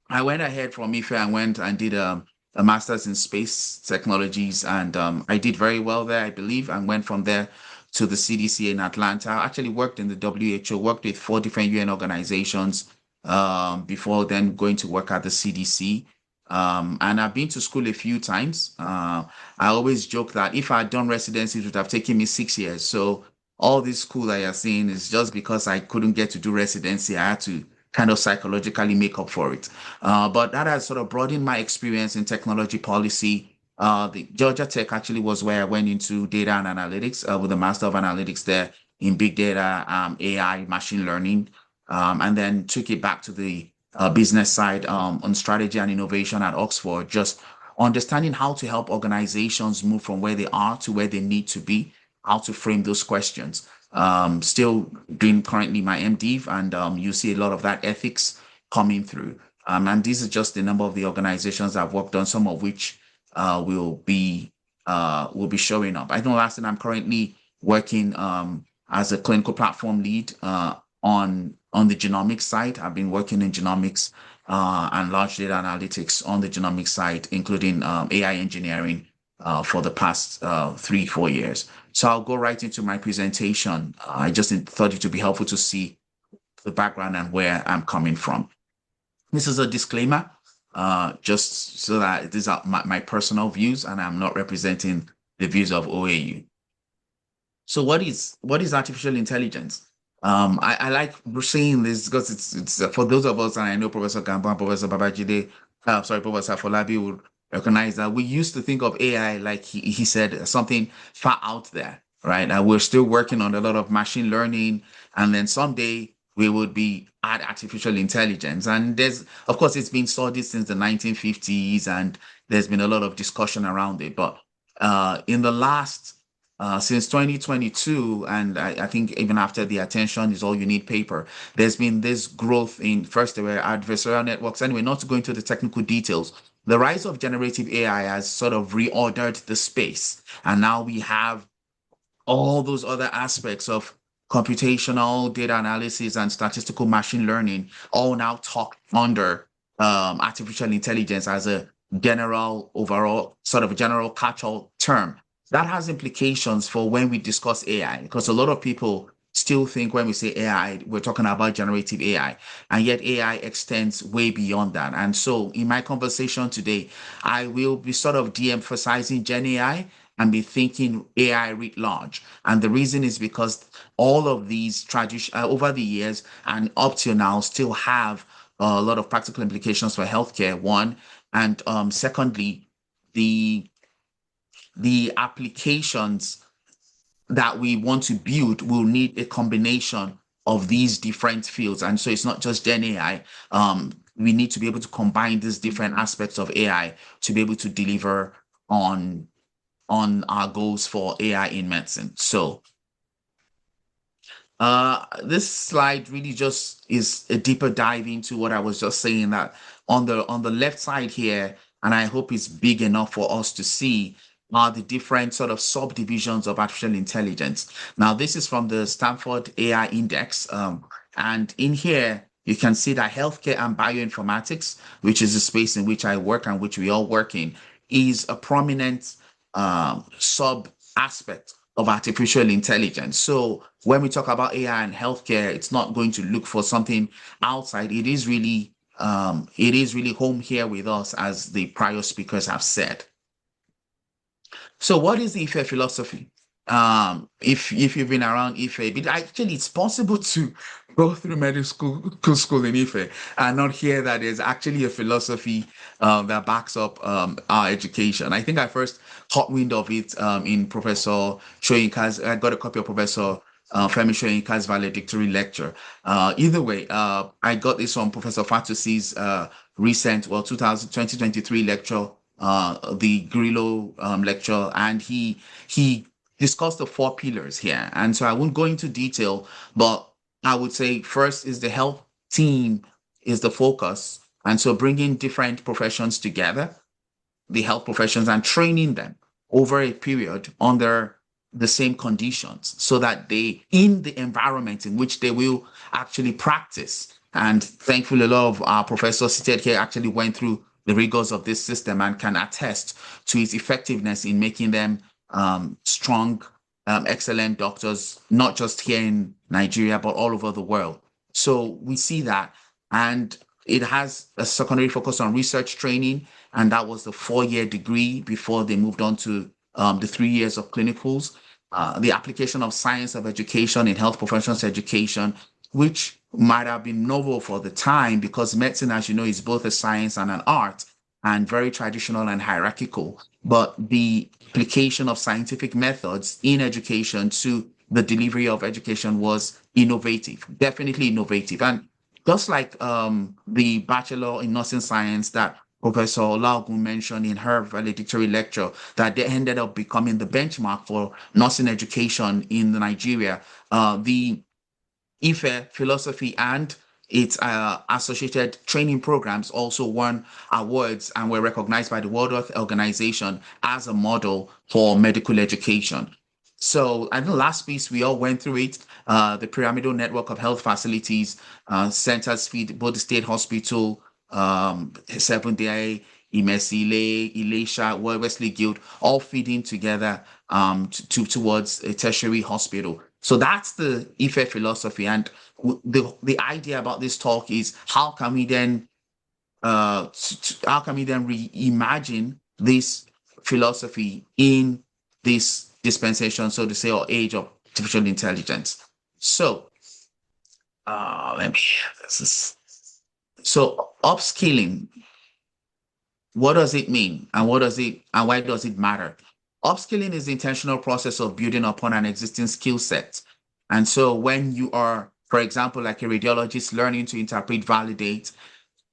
I went ahead from IFE and went and did a master's in space technologies, and I did very well there, I believe, and went from there to the CDC in Atlanta. I actually worked in the WHO, worked with 4 different UN organizations before then going to work at the CDC. And I've been to school a few times. I always joke that if I had done residency, it would have taken me 6 years. So all this school that you're seeing is just because I couldn't get to do residency. I had to kind of psychologically make up for it. But that has sort of broadened my experience in technology policy. The Georgia Tech actually was where I went into data and analytics with a Master of Analytics there in big data, AI, machine learning, and then took it back to the business side on strategy and innovation at Oxford, just understanding how to help organizations move from where they are to where they need to be, how to frame those questions. Still doing currently my MDiv, and you see a lot of that ethics coming through. And these are just the number of the organizations I've worked on, some of which will be showing up. I know last time I'm currently working as a clinical platform lead on the genomics side. I've been working in genomics and large data analytics on the genomics side, including AI engineering for the past 3-4 years. So I'll go right into my presentation. I just thought it would be helpful to see the background and where I'm coming from. This is a disclaimer, just so that these are my personal views, and I'm not representing the views of OAU. So what is artificial intelligence? I like saying this because it's for those of us, and I know Professor Gamba, Professor Babajide, Professor Folabi would recognize that we used to think of AI, like he said, something far out there, right? We're still working on a lot of machine learning, and then someday we would be at artificial intelligence. And there's, of course, it's been studied since the 1950s, and there's been a lot of discussion around it. But in the last since 2022, and I think even after the Attention is All You Need paper, there's been this growth in, first, there were adversarial networks. Anyway, not to go into the technical details, the rise of generative AI has sort of reordered the space. And now we have all those other aspects of computational data analysis and statistical machine learning all now talk under artificial intelligence as a general, overall, sort of a general catch-all term. That has implications for when we discuss AI, because a lot of people still think when we say AI, we're talking about generative AI, and yet AI extends way beyond that. And so in my conversation today, I will be sort of de-emphasizing Gen AI and be thinking AI writ large. And the reason is because all of these over the years and up till now still have a lot of practical implications for healthcare, one, and secondly, the applications that we want to build will need a combination of these different fields. And so it's not just Gen AI. We need to be able to combine these different aspects of AI to be able to deliver on our goals for AI in medicine. So this slide really just is a deeper dive into what I was just saying, that on the left side here, and I hope it's big enough for us to see, are the different sort of subdivisions of artificial intelligence. Now, this is from the Stanford AI Index. And in here, you can see that healthcare and bioinformatics, which is the space in which I work and which we all work in, is a prominent sub aspect of artificial intelligence. So when we talk about AI and healthcare, it's not going to look for something outside. It is really home here with us, as the prior speakers have said. So what is the IFE philosophy? If you've been around IFE, but actually it's possible to go through medical school in IFE and not hear that there's actually a philosophy that backs up our education. I think I first caught wind of it in Professor Shoyinka's. I got a copy of Professor Femi Shoyinka's valedictory lecture. Either way, I got this from Professor Fatusi's recent, 2023 lecture, the Grillo lecture, and he discussed the 4 pillars here. And so I won't go into detail, but I would say first is the health team is the focus. And so bringing different professions together, the health professions, and training them over a period under the same conditions so that they, in the environment in which they will actually practice. And thankfully, a lot of our professors seated here actually went through the rigors of this system and can attest to its effectiveness in making them strong, excellent doctors, not just here in Nigeria, but all over the world. So we see that. And it has a secondary focus on research training. And that was the 4-year degree before they moved on to the 3 years of clinicals. The application of science of education in health professions education, which might have been novel for the time because medicine, as you know, is both a science and an art, and very traditional and hierarchical. But the application of scientific methods in education to the delivery of education was innovative, definitely innovative. And just like the Bachelor in Nursing Science that Professor Olaogun mentioned in her valedictory lecture, that they ended up becoming the benchmark for nursing education in Nigeria, the IFE philosophy and its associated training programs also won awards and were recognized by the World Health Organization as a model for medical education. So I think the last piece, we all went through it, the pyramidal network of health facilities, centers feed both the state hospital, 7-day Imesile, Elisha, Wesley Guild, all feeding together towards a tertiary hospital. So that's the Ife philosophy. And the idea about this talk is how can we then reimagine this philosophy in this dispensation, so to say, or age of artificial intelligence. So so upskilling, what does it mean, and why does it matter? Upskilling is the intentional process of building upon an existing skill set. And so when you are, for example, like a radiologist learning to interpret, validate,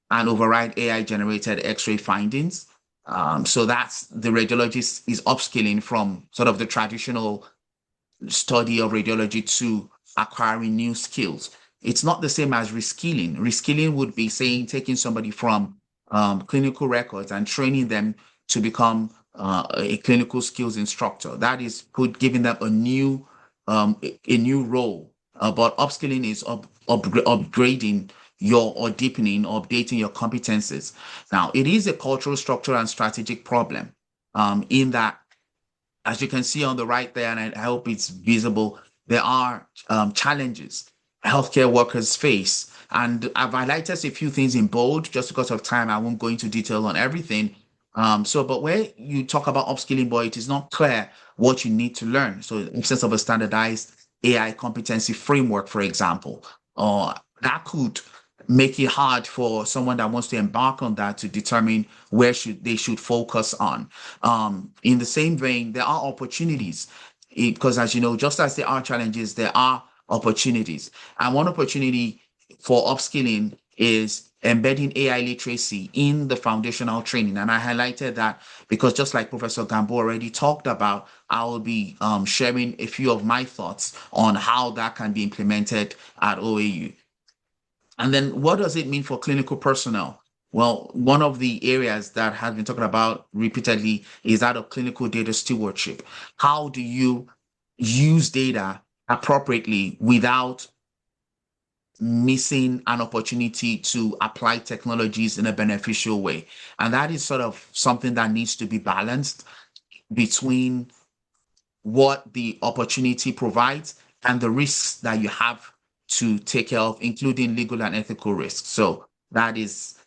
and override AI-generated X-ray findings, so that's the radiologist is upskilling from sort of the traditional study of radiology to acquiring new skills. It's not the same as reskilling. Reskilling would be saying taking somebody from clinical records and training them to become a clinical skills instructor. That is giving them a new role. But upskilling is upgrading or deepening or updating your competences. Now, it is a cultural, structural, and strategic problem in that, as you can see on the right there, and I hope it's visible, there are challenges healthcare workers face. And I've highlighted a few things in bold. Just because of time, I won't go into detail on everything. But where you talk about upskilling, but it is not clear what you need to learn. So in absence of a standardized AI competency framework, for example, or that could make it hard for someone that wants to embark on that to determine where they should focus on. In the same vein, there are opportunities because, as you know, just as there are challenges, there are opportunities. And one opportunity for upskilling is embedding AI literacy in the foundational training. And I highlighted that because, just like Professor Gambo already talked about, I will be sharing a few of my thoughts on how that can be implemented at OAU. And then what does it mean for clinical personnel? Well, one of the areas that has been talked about repeatedly is that of clinical data stewardship. How do you use data appropriately without missing an opportunity to apply technologies in a beneficial way? And that is sort of something that needs to be balanced between what the opportunity provides and the risks that you have to take care of, including legal and ethical risks. So that is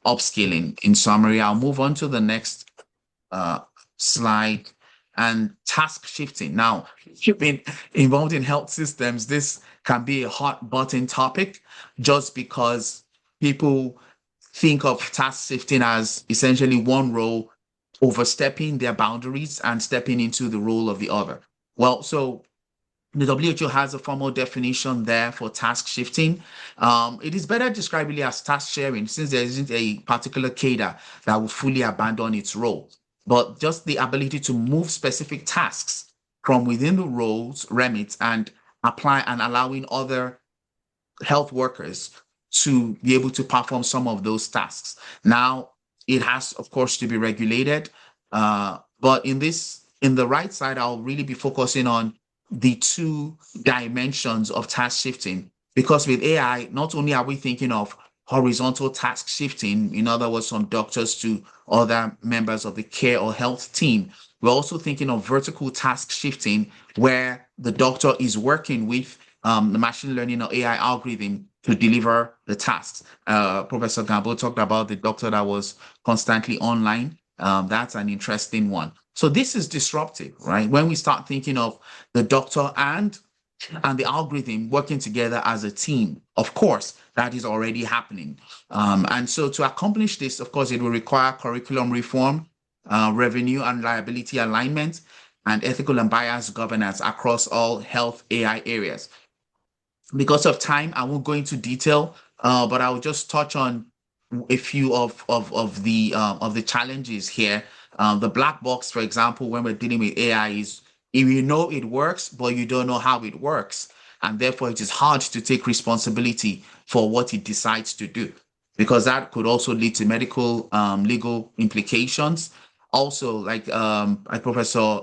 upskilling in summary. I'll move on to the next slide. And task shifting. Now, if you've been involved in health systems, this can be a hot button topic just because people think of task shifting as essentially one role overstepping their boundaries and stepping into the role of the other. Well, so the WHO has a formal definition there for task shifting. It is better described really as task sharing, since there isn't a particular cadre that will fully abandon its role, but just the ability to move specific tasks from within the role's remit and apply and allowing other health workers to be able to perform some of those tasks. Now, it has, of course, to be regulated, but in the right side, I'll really be focusing on the two dimensions of task shifting, because with AI, not only are we thinking of horizontal task shifting, in other words, from doctors to other members of the care or health team, we're also thinking of vertical task shifting, where the doctor is working with the machine learning or AI algorithm to deliver the tasks. Professor Gambo talked about the doctor that was constantly online. That's an interesting one. So this is disruptive, right? When we start thinking of the doctor and the algorithm working together as a team, of course, that is already happening. And so to accomplish this, of course, it will require curriculum reform, revenue and liability alignment, and ethical and bias governance across all health AI areas. Because of time, I won't go into detail, but I will just touch on a few of the challenges here. The black box, for example, when we're dealing with AI, is if you know it works, but you don't know how it works, and therefore it is hard to take responsibility for what it decides to do, because that could also lead to medical, legal implications. Also, like Professor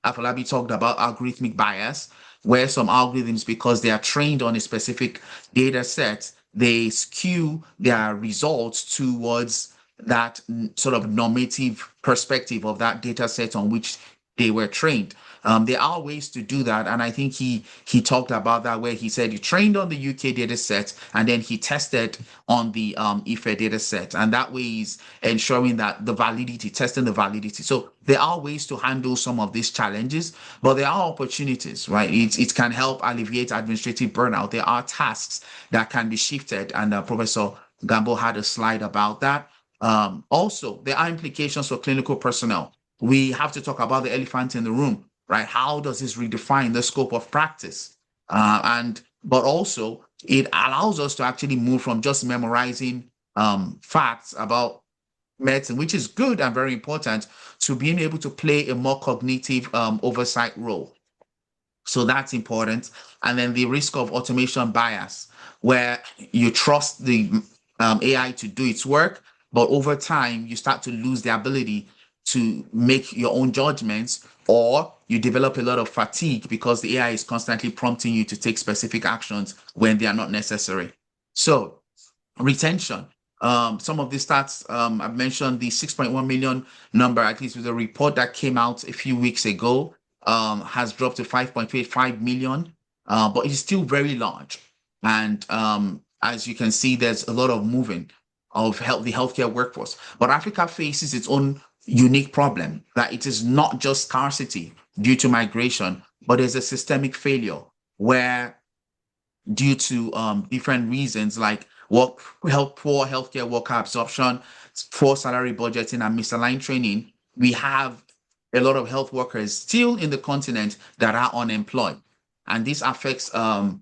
Afolabi talked about algorithmic bias, where some algorithms, because they are trained on a specific data set, they skew their results towards that sort of normative perspective of that data set on which they were trained. There are ways to do that, and I think he talked about that, where he said he trained on the UK data set and then he tested on the IFE data set, and that way is ensuring that the validity, testing the validity. So there are ways to handle some of these challenges, but there are opportunities, right? It can help alleviate administrative burnout. There are tasks that can be shifted, and Professor Gambo had a slide about that. Also, there are implications for clinical personnel. We have to talk about the elephant in the room, right? How does this redefine the scope of practice? But also it allows us to actually move from just memorizing facts about medicine, which is good and very important, to being able to play a more cognitive oversight role. So that's important. And then the risk of automation bias, where you trust the AI to do its work, but over time you start to lose the ability to make your own judgments, or you develop a lot of fatigue because the AI is constantly prompting you to take specific actions when they are not necessary. So retention. Some of the stats, I've mentioned the 6.1 million number, at least with a report that came out a few weeks ago, has dropped to 5.85 million, but it's still very large. And as you can see, there's a lot of moving of the healthcare workforce. But Africa faces its own unique problem, that it is not just scarcity due to migration, but there's a systemic failure where, due to different reasons like poor healthcare worker absorption, poor salary budgeting, and misaligned training, we have a lot of health workers still in the continent that are unemployed, and this affects the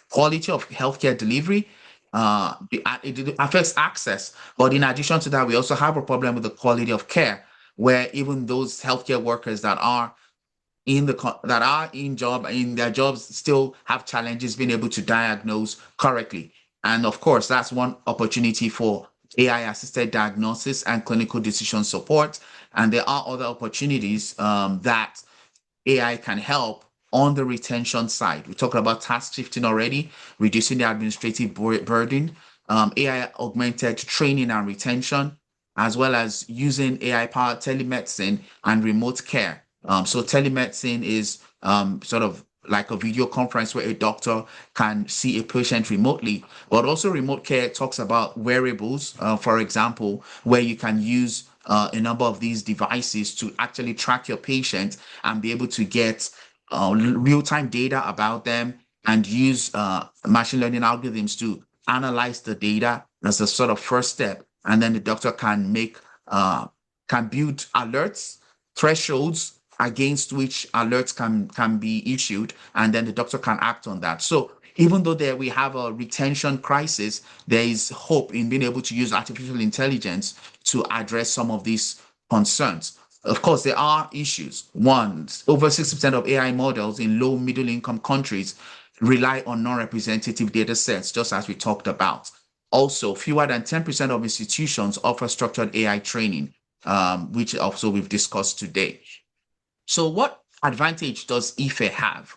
quality of healthcare delivery. It affects access, but in addition to that, we also have a problem with the quality of care, where even those healthcare workers that are in their jobs still have challenges being able to diagnose correctly. And of course, that's one opportunity for AI assisted diagnosis and clinical decision support. And there are other opportunities that AI can help on the retention side. We talked about task shifting already, reducing the administrative burden, AI augmented training and retention, as well as using AI powered telemedicine and remote care. So telemedicine is sort of like a video conference where a doctor can see a patient remotely, but also remote care talks about wearables, for example, where you can use a number of these devices to actually track your patient and be able to get real-time data about them, and use machine learning algorithms to analyze the data as a sort of first step. And then the doctor can build alerts, thresholds against which alerts can be issued, and then the doctor can act on that. So even though we have a retention crisis, there is hope in being able to use artificial intelligence to address some of these concerns. Of course, there are issues. One, over 60% of AI models in low middle income countries rely on non-representative data sets, just as we talked about. Also, fewer than 10% of institutions offer structured AI training, which also we've discussed today. So what advantage does IFE have?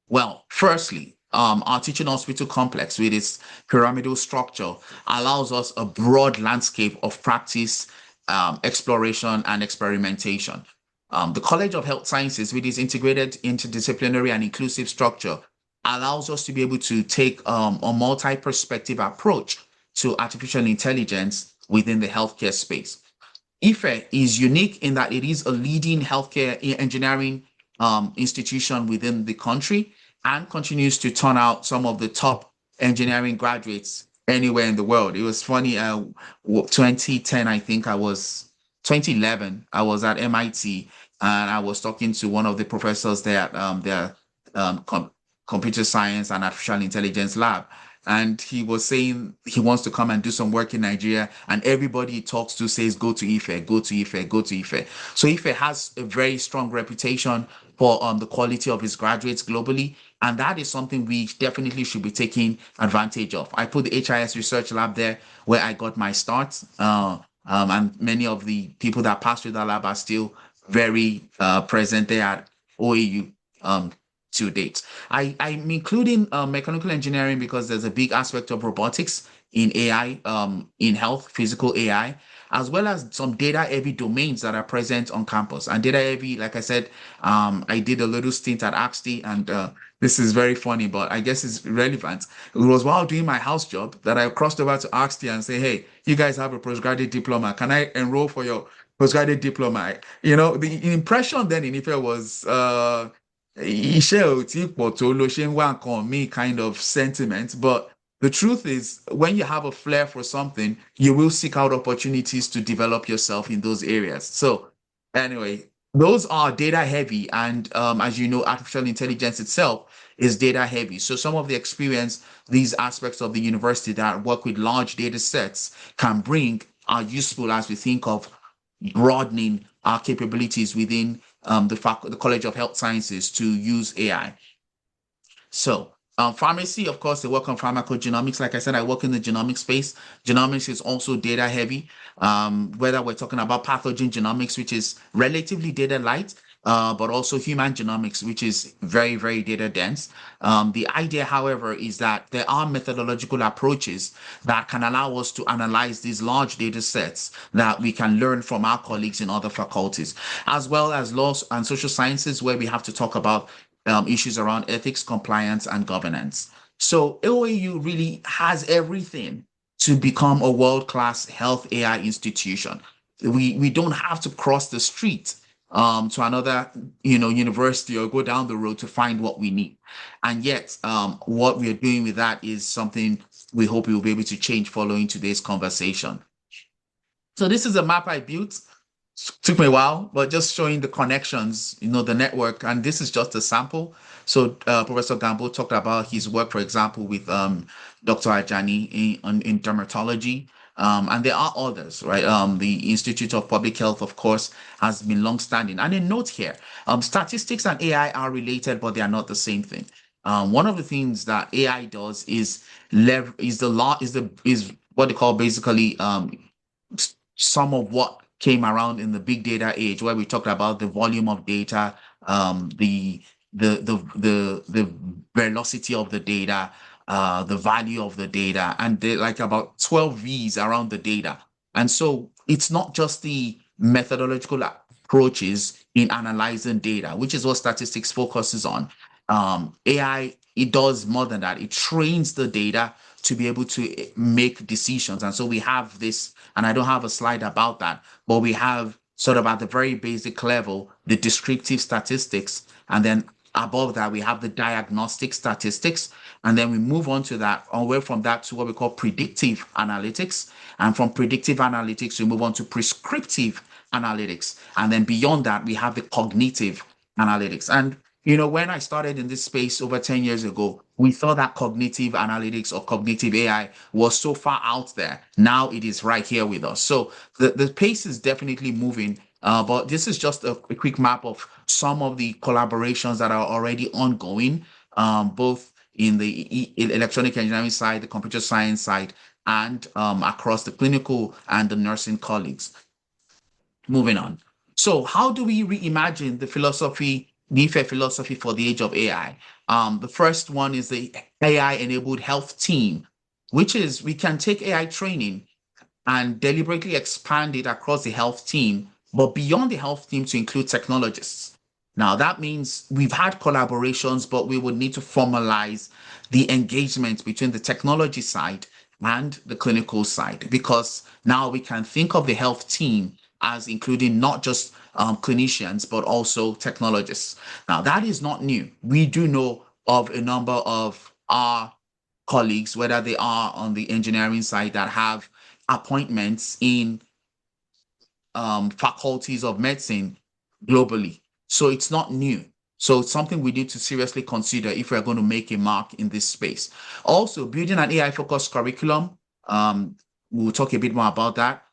Well, firstly, our teaching hospital complex with its pyramidal structure allows us a broad landscape of practice, exploration, and experimentation. The College of Health Sciences, with its integrated interdisciplinary and inclusive structure, allows us to be able to take a multi-perspective approach to artificial intelligence within the healthcare space. IFE is unique in that it is a leading healthcare engineering institution within the country, and continues to turn out some of the top engineering graduates anywhere in the world. It was funny, 2010, I think 2011, I was at MIT, and I was talking to one of the professors there at their computer science and artificial intelligence lab. And he was saying he wants to come and do some work in Nigeria, and everybody he talks to says, go to IFE, go to IFE, go to IFE. So IFE has a very strong reputation for the quality of its graduates globally, and that is something we definitely should be taking advantage of. I put the HIS Research Lab there where I got my start, and many of the people that passed through that lab are still very present there at OAU. To date, I'm including mechanical engineering because there's a big aspect of robotics in AI, in health, physical AI, as well as some data heavy domains that are present on campus. And data heavy, like I said, I did a little stint at Axty, and this is very funny, but I guess it's relevant. It was while doing my house job that I crossed over to Axty and say, hey, you guys have a postgraduate diploma. Can I enroll for your postgraduate diploma? You know, the impression then in Ife was iṣẹ́ ò tí pọ̀ tó ló ṣe ń wá nǹkan míì kind of sentiment. But the truth is, when you have a flair for something, you will seek out opportunities to develop yourself in those areas. So anyway, those are data heavy. And as you know, artificial intelligence itself is data heavy. So some of the experience, these aspects of the university that work with large data sets can bring are useful as we think of broadening our capabilities within the College of Health Sciences to use AI. So pharmacy, of course, they work on pharmacogenomics. Like I said, I work in the genomic space. Genomics is also data heavy. Whether we're talking about pathogen genomics, which is relatively data light, but also human genomics, which is very, very data dense. The idea, however, is that there are methodological approaches that can allow us to analyze these large data sets that we can learn from our colleagues in other faculties, as well as laws and social sciences, where we have to talk about issues around ethics, compliance, and governance. So OAU really has everything to become a world-class health AI institution. We don't have to cross the street to another university or go down the road to find what we need. And yet what we are doing with that is something we hope we will be able to change following today's conversation. So this is a map I built. Took me a while, but just showing the connections, the network. And this is just a sample. So Professor Gambo talked about his work, for example, with Dr. Ajani in dermatology. And there are others, right? The Institute of Public Health, of course, has been long-standing. And a note here, statistics and AI are related, but they are not the same thing. One of the things that AI does is what they call basically some of what came around in the big data age, where we talked about the volume of data, the velocity of the data, the value of the data, and like about 12 V's around the data. And so it's not just the methodological approaches in analyzing data, which is what statistics focuses on. AI, it does more than that. It trains the data to be able to make decisions. And so we have this, and I don't have a slide about that, but we have sort of at the very basic level, the descriptive statistics. And then above that, we have the diagnostic statistics. And then we move on to that, away from that to what we call predictive analytics. And from predictive analytics, we move on to prescriptive analytics. And then beyond that, we have the cognitive analytics. And when I started in this space over 10 years ago, we thought that cognitive analytics or cognitive AI was so far out there. Now it is right here with us. So the pace is definitely moving. But this is just a quick map of some of the collaborations that are already ongoing, both in the electronic engineering side, the computer science side, and across the clinical and the nursing colleagues. Moving on. So how do we reimagine the IFE philosophy for the age of AI? The first one is the AI-enabled health team, which is we can take AI training and deliberately expand it across the health team, but beyond the health team to include technologists. Now, that means we've had collaborations, but we would need to formalize the engagement between the technology side and the clinical side, because now we can think of the health team as including not just clinicians, but also technologists. Now, that is not new. We do know of a number of our colleagues, whether they are on the engineering side, that have appointments in faculties of medicine globally. So it's not new. So it's something we need to seriously consider if we're going to make a mark in this space. Also, building an AI-focused curriculum. We'll talk a bit more about that,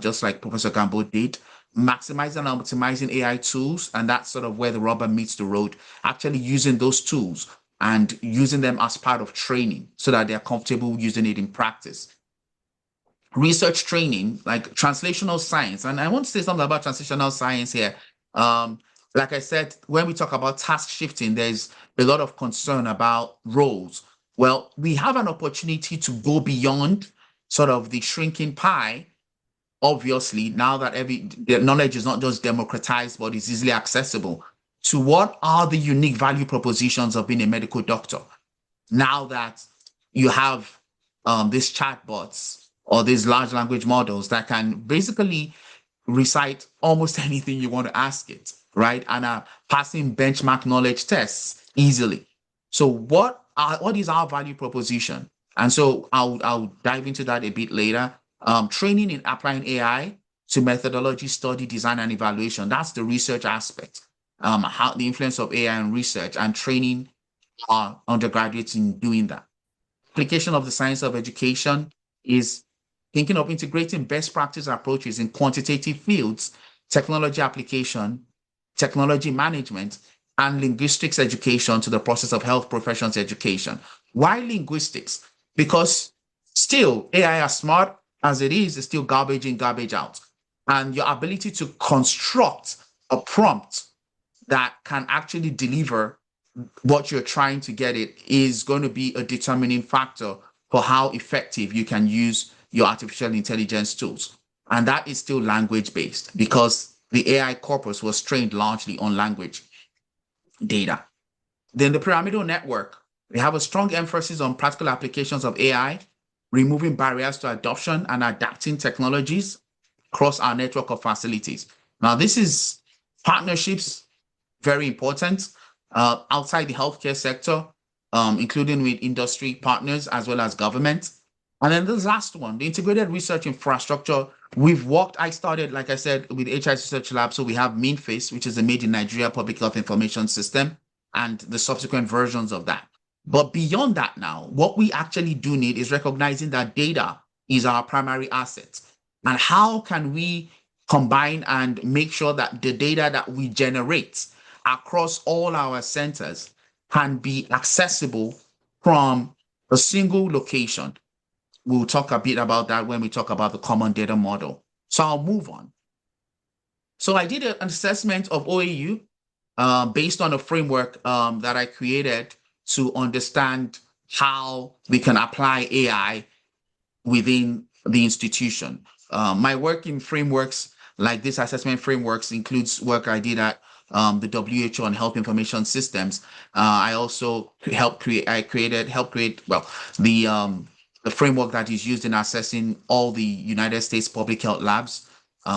just like Professor Gambo did. Maximizing and optimizing AI tools, and that's sort of where the rubber meets the road. Actually using those tools and using them as part of training so that they're comfortable using it in practice. Research training, like translational science. And I want to say something about translational science here. Like I said, when we talk about task shifting, there's a lot of concern about roles. Well, we have an opportunity to go beyond sort of the shrinking pie. Obviously, now that the knowledge is not just democratized, but is easily accessible, to what are the unique value propositions of being a medical doctor? Now that you have these chatbots or these large language models that can basically recite almost anything you want to ask it, right? And are passing benchmark knowledge tests easily. So what is our value proposition? And so I'll dive into that a bit later. Training in applying AI to methodology, study, design, and evaluation. That's the research aspect. How the influence of AI and research and training our undergraduates in doing that. Application of the science of education is thinking of integrating best practice approaches in quantitative fields, technology application, technology management, and linguistics education to the process of health professions education. Why linguistics? Because still, AI, as smart as it is still garbage in, garbage out. And your ability to construct a prompt that can actually deliver what you're trying to get it is going to be a determining factor for how effective you can use your artificial intelligence tools. And that is still language based because the AI corpus was trained largely on language data. Then the pyramidal network, we have a strong emphasis on practical applications of AI, removing barriers to adoption and adapting technologies across our network of facilities. Now, this is partnerships, very important, outside the healthcare sector, including with industry partners as well as government. And then the last one, the integrated research infrastructure. I started, like I said, with HI Research Lab. So we have MinFace, which is a Made in Nigeria Public Health Information System, and the subsequent versions of that. But beyond that now, what we actually do need is recognizing that data is our primary asset. And how can we combine and make sure that the data that we generate across all our centers can be accessible from a single location? We'll talk a bit about that when we talk about the common data model. So I'll move on. So I did an assessment of OAU based on a framework that I created to understand how we can apply AI within the institution. My work in frameworks like this assessment frameworks includes work I did at the WHO on health information systems. I also helped create the framework that is used in assessing all the United States public health labs,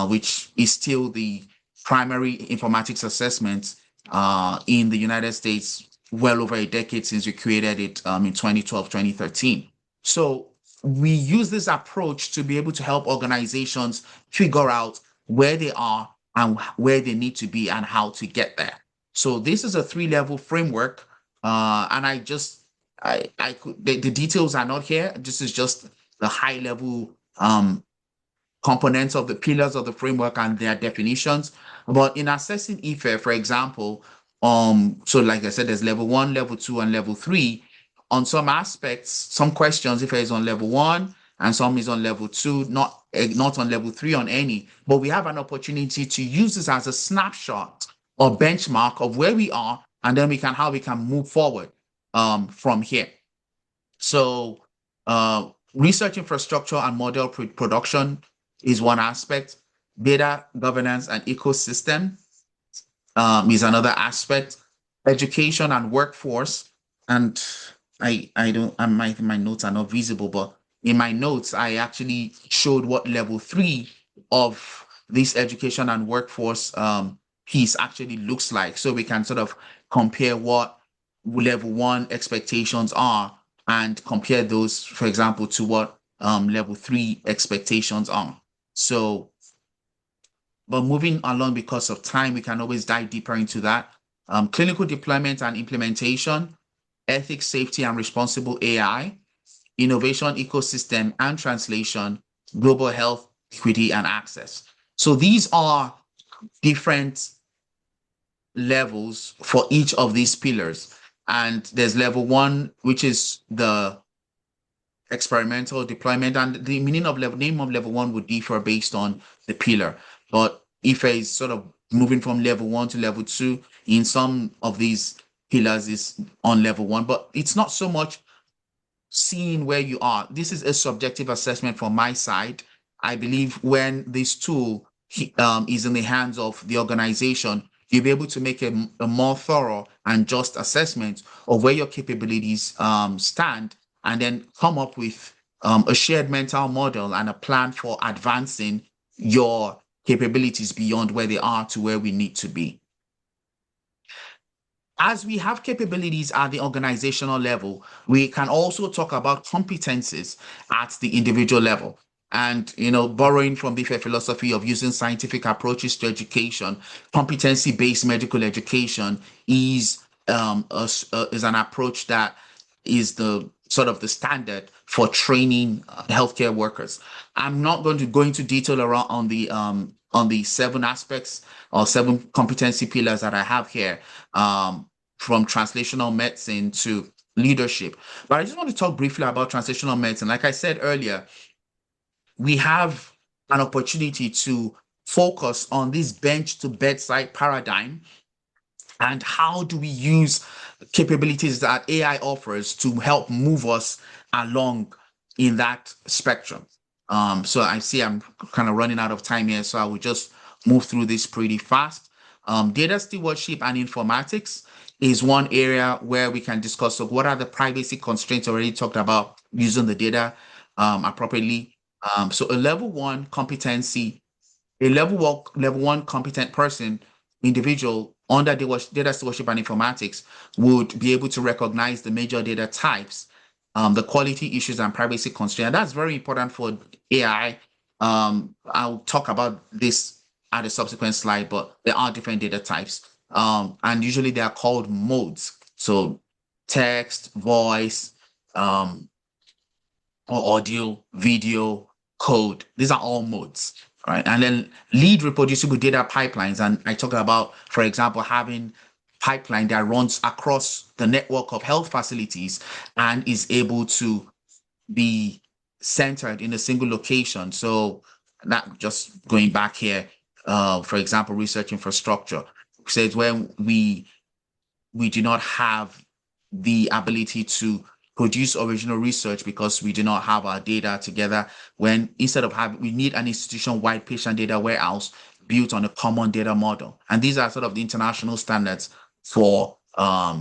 which is still the primary informatics assessment in the United States, well over a decade since we created it in 2012, 2013. So we use this approach to be able to help organizations figure out where they are and where they need to be and how to get there. So this is a 3-level framework, and the details are not here. This is just the high level components of the pillars of the framework and their definitions. But in assessing IFE, for example, so like I said, there's level 1, level 2, and level 3. On some aspects, some questions, IFE is on level 1, and some is on level 2, not on level 3 on any. But we have an opportunity to use this as a snapshot or benchmark of where we are, and then how we can move forward from here. So research infrastructure and model production is one aspect. Data governance and ecosystem is another aspect. Education and workforce. And my notes are not visible, but in my notes, I actually showed what level 3 of this education and workforce piece actually looks like. So we can sort of compare what level 1 expectations are and compare those, for example, to what level 3 expectations are. So, but moving along because of time, we can always dive deeper into that. Clinical deployment and implementation, ethics, safety, and responsible AI, innovation, ecosystem, and translation, global health, equity, and access. So these are different levels for each of these pillars. And there's level 1, which is the experimental deployment, and the name of level 1 would differ based on the pillar. But if is sort of moving from level 1 to level 2 in some of these pillars is on level 1, but it's not so much seeing where you are. This is a subjective assessment from my side. I believe when this tool is in the hands of the organization, you'll be able to make a more thorough and just assessment of where your capabilities stand, and then come up with a shared mental model and a plan for advancing your capabilities beyond where they are to where we need to be. As we have capabilities at the organizational level, we can also talk about competencies at the individual level. And, borrowing from the philosophy of using scientific approaches to education, competency-based medical education is is an approach that is the sort of the standard for training healthcare workers. I'm not going to go into detail around on the 7 aspects or 7 competency pillars that I have here, from translational medicine to leadership. But I just want to talk briefly about translational medicine. Like I said earlier, we have an opportunity to focus on this bench to bedside paradigm, and how do we use capabilities that AI offers to help move us along in that spectrum. So I see I'm kind of running out of time here, so I will just move through this pretty fast. Data stewardship and informatics is one area where we can discuss. So what are the privacy constraints? Already talked about using the data appropriately. So a level 1 competency, a level one competent person, individual under data stewardship and informatics would be able to recognize the major data types, the quality issues and privacy constraints. And that's very important for AI. I'll talk about this at a subsequent slide, but there are different data types. And usually they are called modes. So text, voice, or audio, video, code. These are all modes, right? And then lead reproducible data pipelines. And I talked about, for example, having pipeline that runs across the network of health facilities and is able to be centered in a single location. So that, just going back here, for example, research infrastructure says when we do not have the ability to produce original research because we do not have our data together, when instead of having, we need an institution-wide patient data warehouse built on a common data model. And these are sort of the international standards for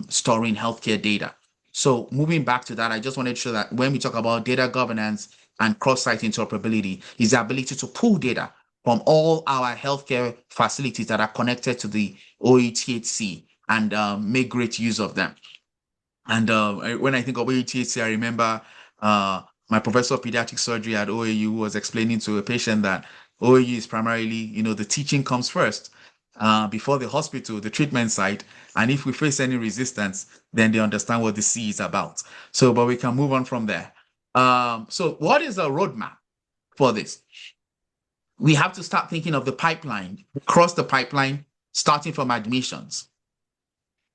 storing healthcare data. So moving back to that, I just wanted to show that when we talk about data governance and cross-site interoperability, is the ability to pull data from all our healthcare facilities that are connected to the OATHC and make great use of them. And when I think of OATHC, I remember my professor of pediatric surgery at OAU was explaining to a patient that OAU is primarily, the teaching comes first before the hospital, the treatment site. And if we face any resistance, then they understand what the C is about. So, but we can move on from there. So what is a roadmap for this? We have to start thinking of the pipeline, across the pipeline, starting from admissions.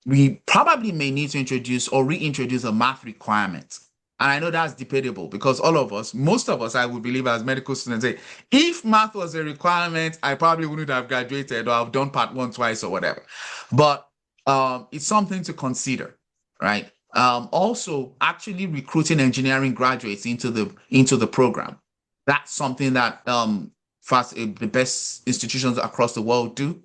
We probably may need to introduce or reintroduce a math requirement. And I know that's debatable because most of us, I would believe as medical students, say, if math was a requirement, I probably wouldn't have graduated or I've done part 1 twice or whatever. But it's something to consider, right? Also, actually recruiting engineering graduates into the program. That's something that the best institutions across the world do.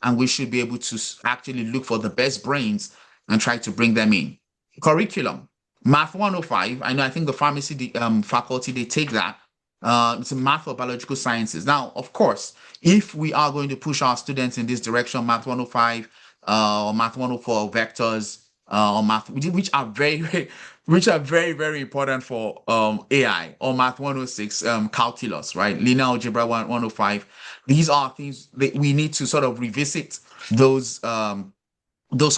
And we should be able to actually look for the best brains and try to bring them in. Curriculum, Math 105. I think the pharmacy faculty, they take that. It's a math or biological sciences. Now, of course, if we are going to push our students in this direction, Math 105 or Math 104 vectors or math, which are very, very important for AI, or Math 106 calculus, right? Linear algebra 105. These are things that we need to sort of revisit those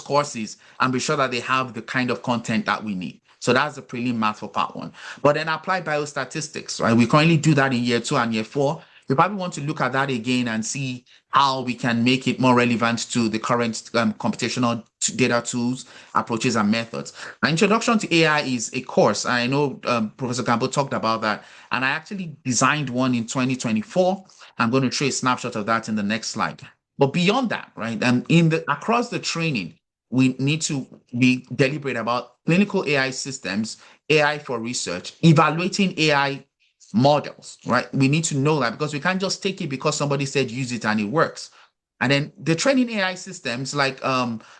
courses and be sure that they have the kind of content that we need. So that's the prelim math for part 1. But then apply biostatistics, right? We currently do that in year 2 and year 4. We probably want to look at that again and see how we can make it more relevant to the current computational data tools, approaches, and methods. An introduction to AI is a course. I know Professor Campbell talked about that, and I actually designed one in 2024. I'm going to show a snapshot of that in the next slide. But beyond that, right, and across the training, we need to be deliberate about clinical AI systems, AI for research, evaluating AI models, right? We need to know that because we can't just take it because somebody said use it and it works. And then the training AI systems, like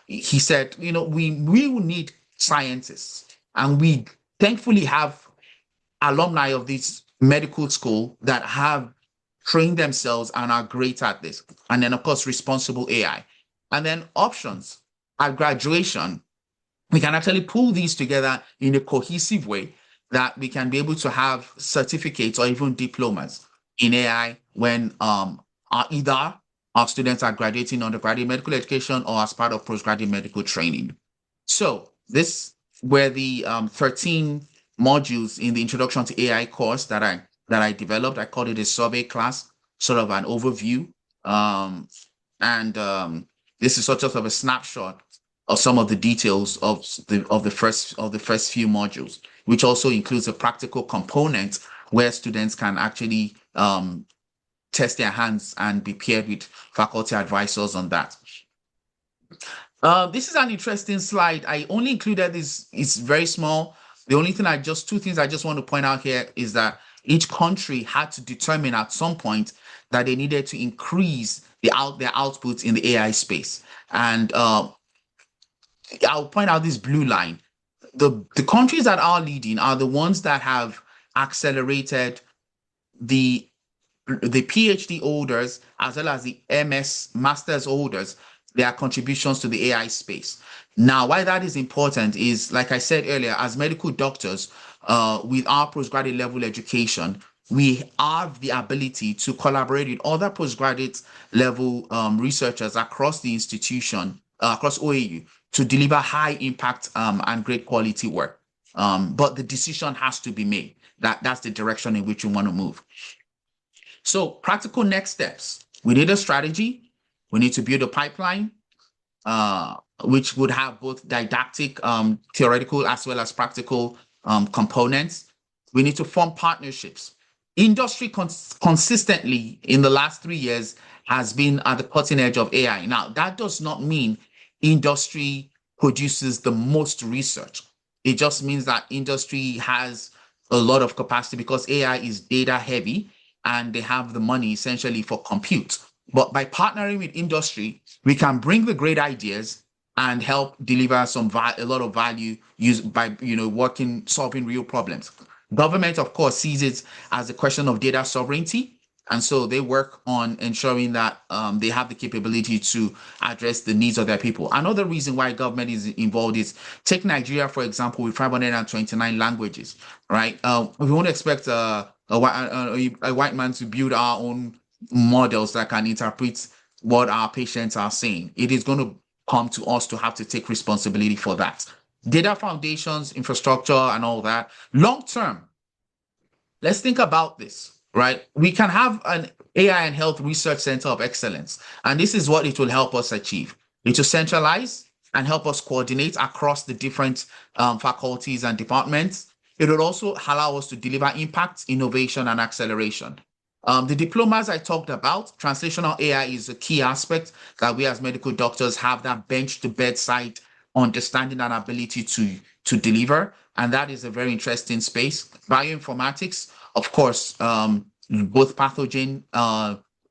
he said, we will need scientists, and we thankfully have alumni of this medical school that have trained themselves and are great at this. And then, of course, responsible AI. And then options at graduation, we can actually pull these together in a cohesive way that we can be able to have certificates or even diplomas in AI when either our students are graduating undergraduate medical education or as part of postgraduate medical training. So this were the 13 modules in the Introduction to AI course that I developed. I called it a survey class, sort of an overview. This is sort of a snapshot of some of the details of the first few modules, which also includes a practical component where students can actually test their hands and be paired with faculty advisors on that. This is an interesting slide. I only included this, it's very small. The only thing two things I just want to point out here is that each country had to determine at some point that they needed to increase their output in the AI space. And I'll point out this blue line. The countries that are leading are the ones that have accelerated the PhD holders as well as the master's holders, their contributions to the AI space. Now, why that is important is, like I said earlier, as medical doctors, with our postgraduate level education, we have the ability to collaborate with other postgraduate level researchers across the institution, across OAU, to deliver high impact and great quality work. But the decision has to be made. That's the direction in which you want to move. So practical next steps. We need a strategy. We need to build a pipeline, which would have both didactic, theoretical, as well as practical components. We need to form partnerships. Industry consistently in the last 3 years has been at the cutting edge of AI. Now, that does not mean industry produces the most research. It just means that industry has a lot of capacity because AI is data heavy and they have the money essentially for compute. But by partnering with industry, we can bring the great ideas and help deliver a lot of value by solving real problems. Government, of course, sees it as a question of data sovereignty. And so they work on ensuring that they have the capability to address the needs of their people. Another reason why government is involved is, take Nigeria, for example, with 529 languages, right? We won't expect a white man to build our own models that can interpret what our patients are saying. It is going to come to us to have to take responsibility for that. Data foundations, infrastructure, and all that. Long term, let's think about this. Right? We can have an AI and Health Research Center of Excellence, and this is what it will help us achieve. It will centralize and help us coordinate across the different faculties and departments. It will also allow us to deliver impact, innovation, and acceleration. The diplomas I talked about, translational AI is a key aspect that we as medical doctors have that bench to bedside understanding and ability to deliver, and that is a very interesting space. Bioinformatics, of course, both pathogen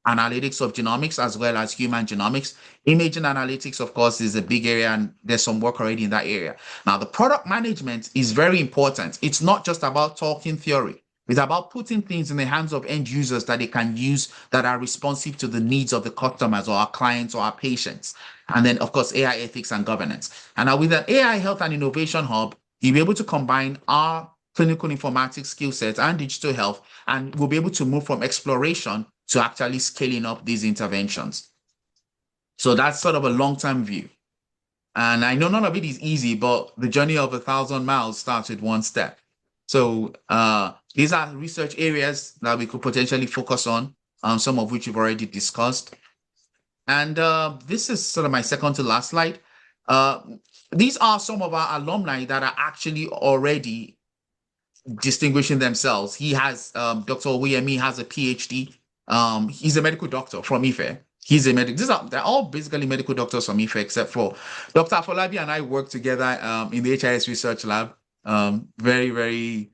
analytics of genomics as well as human genomics. Imaging analytics, of course, is a big area, and there's some work already in that area. Now, the product management is very important. It's not just about talking theory. It's about putting things in the hands of end users that they can use that are responsive to the needs of the customers or our clients or our patients. And then, of course, AI ethics and governance. And now with an AI Health and Innovation Hub, you'll be able to combine our clinical informatics skill sets and digital health, and we'll be able to move from exploration to actually scaling up these interventions. So that's sort of a long-term view. And I know none of it is easy, but the journey of 1,000 miles starts with one step. So these are research areas that we could potentially focus on, some of which we've already discussed. And this is sort of my second to last slide. These are some of our alumni that are actually already distinguishing themselves. He has, Dr. Oyemi has a PhD. He's a medical doctor from Ife. He's a medic. They're all basically medical doctors from IFE, except for Dr. Afolabi and I work together in the HIS research lab. Very, very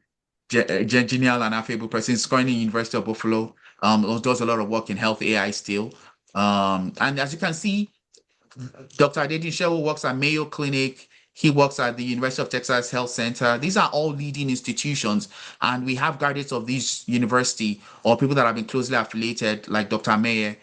genial and affable person. He's currently in University of Buffalo. Does a lot of work in health AI still. And as you can see, Dr. Adedin Shehu works at Mayo Clinic. He works at the University of Texas Health Center. These are all leading institutions, and we have graduates of these university or people that have been closely affiliated, like Dr. Mayer,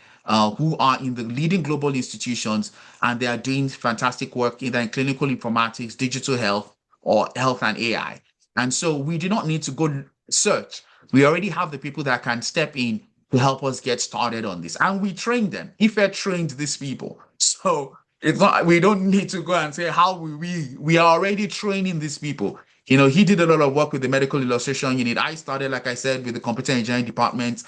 who are in the leading global institutions, and they are doing fantastic work either in clinical informatics, digital health, or health and AI. And so we do not need to go search. We already have the people that can step in to help us get started on this, and we train them. IFE trained these people, so it's not, we don't need to go and say how we are already training these people. He did a lot of work with the medical illustration unit. I started, like I said, with the computer engineering department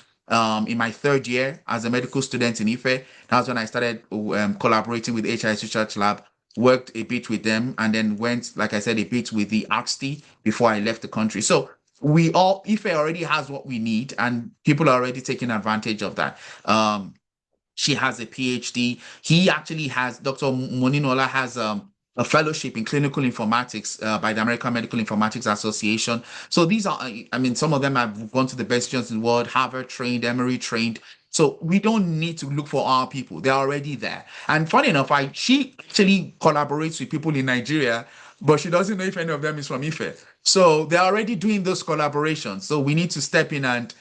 in my third year as a medical student in IFE. That's when I started collaborating with HIS Research Lab, worked a bit with them, and then went, like I said, a bit with the ARCST before I left the country. So IFE already has what we need, and people are already taking advantage of that. She has a PhD. He actually has, Dr. Moninola has a fellowship in clinical informatics by the American Medical Informatics Association. So these are, some of them have gone to the best institutions in the world, Harvard trained, Emory trained. So we don't need to look for our people. They're already there. And funny enough, she actually collaborates with people in Nigeria, but she doesn't know if any of them is from IFE. So they're already doing those collaborations. So we need to step in and,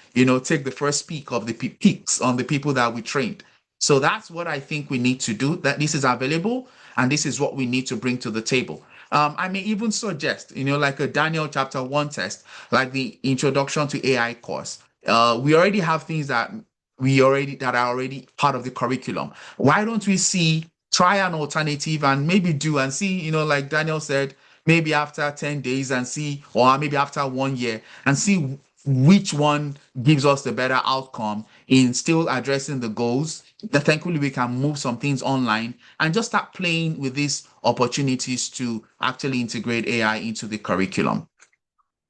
take the first peek of the peaks on the people that we trained. So that's what I think we need to do, that this is available and this is what we need to bring to the table. I may even suggest, like a Daniel chapter 1 test, like the introduction to AI course. We already have things that are already part of the curriculum. Why don't we try an alternative and maybe do and see, like Daniel said, maybe after 10 days and see, or maybe after 1 year and see which one gives us the better outcome in still addressing the goals. That thankfully we can move some things online and just start playing with these opportunities to actually integrate AI into the curriculum.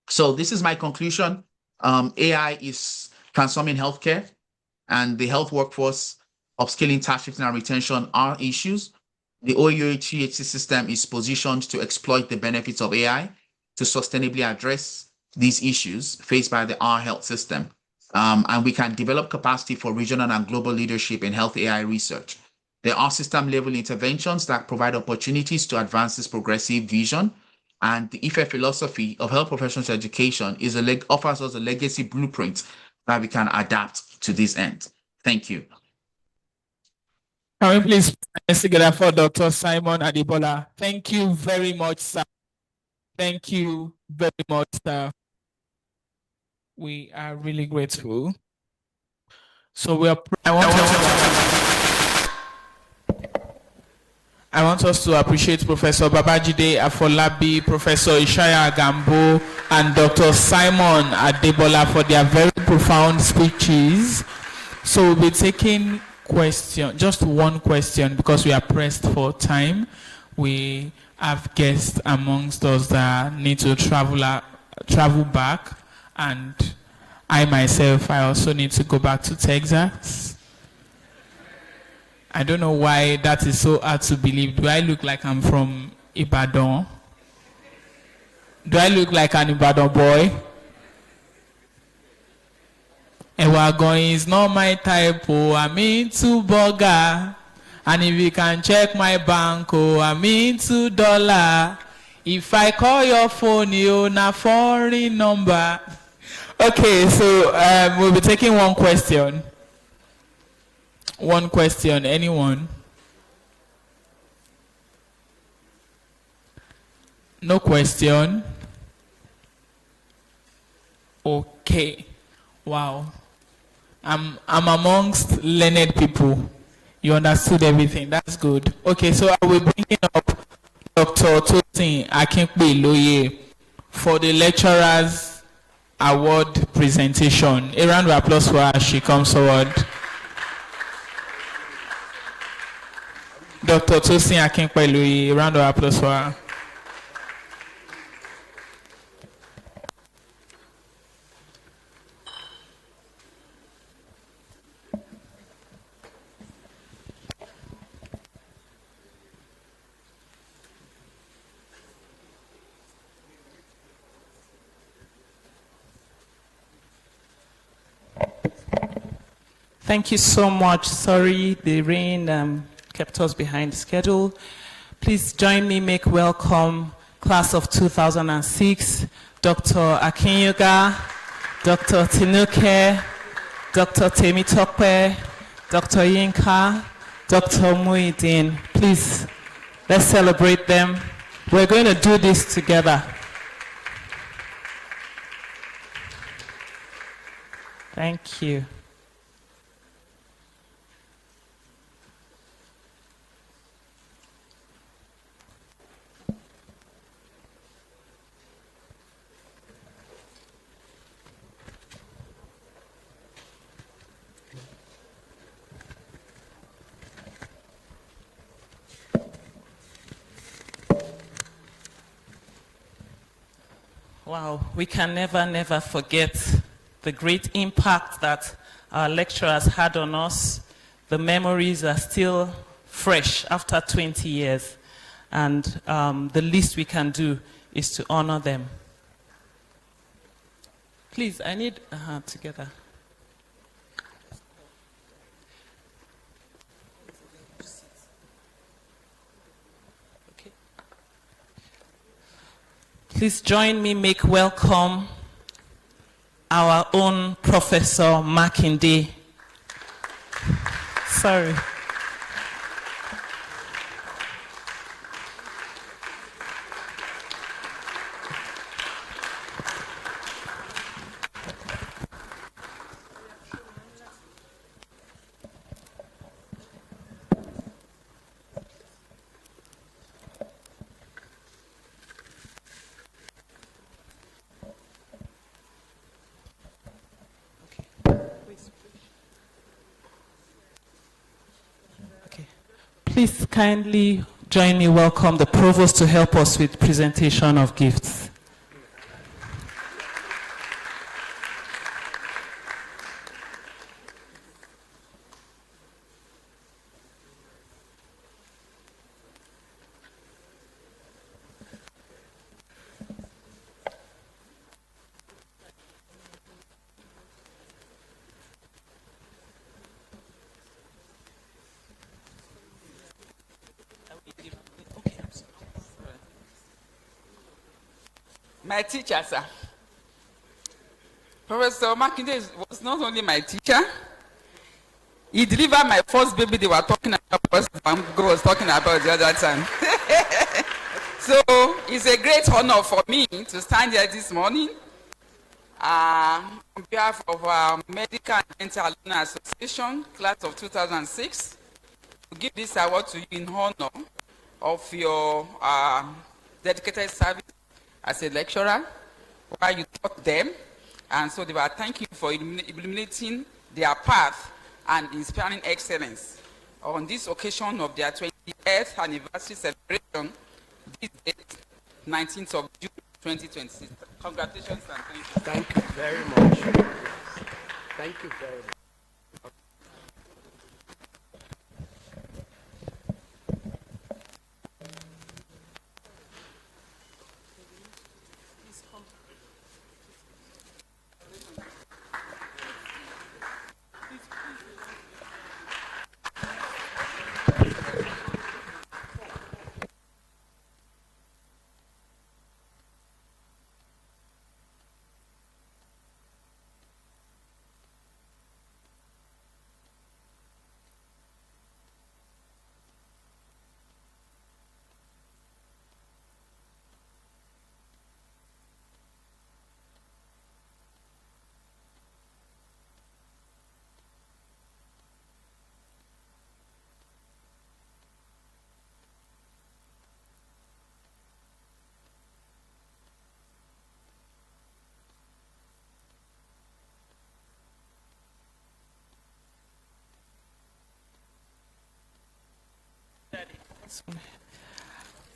So this is my conclusion. AI is transforming healthcare, and the health workforce, upskilling, task shifting, and retention are issues. The OAU HCHC system is positioned to exploit the benefits of AI to sustainably address these issues faced by our health system. And we can develop capacity for regional and global leadership in health AI research. There are system-level interventions that provide opportunities to advance this progressive vision. And the IFE philosophy of health professionals education offers us a legacy blueprint that we can adapt to this end. Thank you. Can we please put our hands together for Dr. Simon Adebola? Thank you very much, sir. Thank you very much, sir. We are really grateful. So I want us to appreciate Professor Babajide Afolabi, Professor Ishaya Gambo, and Dr. Simon Adebola for their very profound speeches. So we'll be taking just one question, because we are pressed for time. We have guests amongst us that need to travel back, and I myself, I also need to go back to Texas. I don't know why that is so hard to believe. Do I look like I'm from Ibadan? Do I look like an Ibadan boy? Ewagon is not my type, oh, I'm into burger. And if you can check my bank, oh, I'm into dollar. If I call your phone, you na foreign number. Okay, so we'll be taking one question. One question, anyone? No question? Okay. Wow. I'm amongst learned people. You understood everything. That's good. Okay, so I will bring up Dr. Tosin Akinpe-Loye for the lecturers award presentation. A round of applause for her as she comes forward. Dr. Tosin Akinpe-Loye, a round of applause for her. Thank you so much. Sorry, the rain kept us behind schedule. Please join me, make welcome class of 2006, Dr. Akinyoga, Dr. Tinuke, Dr. Temitope, Dr. Yinka, Dr. Muideen. Please, let's celebrate them. We're going to do this together. Thank you. Wow, we can never forget the great impact that our lecturers had on us. The memories are still fresh after 20 years. And the least we can do is to honor them. Please, I need together. Please join me, make welcome our own Professor Makinde. Sorry. Please kindly join me welcome the Provost to help us with presentation of gifts. My teacher, sir. Professor Makinde was not only my teacher, he delivered my first baby they were talking about, was talking about the other time. So it's a great honor for me to stand here this morning on behalf of our Medical and Dental Alumni Association, class of 2006, to give this award to you in honor of your dedicated service as a lecturer, while you taught them, and so they were thanking you for illuminating their path and inspiring excellence on this occasion of their 28th anniversary celebration, this date, 19th of June 2026. Congratulations and thank you. Thank you very much. Thank you very much.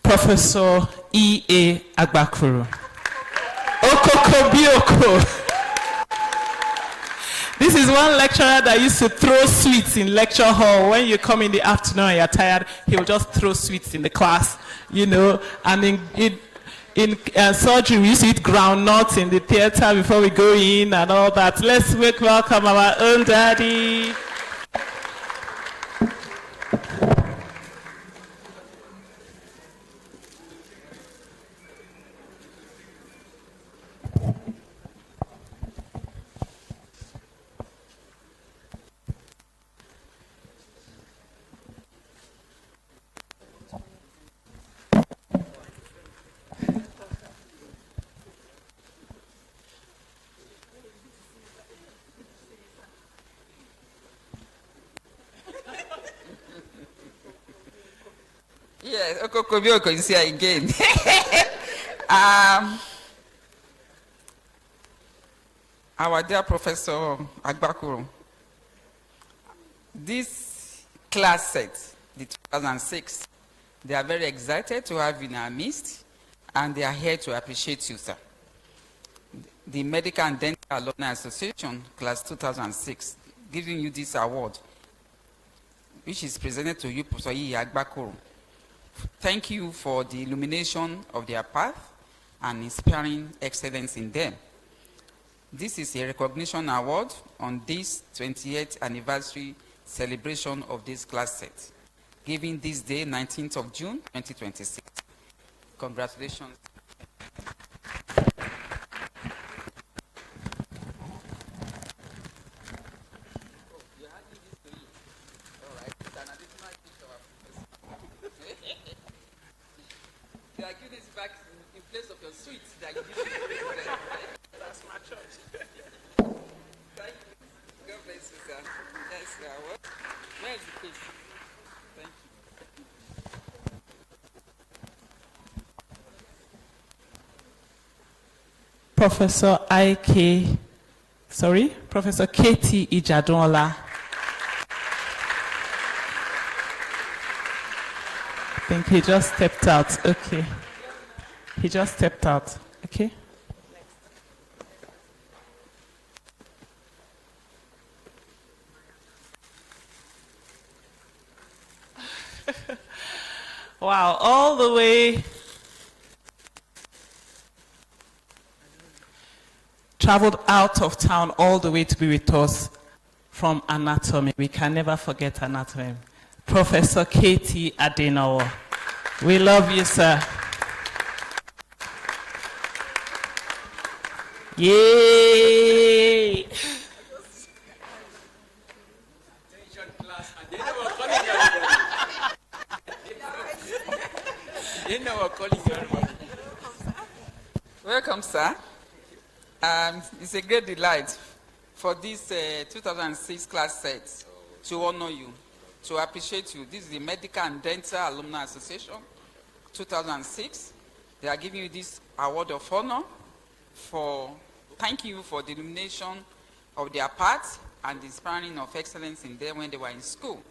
Professor E.A. Agbakuru. Okoko Bioko. This is one lecturer that used to throw sweets in lecture hall. When you come in the afternoon and you're tired, he'll just throw sweets in the class, you know. And in surgery, we used to eat groundnuts in the theater before we go in and all that. Let's welcome our own daddy, Yes, Okokobioko is here again. Our dear Professor Agbakuro, this class set, the 2006, they are very excited to have you in our midst, and they are here to appreciate you, sir. The Medical and Dental Alumni Association, class 2006, giving you this award, which is presented to you, Professor Agbakuro. Thank you for the illumination of their path and inspiring excellence in them. This is a recognition award on this 28th anniversary celebration of this class set, given this day, 19th of June, 2026. Congratulations. They are giving this back in place of your sweets that you give to them. That's my choice. Thank you. God bless you, sir. Yes, sir. Where is the case? Thank you. Professor K.T. Ijadola. I think he just stepped out. Okay. He just stepped out. Okay. Wow, all the way. Traveled out of town all the way to be with us from anatomy. We can never forget anatomy. Professor K.T. Adenawa. We love you, sir. Yay! Welcome, sir. It's a great delight for this 2006 class set to honor you, to appreciate you. This is the Medical and Dental Alumni Association, 2006. They are giving you this award of honor for thank you for the illumination of their path and the inspiring of excellence in them when they were in school.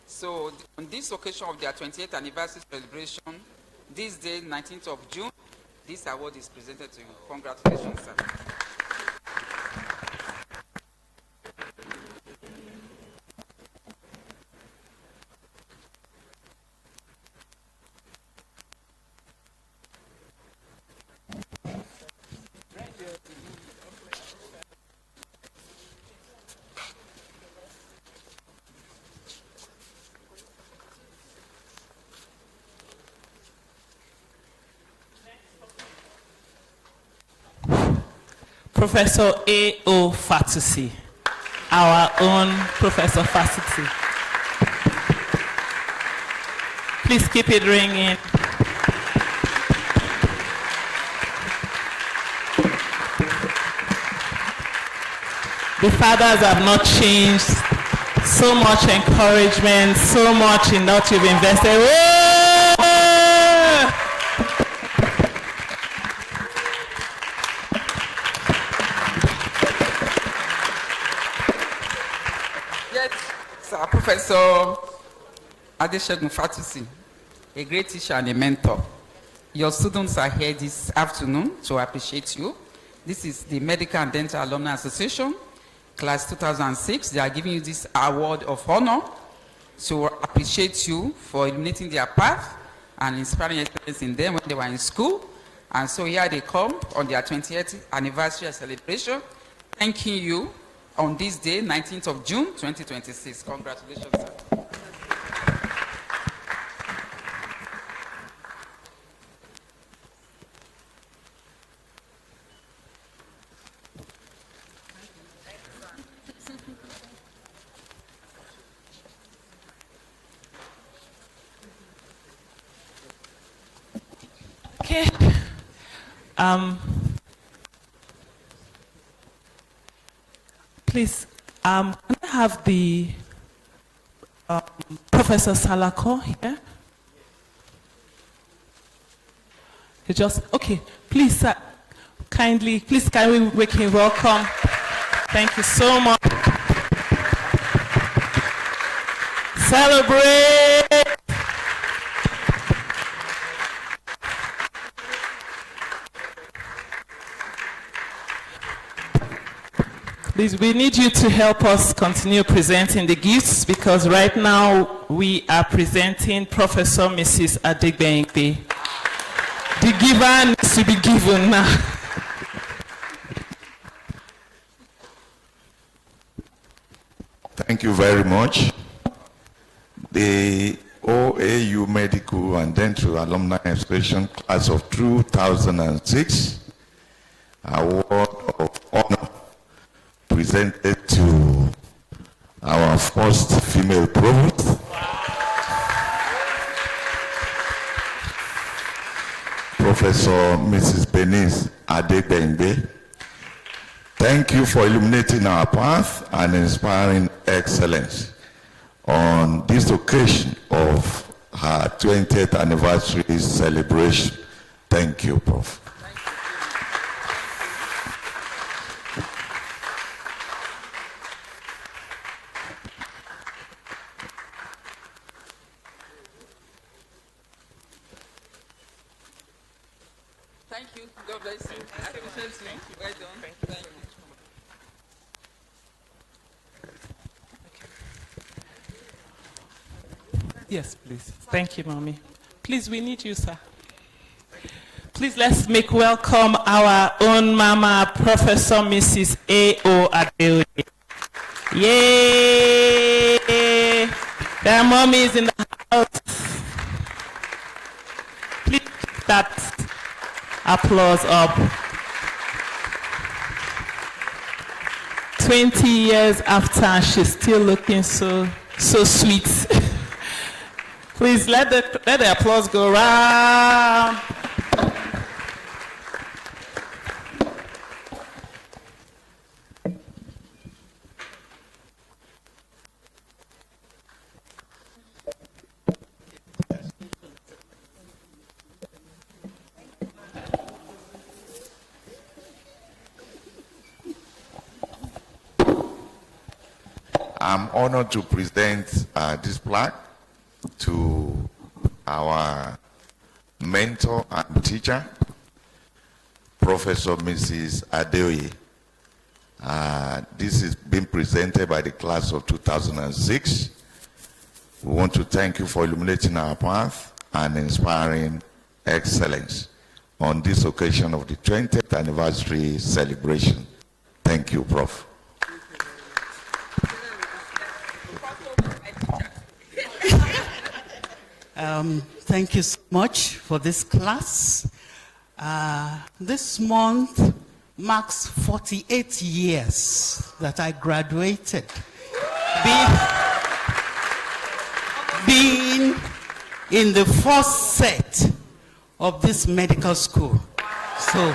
So on this occasion of their 28th anniversary celebration, this day, 19th of June, this award is presented to you. Congratulations, sir. Professor A.O. Fatusi, our own Professor Fatusi. Please keep it ringing. The fathers have not changed. So much encouragement, so much in what you've invested. Whoa! Yes, sir, Professor Adeshegun Fatusi, a great teacher and a mentor. Your students are here this afternoon to appreciate you. This is the Medical and Dental Alumni Association, class 2006. They are giving you this award of honor to appreciate you for illuminating their path and inspiring excellence in them when they were in school. And so here they come on their 20th anniversary celebration, thanking you on this day, 19th of June, 2026. Congratulations, sir. Okay. Please, can I have the Professor Salako here? He just, okay, please, sir, kindly, please can we make him welcome? Thank you so much. Celebrate! Please, we need you to help us continue presenting the gifts because right now we are presenting Professor Mrs. Adegbengbe. The giver needs to be given now. Thank you very much. The OAU Medical and Dental Alumni Association Class of 2006 Award of Honor presented to our first female provost, Professor Mrs. Bernice Adegbengbe. Thank you for illuminating our path and inspiring excellence on this occasion of her 20th anniversary celebration. Thank you, Prof. Thank you. God bless you. I appreciate you. Well done. Thank you. Yes, please. Thank you, Mommy. Please, we need you, sir. Please, let's make welcome our own Mama, Professor Mrs. A.O. Adeoye. Yay! Their mommy is in the house. Please keep that applause up. 20 years after, she's still looking so sweet. Please let the applause go round. I'm honored to present this plaque to our mentor and teacher, Professor Mrs. Adeoye. This is being presented by the class of 2006. We want to thank you for illuminating our path and inspiring excellence on this occasion of the 20th anniversary celebration. Thank you, Prof. Thank you so much for this class. This month marks 48 years that I graduated. Being in the first set of this medical school. So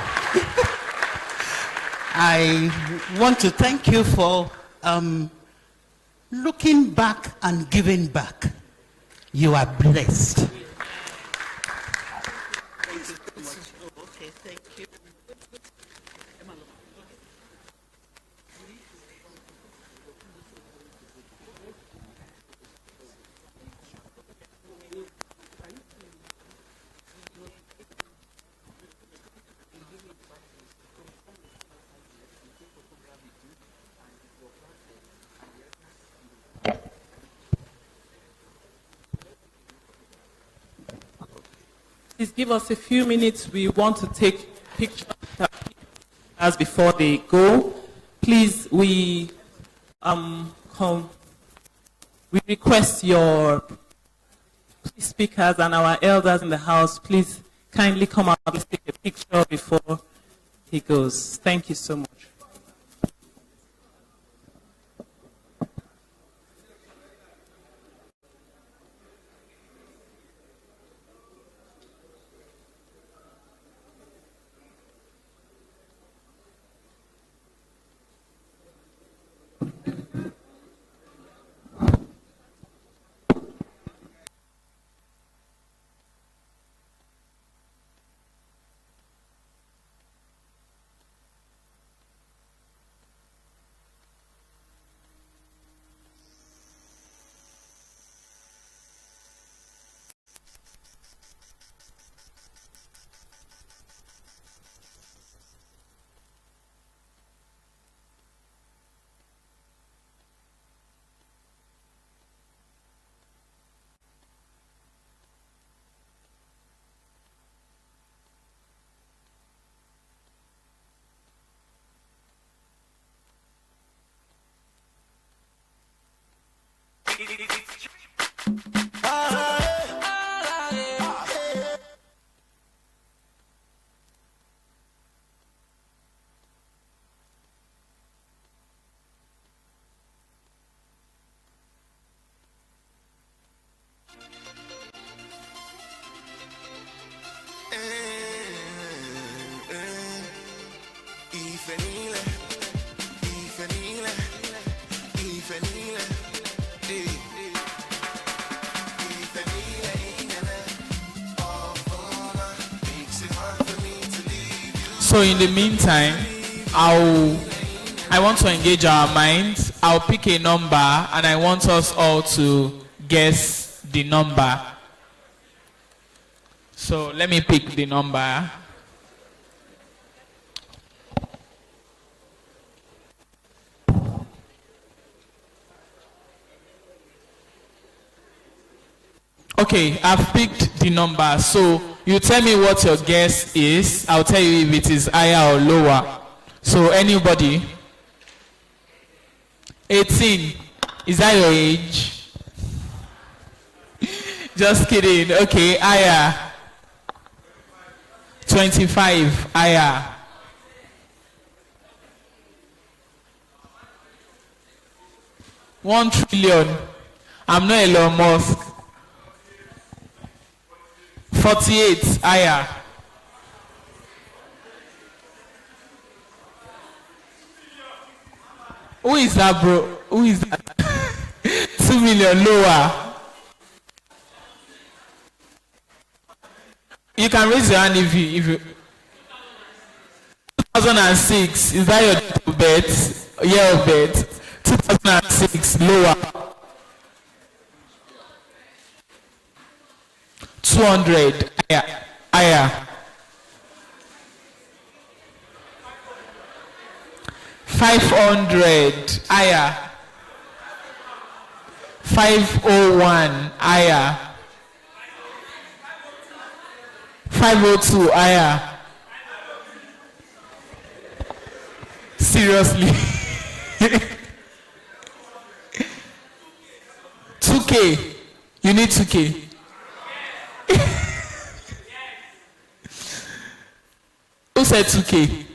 I want to thank you for looking back and giving back. You are blessed. Okay, thank you. Please give us a few minutes. We want to take pictures as before they go. Please, we request your speakers and our elders in the house, please kindly come out. Let's take a picture before he goes. Thank you so much. So in the meantime, I want to engage our minds. I'll pick a number and I want us all to guess the number. So let me pick the number. Okay, I've picked the number. So you tell me what your guess is. I'll tell you if it is higher or lower. So anybody? 18. Is that your age? Just kidding. Okay, higher. 25. Higher. 1 trillion. I'm not Elon Musk. 48. Higher. Who is that, bro? Who is that? 2 million. Lower. You can raise your hand if you 2006. Is that your date of birth? Year of birth? 2006. Lower. 200. Higher. Higher. 500. Higher. 501. Higher. 502. Higher. Seriously. 2K. You need 2K. Who said 2K?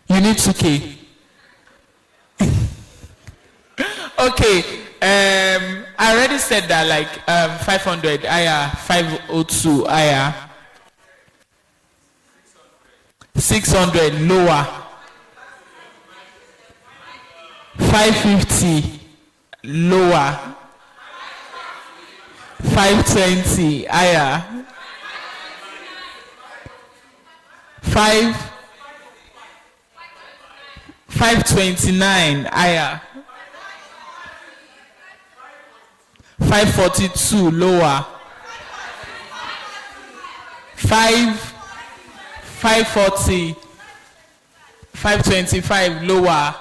You need 2K. Okay. I already said that, like 500 higher, 502 higher, 600 lower, 550 lower, 520 higher, 529 higher, 542 lower, 540, 525 lower,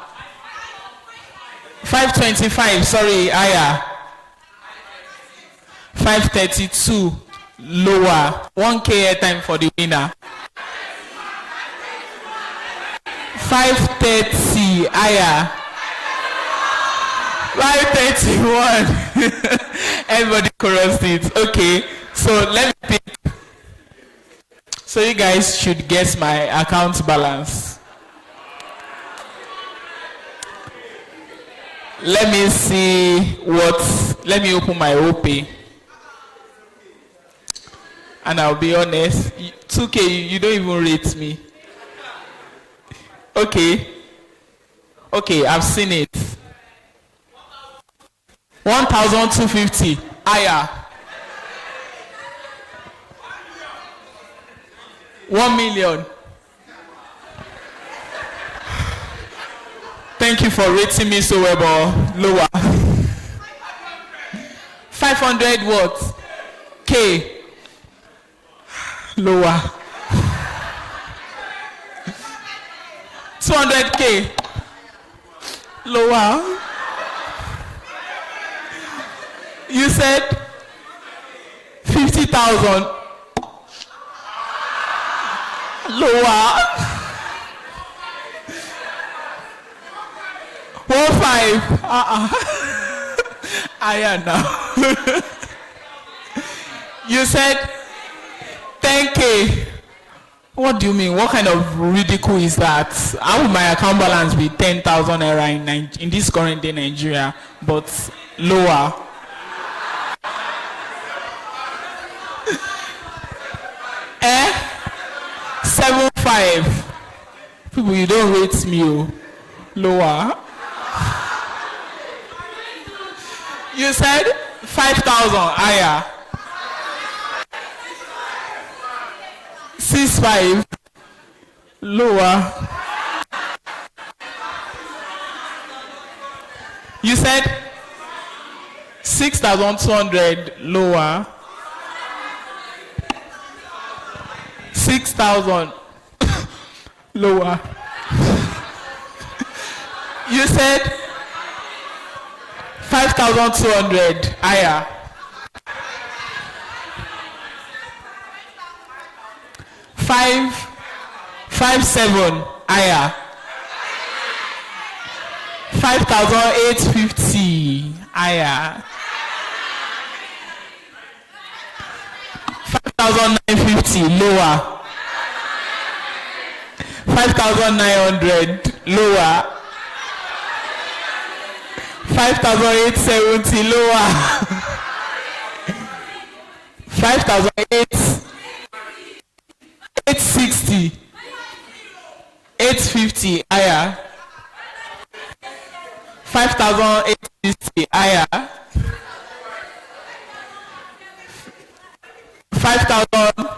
525 sorry higher, 532 lower. 1K airtime for the winner. 530 higher. 531. Everybody crossed it. Okay, so let me pick. So you guys should guess my account balance. Let me see what. Let me open my OP. And I'll be honest. 2K, you don't even rate me. Okay. Okay, I've seen it. 1,250 higher. 1 million. Thank you for rating me so well, but lower. 500 what? K. Lower. 200K. Lower. You said 50,000. Lower. 1.5. Higher now. You said 10K. What do you mean? What kind of ridicule is that? How would my account balance be 10,000 naira in this current day Nigeria, but lower? Eh? 7.5. People, you don't rate me. Oh. Lower. You said 5,000 higher. 6.5 lower. You said 6,200 lower. 6,000 lower. You said 5,200 higher. 5,700 higher. 5,850 higher. 5,950 lower. 5,900 lower. 5,870 lower. 5,860. 850 higher. 5,860 higher. 5,000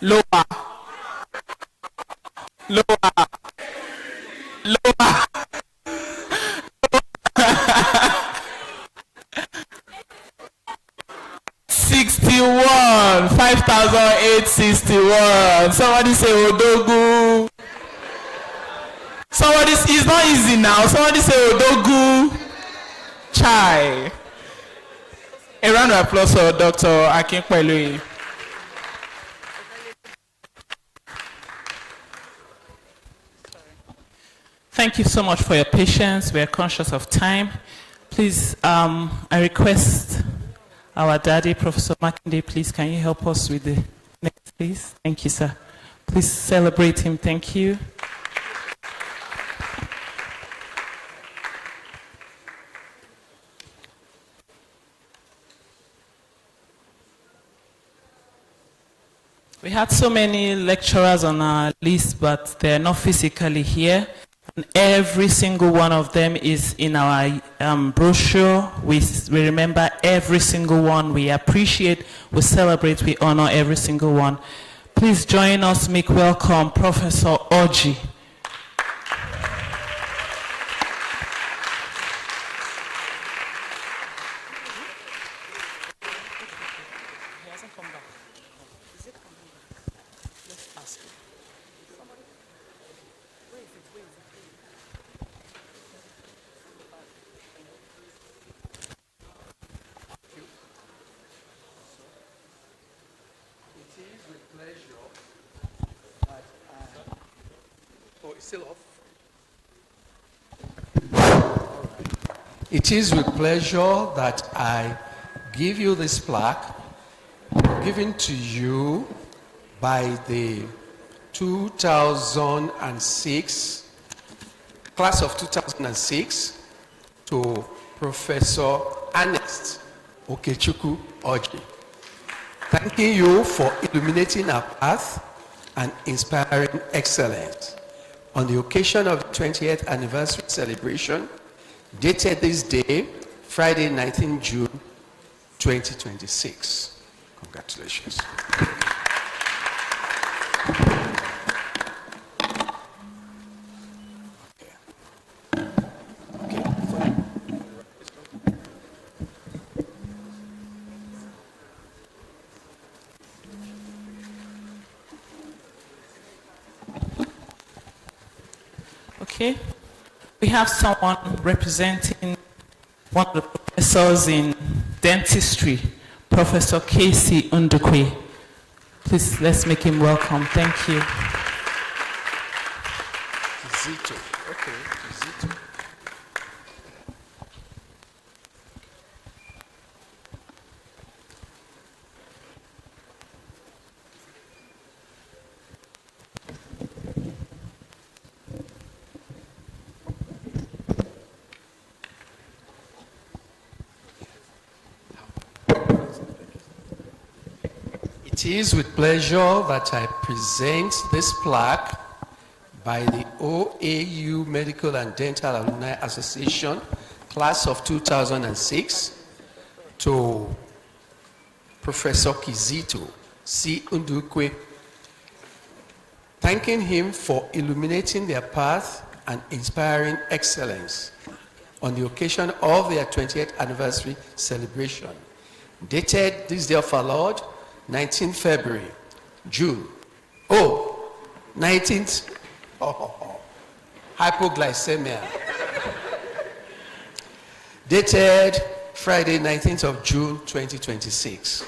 lower. Lower. Lower. 61. 5,861. Somebody say Odogu. Somebody, it's not easy now. Somebody say Odogu. Chai. A round of applause for Dr. Akinpelu. Thank you so much for your patience. We are conscious of time. Please, I request our daddy, Professor Makinde, please, can you help us with the next, please? Thank you, sir. Please celebrate him. Thank you. We had so many lecturers on our list, but they're not physically here. And every single one of them is in our brochure. We remember every single one. We appreciate, we celebrate, we honor every single one. Please join us, make welcome Professor Oji. It is with pleasure that I give you this plaque given to you by the 2006, class of 2006, to Professor Ernest Okechukwu Oji. Thanking you for illuminating our path and inspiring excellence. On the occasion of the 20th anniversary celebration, dated this day, Friday, 19 June, 2026. Congratulations. Okay. We have someone representing one of the professors in dentistry, Professor Casey Undukwe. Please, let's make him welcome. Thank you. Zito. Okay, Zito. It is with pleasure that I present this plaque by the OAU Medical and Dental Alumni Association, class of 2006, to Professor Kizito C. Undukwe, thanking him for illuminating their path and inspiring excellence on the occasion of their 20th anniversary celebration. Dated this day of our Lord, 19th February, June. 19th, hypoglycemia. Dated Friday, 19th of June, 2026.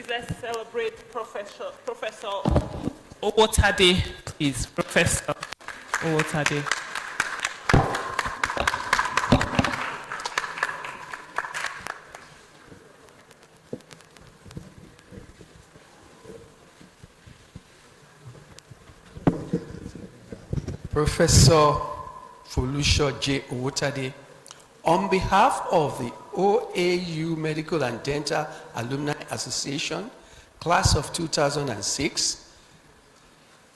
Let's celebrate Professor Owotade, please. Professor Owotade. Professor Folusho J. Owotade, on behalf of the OAU Medical and Dental Alumni Association, class of 2006,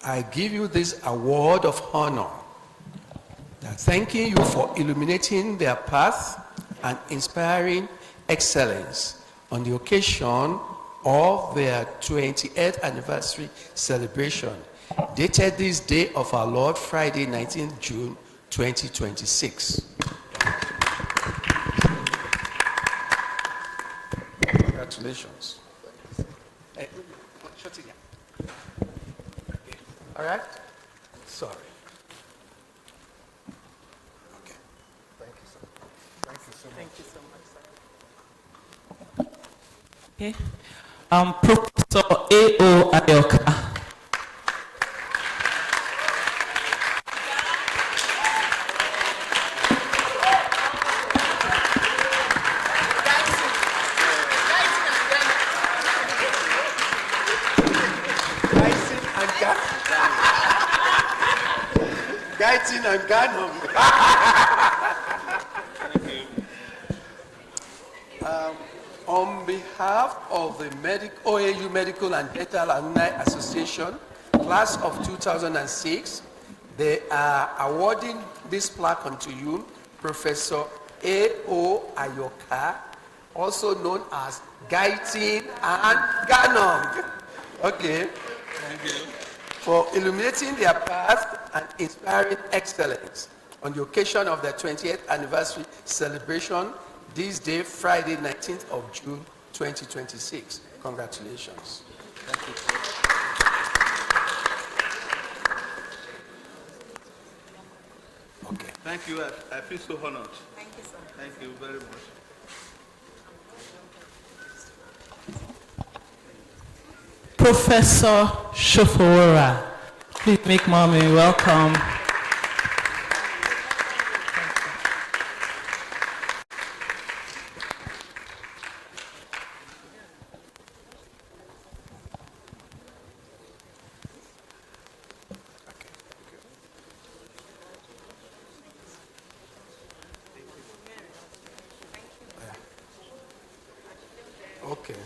I give you this award of honor, thanking you for illuminating their path and inspiring excellence on the occasion of their 20th anniversary celebration, dated this day of our Lord, Friday, 19th June, 2026. Congratulations. Hey, shut it down. All right? Sorry. Okay. Thank you so much. Thank you so much, sir. Okay. Professor A.O. Ayoka. And Ghana. On behalf of the OAU Medical and Dental Alumni Association, class of 2006, they are awarding this plaque unto you, Professor A.O. Ayoka, also known as Gaitin and Ganom. Okay. Thank you. For illuminating their path and inspiring excellence on the occasion of their 20th anniversary celebration, this day, Friday, 19th of June, 2026. Congratulations. Thank you. Okay. Thank you. I feel so honored. Thank you, sir. Thank you very much. Professor Shofowora, please make mommy welcome. Okay.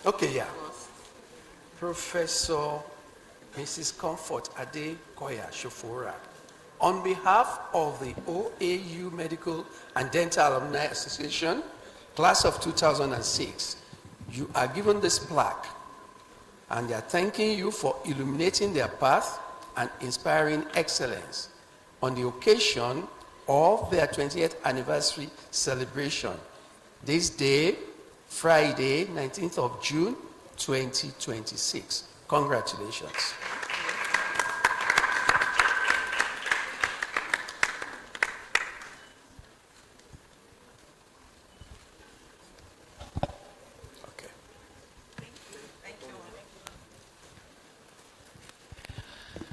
Okay, yeah. Professor Mrs. Comfort Ade Koya Shofora, on behalf of the OAU Medical and Dental Alumni Association, class of 2006, you are given this plaque, and they are thanking you for illuminating their path and inspiring excellence on the occasion of their 20th anniversary celebration, this day, Friday, 19th of June, 2026. Congratulations. Okay.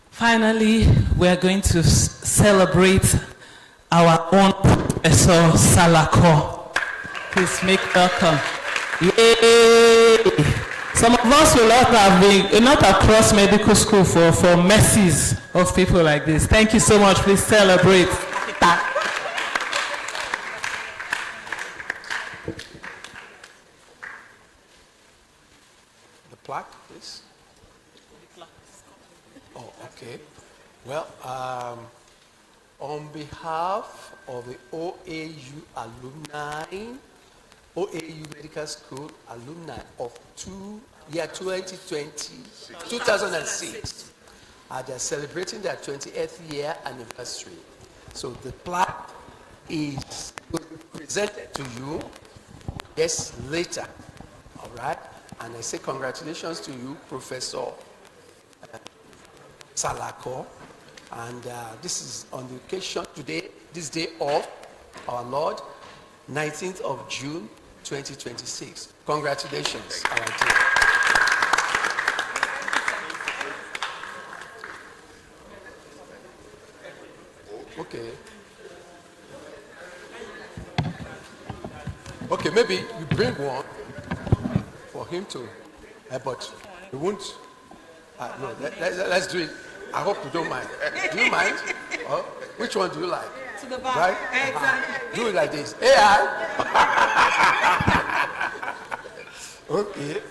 Finally, we are going to celebrate our own Professor Salako. Please make welcome. Yay! Some of us will not have been, not across medical school for mercies of people like this. Thank you so much. Please celebrate. The plaque, please. Oh, okay. Well, on behalf of the OAU alumni, OAU Medical School alumni of year 2006, they're celebrating their 20th year anniversary. So the plaque is presented to you later. All right? And I say congratulations to you, Professor Salako. And this is on the occasion today, this day of our Lord, 19th of June, 2026. Congratulations, our dear. Okay. Okay, maybe you bring one for him to, but we won't. No, let's do it. I hope you don't mind. Do you mind? Oh, which one do you like? To the back. Right? Exactly. Do it like this. AI. Okay.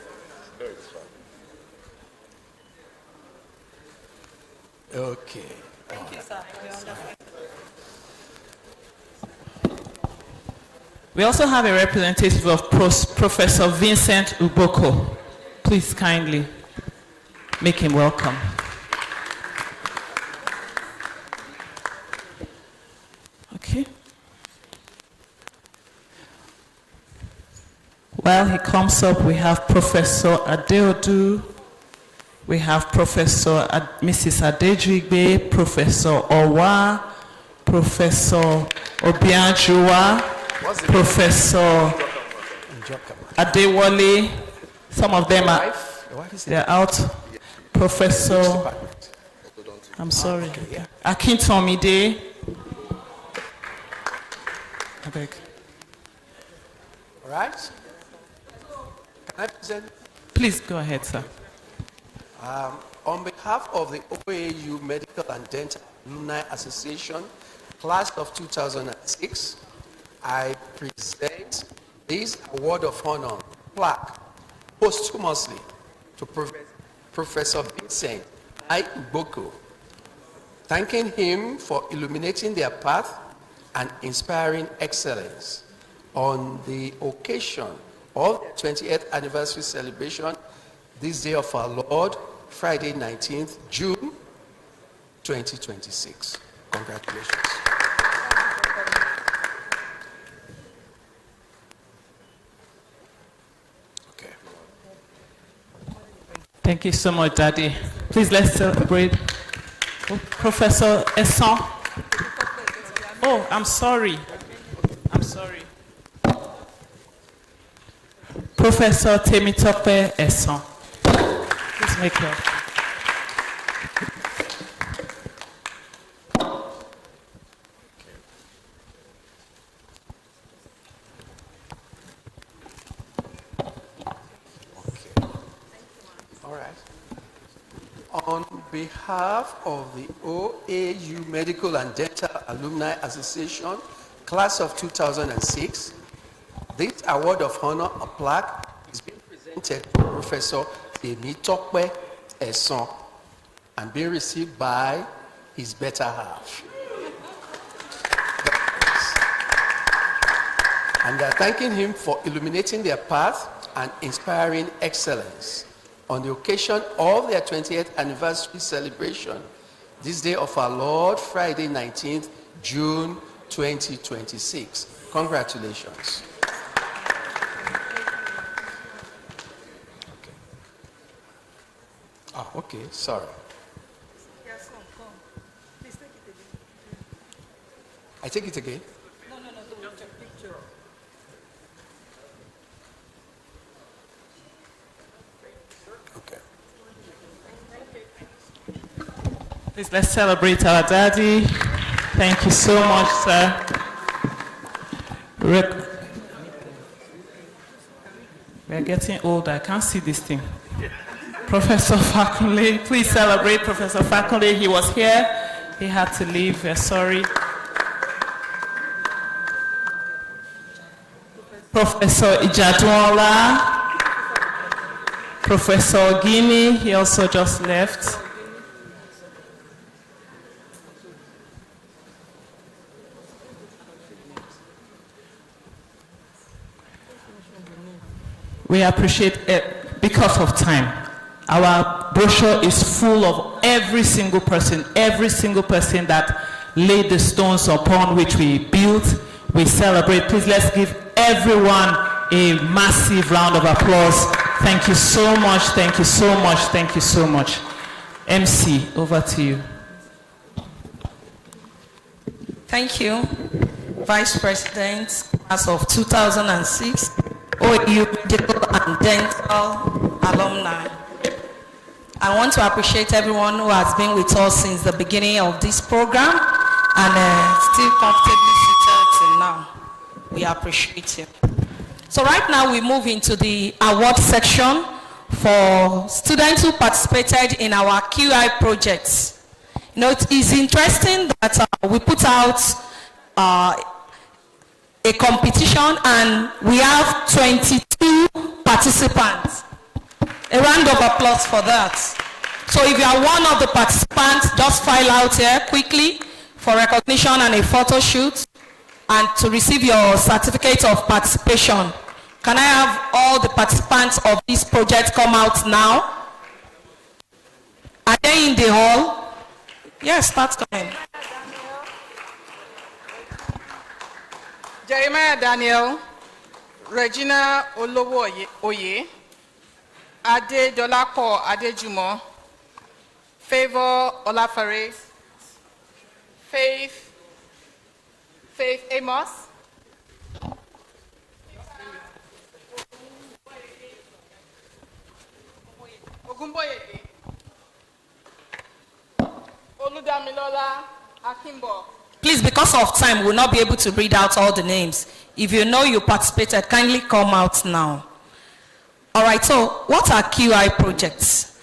Okay. Thank you, sir. We understand. We also have a representative of Professor Vincent Uboko. Please kindly make him welcome. Okay. While he comes up, we have Professor Adeodu, we have Professor Mrs. Adejigbe, Professor Owa, Professor Obianjuwa, Professor Adewale. Some of them are they're out. Professor, I'm sorry, Akintomide. I beg. All right. Can I present? Please go ahead, sir. On behalf of the OAU Medical and Dental Alumni Association, class of 2006, I present this award of honor plaque posthumously to Professor Vincent I. Uboko, thanking him for illuminating their path and inspiring excellence on the occasion of the 20th anniversary celebration this day of our Lord, Friday 19th June 2026. Congratulations. Okay. Thank you so much, Daddy. Please let's celebrate Professor Esson. Oh, I'm sorry. I'm sorry. Professor Temitope Esson. Please make your. All right. On behalf of the OAU Medical and Dental Alumni Association, class of 2006, this award of honor, a plaque, is being presented to Professor Temitope Esson and being received by his better half. And they're thanking him for illuminating their path and inspiring excellence on the occasion of their 20th anniversary celebration, this day of our Lord, Friday 19th June 2026. Congratulations. Okay, sorry. Yes, come. Please take it again. I take it again. No, just a picture. Okay. Please let's celebrate our daddy. Thank you so much, sir. We're getting old. I can't see this thing. Professor Fakunle, please celebrate Professor Fakunle. He was here. He had to leave. We're sorry. Professor Ijadwola. Professor Guinea, he also just left. We appreciate it because of time. Our brochure is full of every single person that laid the stones upon which we built. We celebrate. Please let's give everyone a massive round of applause. Thank you so much, thank you so much, thank you so much. MC, over to you. Thank you, Vice President, class of 2006, OAU Medical and Dental Alumni. I want to appreciate everyone who has been with us since the beginning of this program and still comfortably seated till now. We appreciate you. So right now we move into the award section for students who participated in our QI projects. You know, it is interesting that we put out a competition and we have 22 participants. A round of applause for that. So if you are one of the participants, just file out here quickly for recognition and a photo shoot and to receive your certificate of participation. Can I have all the participants of this project come out now? Are they in the hall? Yes, start coming. Jeremiah Daniel, Regina Olowo Oye, Ade Dolapo Adejumo, Favor Olafare, Faith Amos, Ogumboyede, Oludamilola Akimbo. Please, because of time, we'll not be able to read out all the names. If you know you participated, kindly come out now. All right, so what are QI projects?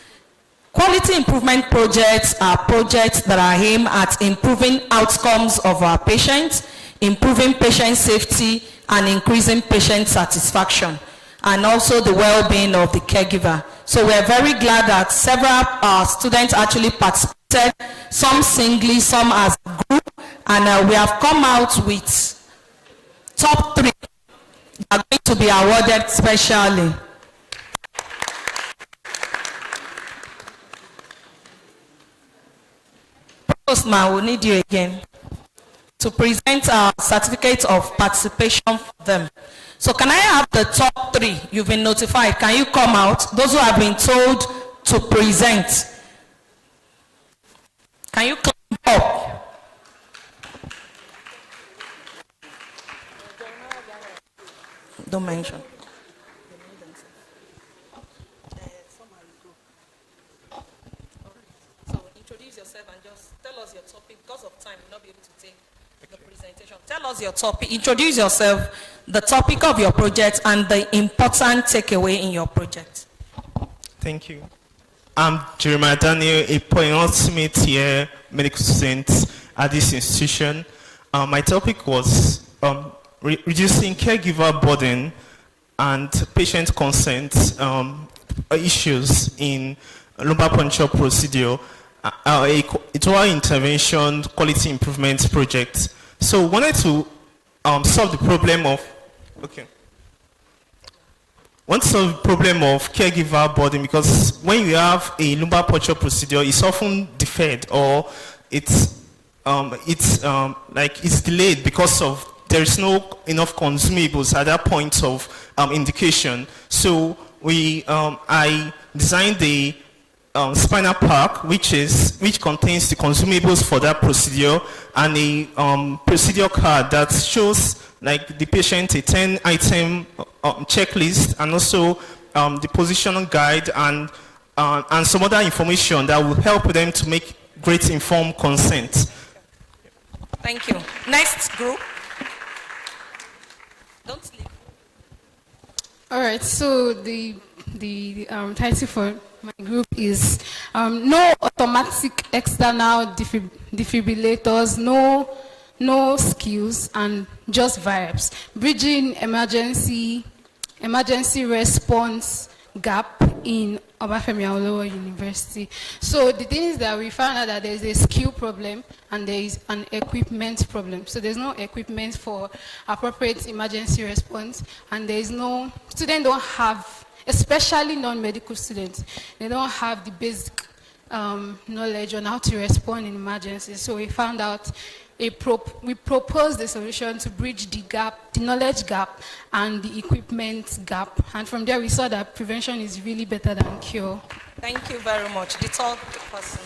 Quality improvement projects are projects that are aimed at improving outcomes of our patients, improving patient safety, and increasing patient satisfaction, and also the well-being of the caregiver. So we're very glad that several students actually participated, some singly, some as a group, and we have come out with top 3 that are going to be awarded specially. Postman, we'll need you again to present our certificate of participation for them. So can I have the top 3? You've been notified. Can you come out? Those who have been told to present. Can you climb up? Don't mention. So introduce yourself and just tell us your topic. Because of time, we'll not be able to take the presentation. Tell us your topic. Introduce yourself, the topic of your project, and the important takeaway in your project. Thank you. I'm Jeremiah Daniel, a penultimate year medical student at this institution. My topic was reducing caregiver burden and patient consent issues in lumbar puncture procedure. It's our intervention quality improvement project. So wanted to solve the problem of caregiver burden, because when you have a lumbar puncture procedure, it's often deferred or it's delayed because of there is no enough consumables at that point of indication. So I designed the spinal pack, which contains the consumables for that procedure, and a procedure card that shows the patient a 10-item checklist, and also the positional guide and some other information that will help them to make great informed consent. Thank you. Next group. Don't sleep. All right, so the title for my group is no automatic external defibrillators, no skills, and just vibes. Bridging emergency response gap in Obafemi Awolowo University. So the thing is that we found out that there's a skill problem and there is an equipment problem. So there's no equipment for appropriate emergency response, and there is no, students don't have, especially non-medical students, they don't have the basic knowledge on how to respond in emergencies. So we found out we proposed a solution to bridge the gap, the knowledge gap and the equipment gap. And from there we saw that prevention is really better than cure. Thank you very much. The third person.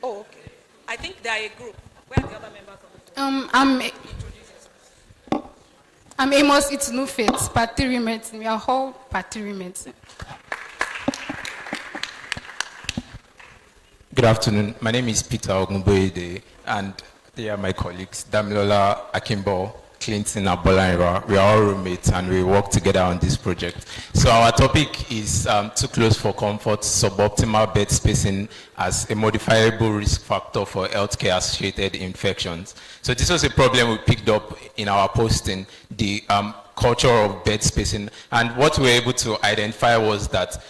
Oh, okay. I think they are a group. Where are the other members of the group? I'm Amos Itunufet, part 3 medicine. We are all part 3 medicine. Good afternoon. My name is Peter Ogunboyede, and they are my colleagues, Damilola Akimbo, Clinton Abolaniwa. We are all roommates, and we work together on this project. So our topic is too close for comfort, suboptimal bed spacing as a modifiable risk factor for healthcare-associated infections. So this was a problem we picked up in our posting, the culture of bed spacing. And what we were able to identify was that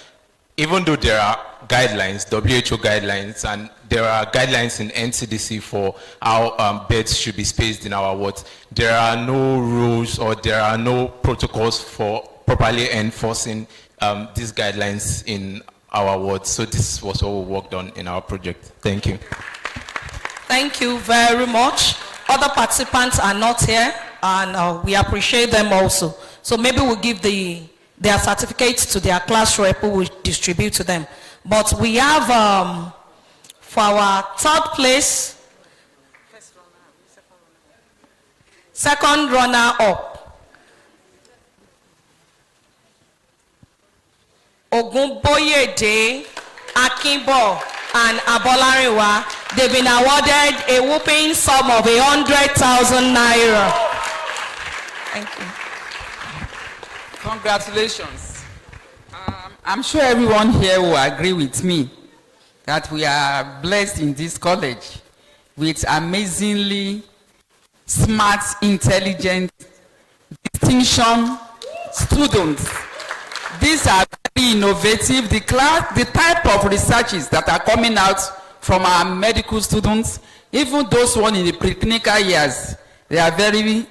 even though there are guidelines, WHO guidelines, and there are guidelines in NCDC for how beds should be spaced in our wards, there are no rules or there are no protocols for properly enforcing these guidelines in our wards. So this was what we worked on in our project. Thank you. Thank you very much. Other participants are not here, and we appreciate them also. So maybe we'll give their certificates to their class rep who will distribute to them. But we have, for our third place, second runner up, Ogunboyede, Akimbo, and Abolariwa. They've been awarded a whooping sum of 100,000 naira. Thank you. Congratulations. I'm sure everyone here will agree with me that we are blessed in this college with amazingly smart, intelligent, distinction students. These are very innovative. The type of researches that are coming out from our medical students, even those one in the preclinical years, they are very,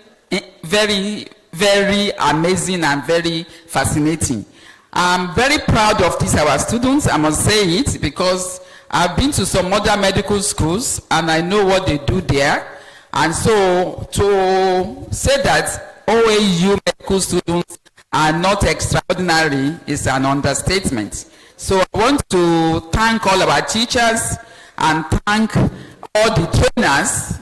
very, very amazing and very fascinating. I'm very proud of these our students, I must say it, because I've been to some other medical schools and I know what they do there. And so to say that OAU medical students are not extraordinary is an understatement. So I want to thank all our teachers and thank all the trainers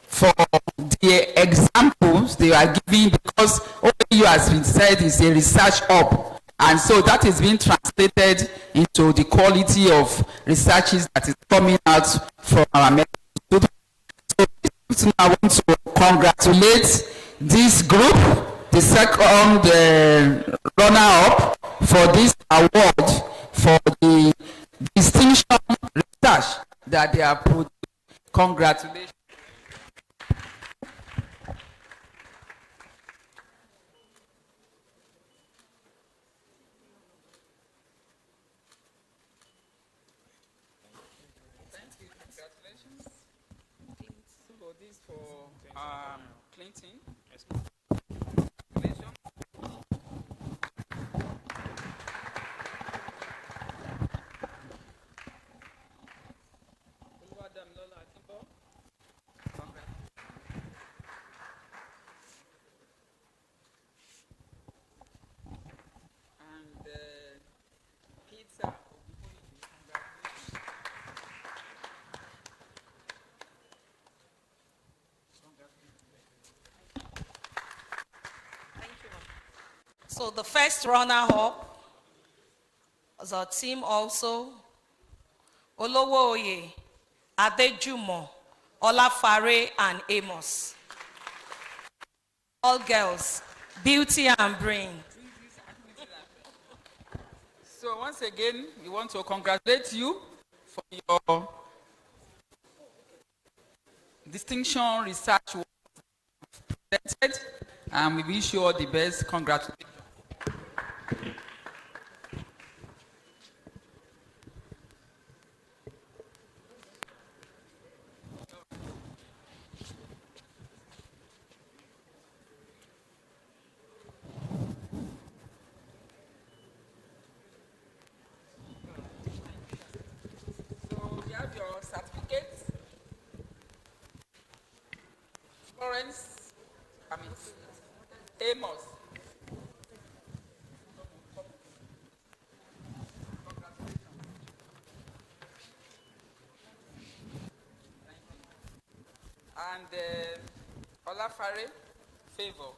for the examples they are giving, because OAU has been said is a research hub. And so that is being translated into the quality of researches that is coming out from our medical students. So I want to congratulate this group, the second runner-up, for this award for the distinction research that they are put. Congratulations. Clinton. So the first runner-up was our team also, Olowoye, Adejumo, Olafare, and Amos. All girls. Beauty and brain. So once again, we want to congratulate you for your distinction research work presented, and we wish you all the best. Congratulations. So you have your certificates. Florence, Amos. And Olafare, Favor.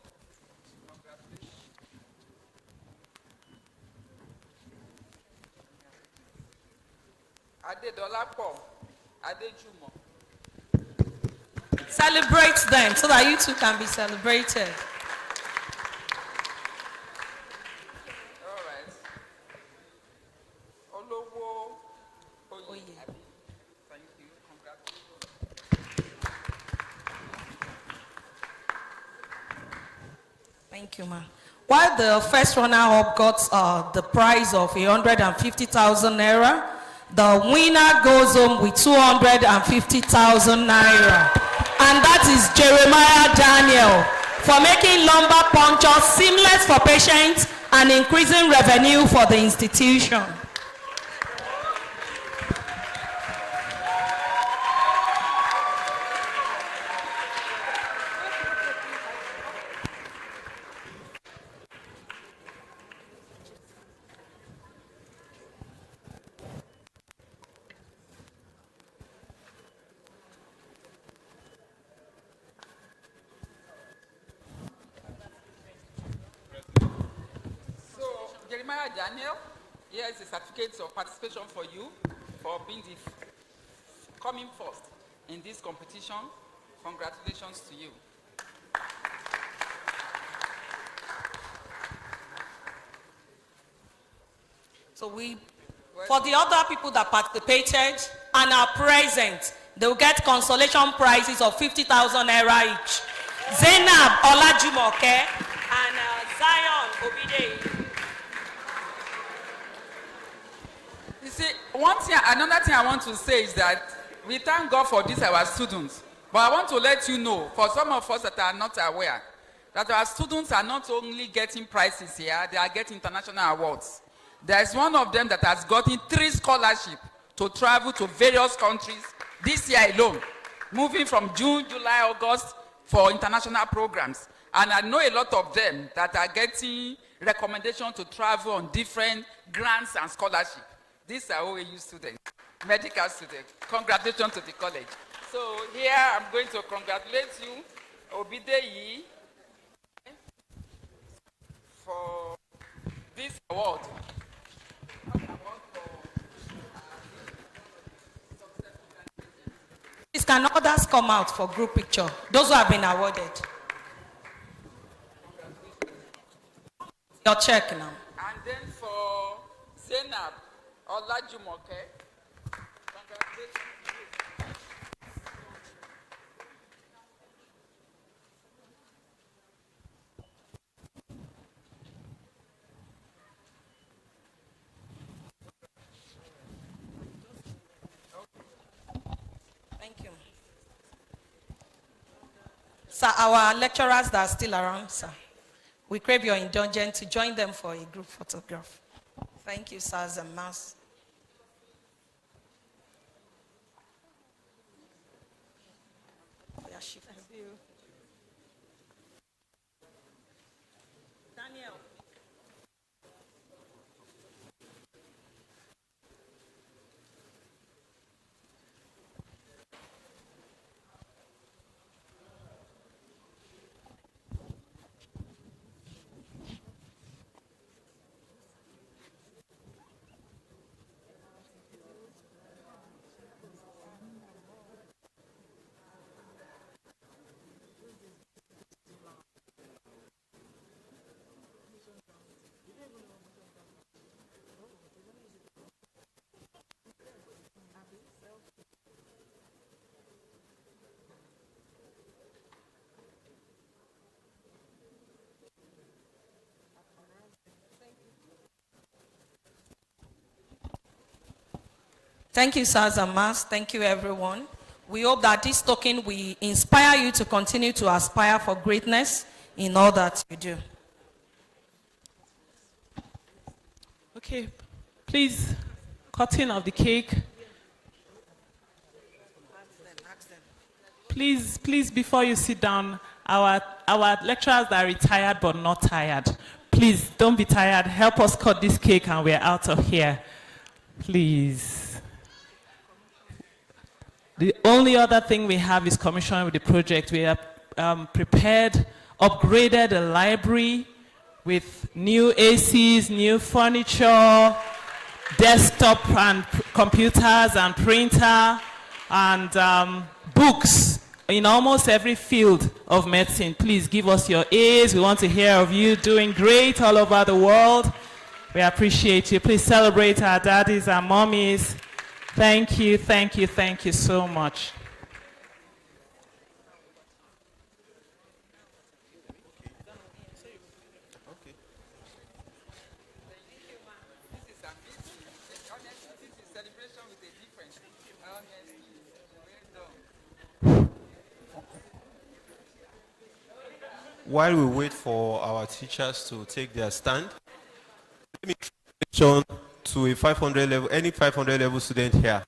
Adedolapo, Adejumo. Celebrate them so that you too can be celebrated. All right. Olowo Oye. Thank you. Congratulations. Thank you, ma'am. While the first runner-up got the prize of 150,000 naira, the winner goes home with 250,000 naira. And that is Jeremiah Daniel for making lumbar puncture seamless for patients and increasing revenue for the institution. Jeremiah Daniel, here is a certificate of participation for you for being coming first in this competition. Congratulations to you. So for the other people that participated and are present, they will get consolation prizes of 50,000 naira each. Zainab Olajumoke and Zion Obide. You see, another thing I want to say is that we thank God for this, our students. But I want to let you know, for some of us that are not aware, that our students are not only getting prizes here, they are getting international awards. There is one of them that has gotten 3 scholarships to travel to various countries this year alone, moving from June, July, August for international programs. And I know a lot of them that are getting recommendations to travel on different grants and scholarships. These are OAU students, medical students. Congratulations to the college. So here I'm going to congratulate you, Obideyi, for this award. Please, can others come out for group picture? Those who have been awarded. Your check now. And then for Zainab Olajumoke, congratulations. Thank you. Sir, our lecturers that are still around, sir, we crave your indulgence to join them for a group photograph. Thank you, sirs and ma'ams. Daniel. Thank you, sirs and mas. Thank you, everyone. We hope that this token will inspire you to continue to aspire for greatness in all that you do. Okay, please, cutting of the cake. Please, before you sit down, our lecturers are retired but not tired. Please, don't be tired. Help us cut this cake and we're out of here. Please. The only other thing we have is commission with the project. We have prepared, upgraded the library with new ACs, new furniture, desktop and computers and printer, and books in almost every field of medicine. Please give us your A's. We want to hear of you doing great all over the world. We appreciate you. Please celebrate our daddies and mommies. Thank you, thank you, thank you so much. While we wait for our teachers to take their stand, let me transition to a 500 level, any 500 level student here.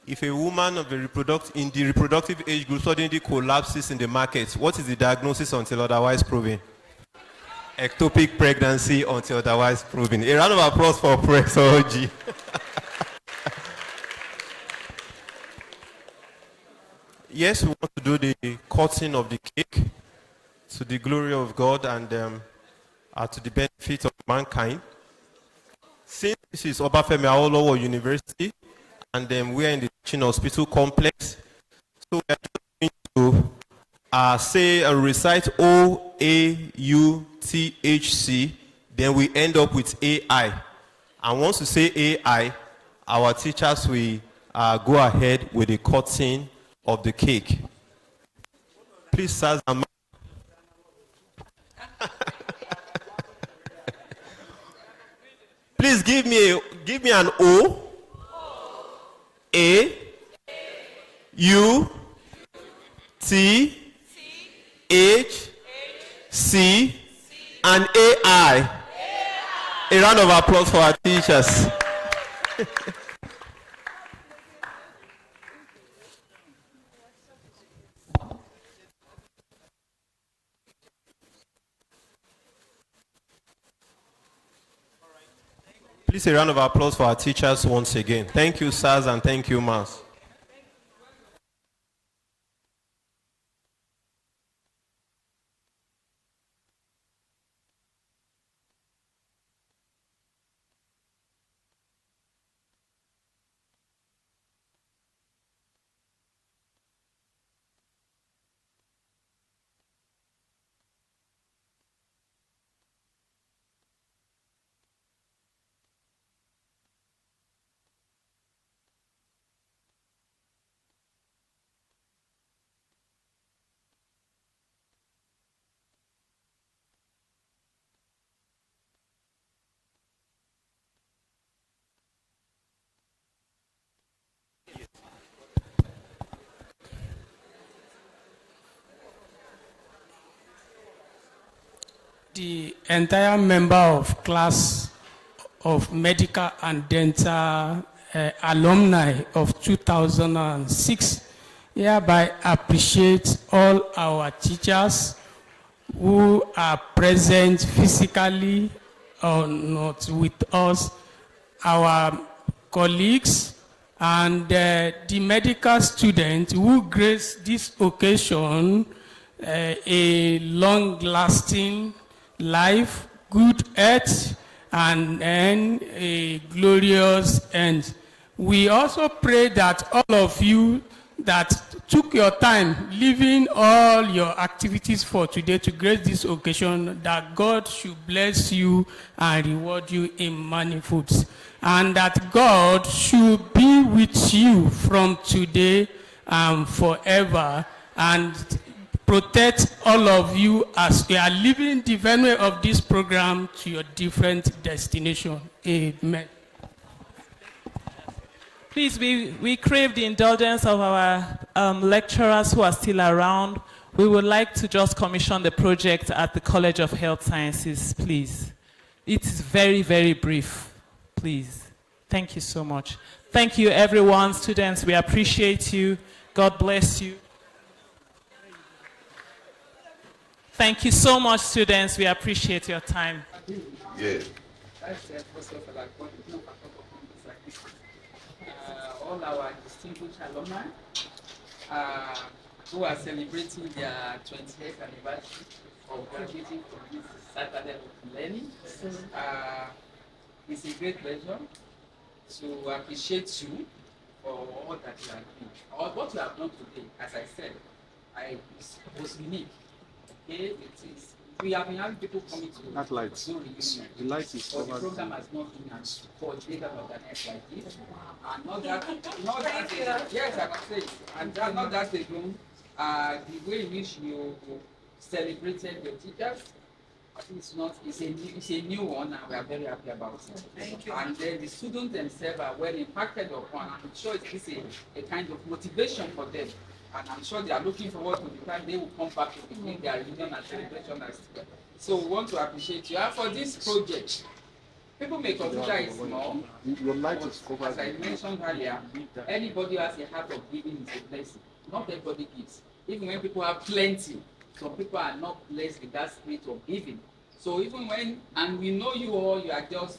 If a woman of the reproductive age group suddenly collapses in the market, what is the diagnosis until otherwise proven? Ectopic pregnancy until otherwise proven. A round of applause for Professor Oji. Yes, we want to do the cutting of the cake to the glory of God and to the benefit of mankind. Since this is Obafemi Awolowo University and we are in the teaching hospital complex, so we are going to say and recite OAUTHC, then we end up with AI. And once we say AI, our teachers will go ahead with the cutting of the cake. Please, sirs and please give me an O, A, U, T, H, C, and AI. A round of applause for our teachers. Please a round of applause for our teachers once again. Thank you, sirs, and thank you, mas. The entire member of class of medical and dental alumni of 2006 hereby appreciate all our teachers who are present physically or not with us, our colleagues, and the medical students who grace this occasion a long-lasting life, good health, and then a glorious end. We also pray that all of you that took your time, leaving all your activities for today to grace this occasion, that God should bless you and reward you in manifolds. And that God should be with you from today and forever, and protect all of you as we are leaving the venue of this program to your different destination. Amen. Please, we crave the indulgence of our lecturers who are still around. We would like to just commission the project at the College of Health Sciences, please. It's very, very brief, please. Thank you so much. Thank you, everyone. Students, we appreciate you. God bless you. Thank you so much, students. We appreciate your time. Yeah. All our distinguished alumni who are celebrating their 28th anniversary of graduating from this Saturday of Learning. It's a great pleasure to appreciate you for all that you are doing. Or what you have done today, as I said, it was unique. Okay, it is. We have been having people coming to that light. The light is but the program has not been as coordinated or organized like this. And not that yes, I can say it. And that, not that alone, the way in which you celebrated your teachers, I think it's a new one, and we are very happy about it. Thank you. And then the students themselves are well impacted upon, and I'm sure it is a kind of motivation for them. And I'm sure they are looking forward to the time they will come back to begin their reunion and celebration as well. So we want to appreciate you. And for this project, people may consider it small. Your light is covered. As I mentioned earlier, anybody who has a heart of giving is a blessing. Not everybody gives. Even when people have plenty, some people are not blessed with that spirit of giving. So even when, and we know you all, you are just,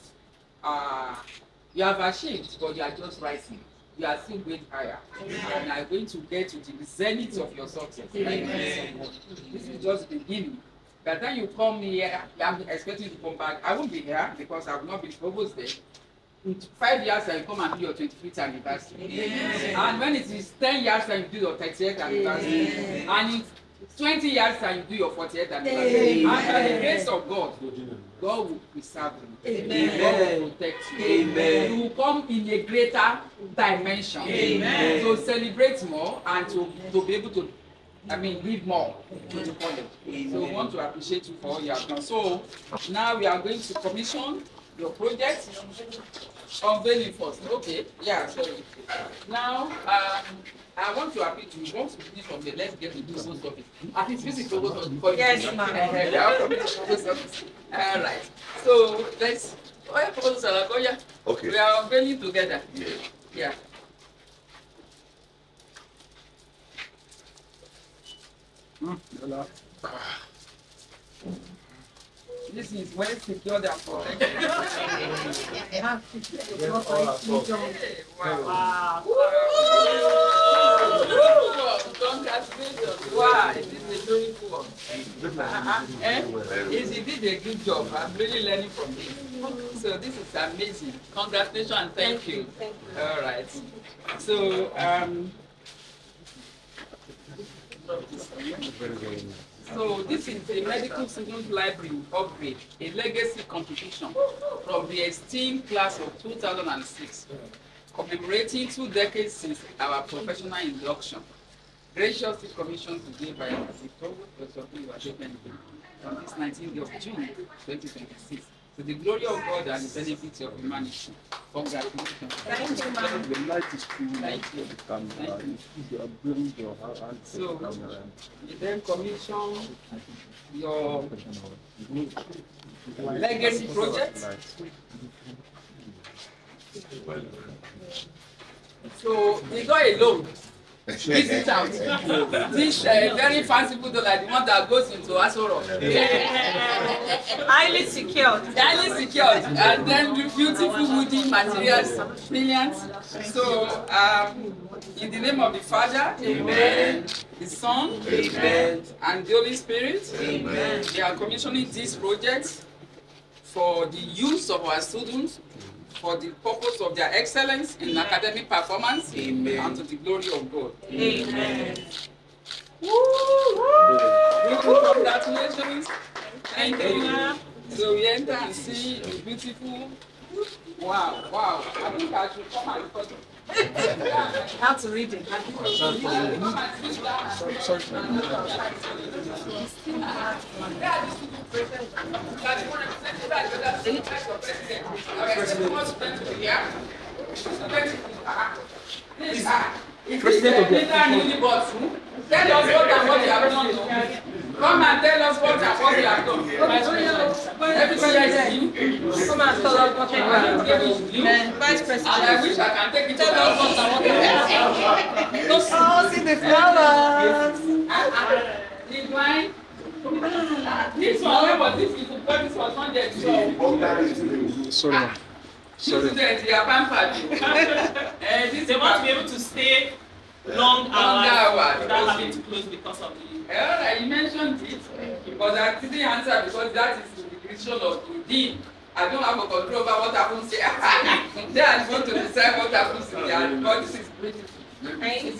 you have achieved, but you are just rising. You are still going higher. And you are going to get to the zenith of your success. This is just the beginning. By the time you come here, I'm expecting to come back. I won't be here because I will not be proposed there. In 5 years, I will come and do your 25th anniversary. And when it is 10 years, I will do your 30th anniversary. And in 20 years, I will do your 40th anniversary. And by the grace of God, God will preserve you. Amen. God will protect you. Amen. You will come in a greater dimension. Amen. To celebrate more and to be able to, give more to the college. Amen. So we want to appreciate you for all you have done. So now we are going to commission your project. Unveiling first. Okay. Yeah, sorry. Now, I want to appeal to you. Want to finish from the let's get to do most of it. At least visit the most of it. Yes, ma'am. All right. So let's. Okay. We are unveiling together. Yeah. This is well secured and protected. Wow. Congratulations. Wow, this is a beautiful one. He did a good job. I'm really learning from him. So this is amazing. Congratulations and thank you. All right. So, so this is the Medical Student Library upgrade, a legacy competition from the esteemed class of 2006, commemorating 2 decades since our professional induction. Graciously commissioned today by Professor on this 19th of June 2026. To the glory of God and the benefits of humanity. Congratulations. Thank you, ma'am. The light is cool. Thank you. Thank you. You are bringing your hand. So, you then commission your legacy project. So, they go alone. Visit out. This very fanciful dollar, like the one that goes into Asoro. Highly secured. Highly secured. And then beautiful wooden materials, brilliant. So, in the name of the Father, amen, the Son, amen, and the Holy Spirit, amen, they are commissioning this project for the use of our students, for the purpose of their excellence in academic performance, amen, and to the glory of God. Amen. Woo! Congratulations. Thank you. So we enter and see the beautiful. Wow, wow. I think I should come and record it. How to read it. Sorry. President of the tell us what and what you have done. Come and tell us what and what you have done. Everything I say, come and tell us what you have done. Vice President. And I wish I can take it. Tell us what and what you have done. Oh, see the flowers. This wine. This one, but this is because this was not there. Sorry. Students, you are pampered. They want to be able to stay long hours without having to close because of the... You mentioned it, but I didn't answer because that is the decision of the dean. I don't have a control over what happens here. They are going to decide what happens here, but this is beautiful. Thank you.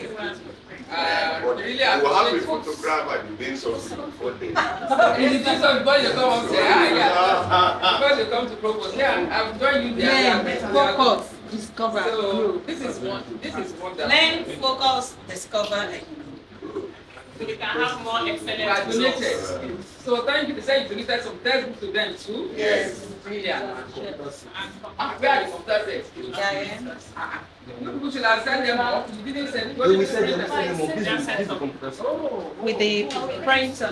Really you will have a photograph at the base of the before in the case of before you come up there, before you come to propose, I'm joining you there. Focus, discover. So this is wonderful. Learn, focus, discover, and so we can have more excellent results. So thank you. They said you donated some textbooks to them too. Yes. Brilliant. Where are the computers? People should have sent them off. You didn't send them. We send them off. With the printer.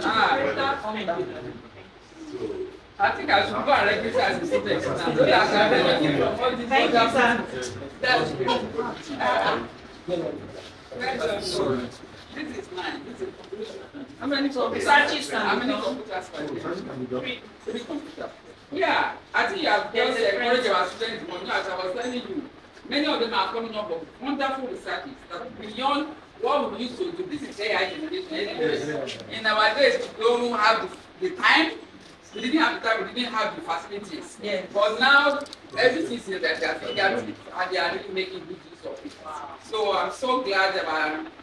I think I should go and register as a student now. So that I can benefit from all these other. This is mine. This is how many computers? How many computers? Three computers. Yeah, I think you have just encouraged our students more. As I was telling you, many of them are coming up with wonderful researches that beyond what we used to do. This is AI generation. In our days, we don't have the time. We didn't have the time. We didn't have the facilities. Yeah. But now everything is that they are fingertips and they are really making good use of it. So I'm so glad that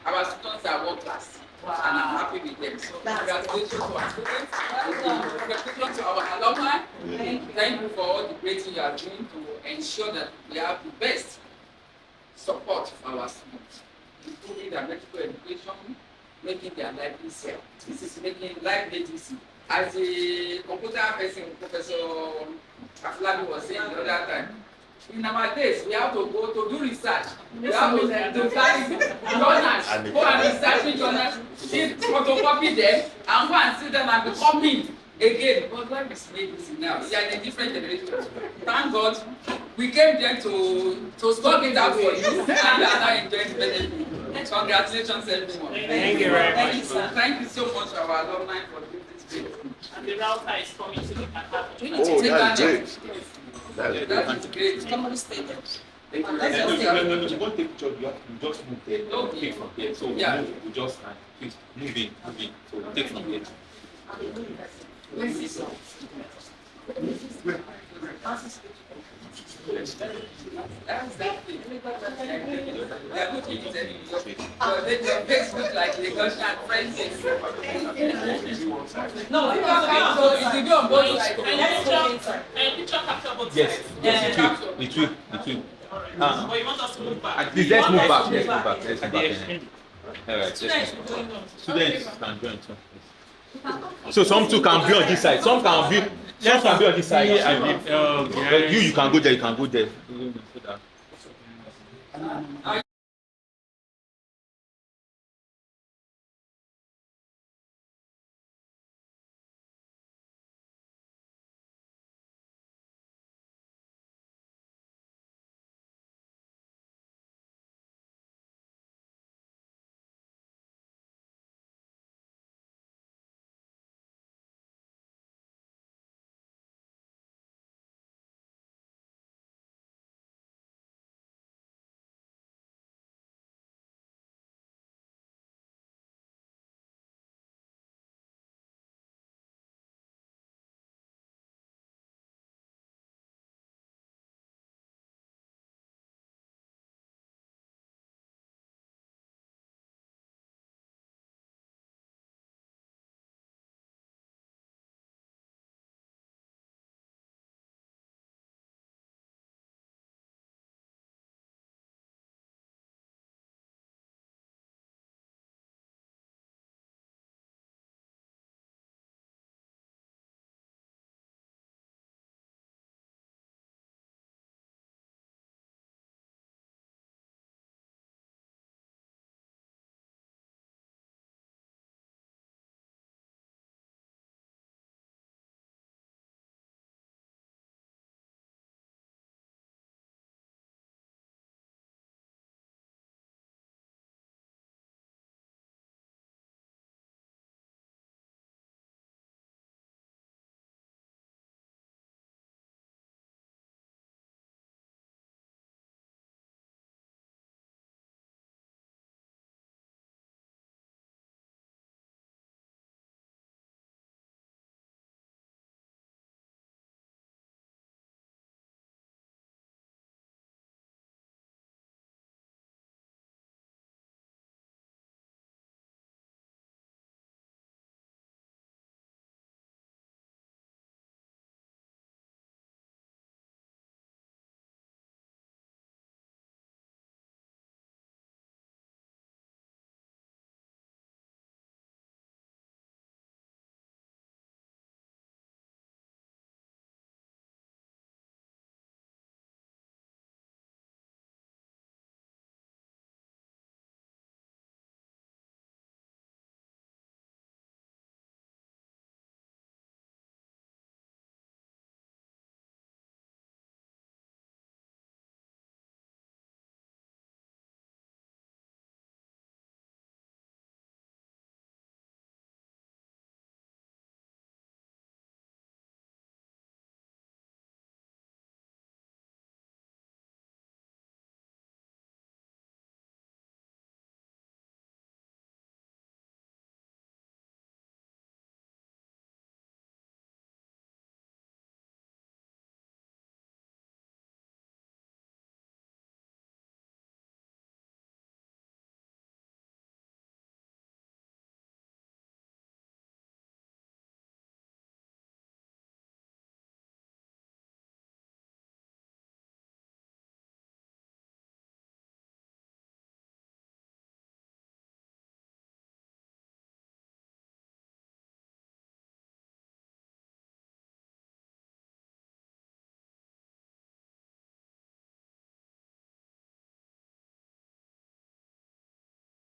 our students are world class. Wow. And I'm happy with them. So congratulations to our students. Congratulations to our alumni. Thank you for all the great things you are doing to ensure that we have the best support for our students, improving their medical education, making their life easier. This is making life made easy. As a computer person, Professor Aflabi was saying the other time, in our days, we have to go to do research. We have to find journals, go and research journals, photocopy them, and go and see them and be coming again. But life is made easy now. We are in a different generation. Thank God, we came there to stock it out for you, and we are now enjoying the benefit. Congratulations, everyone. Thank you very much. Thank you so much, our alumni, for doing this. And the router is coming to look at that. We need to take that's great. That is great. Somebody stay there. No, you won't take picture, you just move there. Okay. Take from here. So Yeah. you just please move in. So take from here. That's that thing. They are looking at they face look like the Goshen friends. No, so it's the go on both sides. Picture capture both Yes, sides. yes, it will. But you want us to move back? Please, let's move back. Let's move back. Let's move back. All right. Students Can join too. So some two can be on this side. Some can be. Some can be on this side. You can go there. You can go there. Are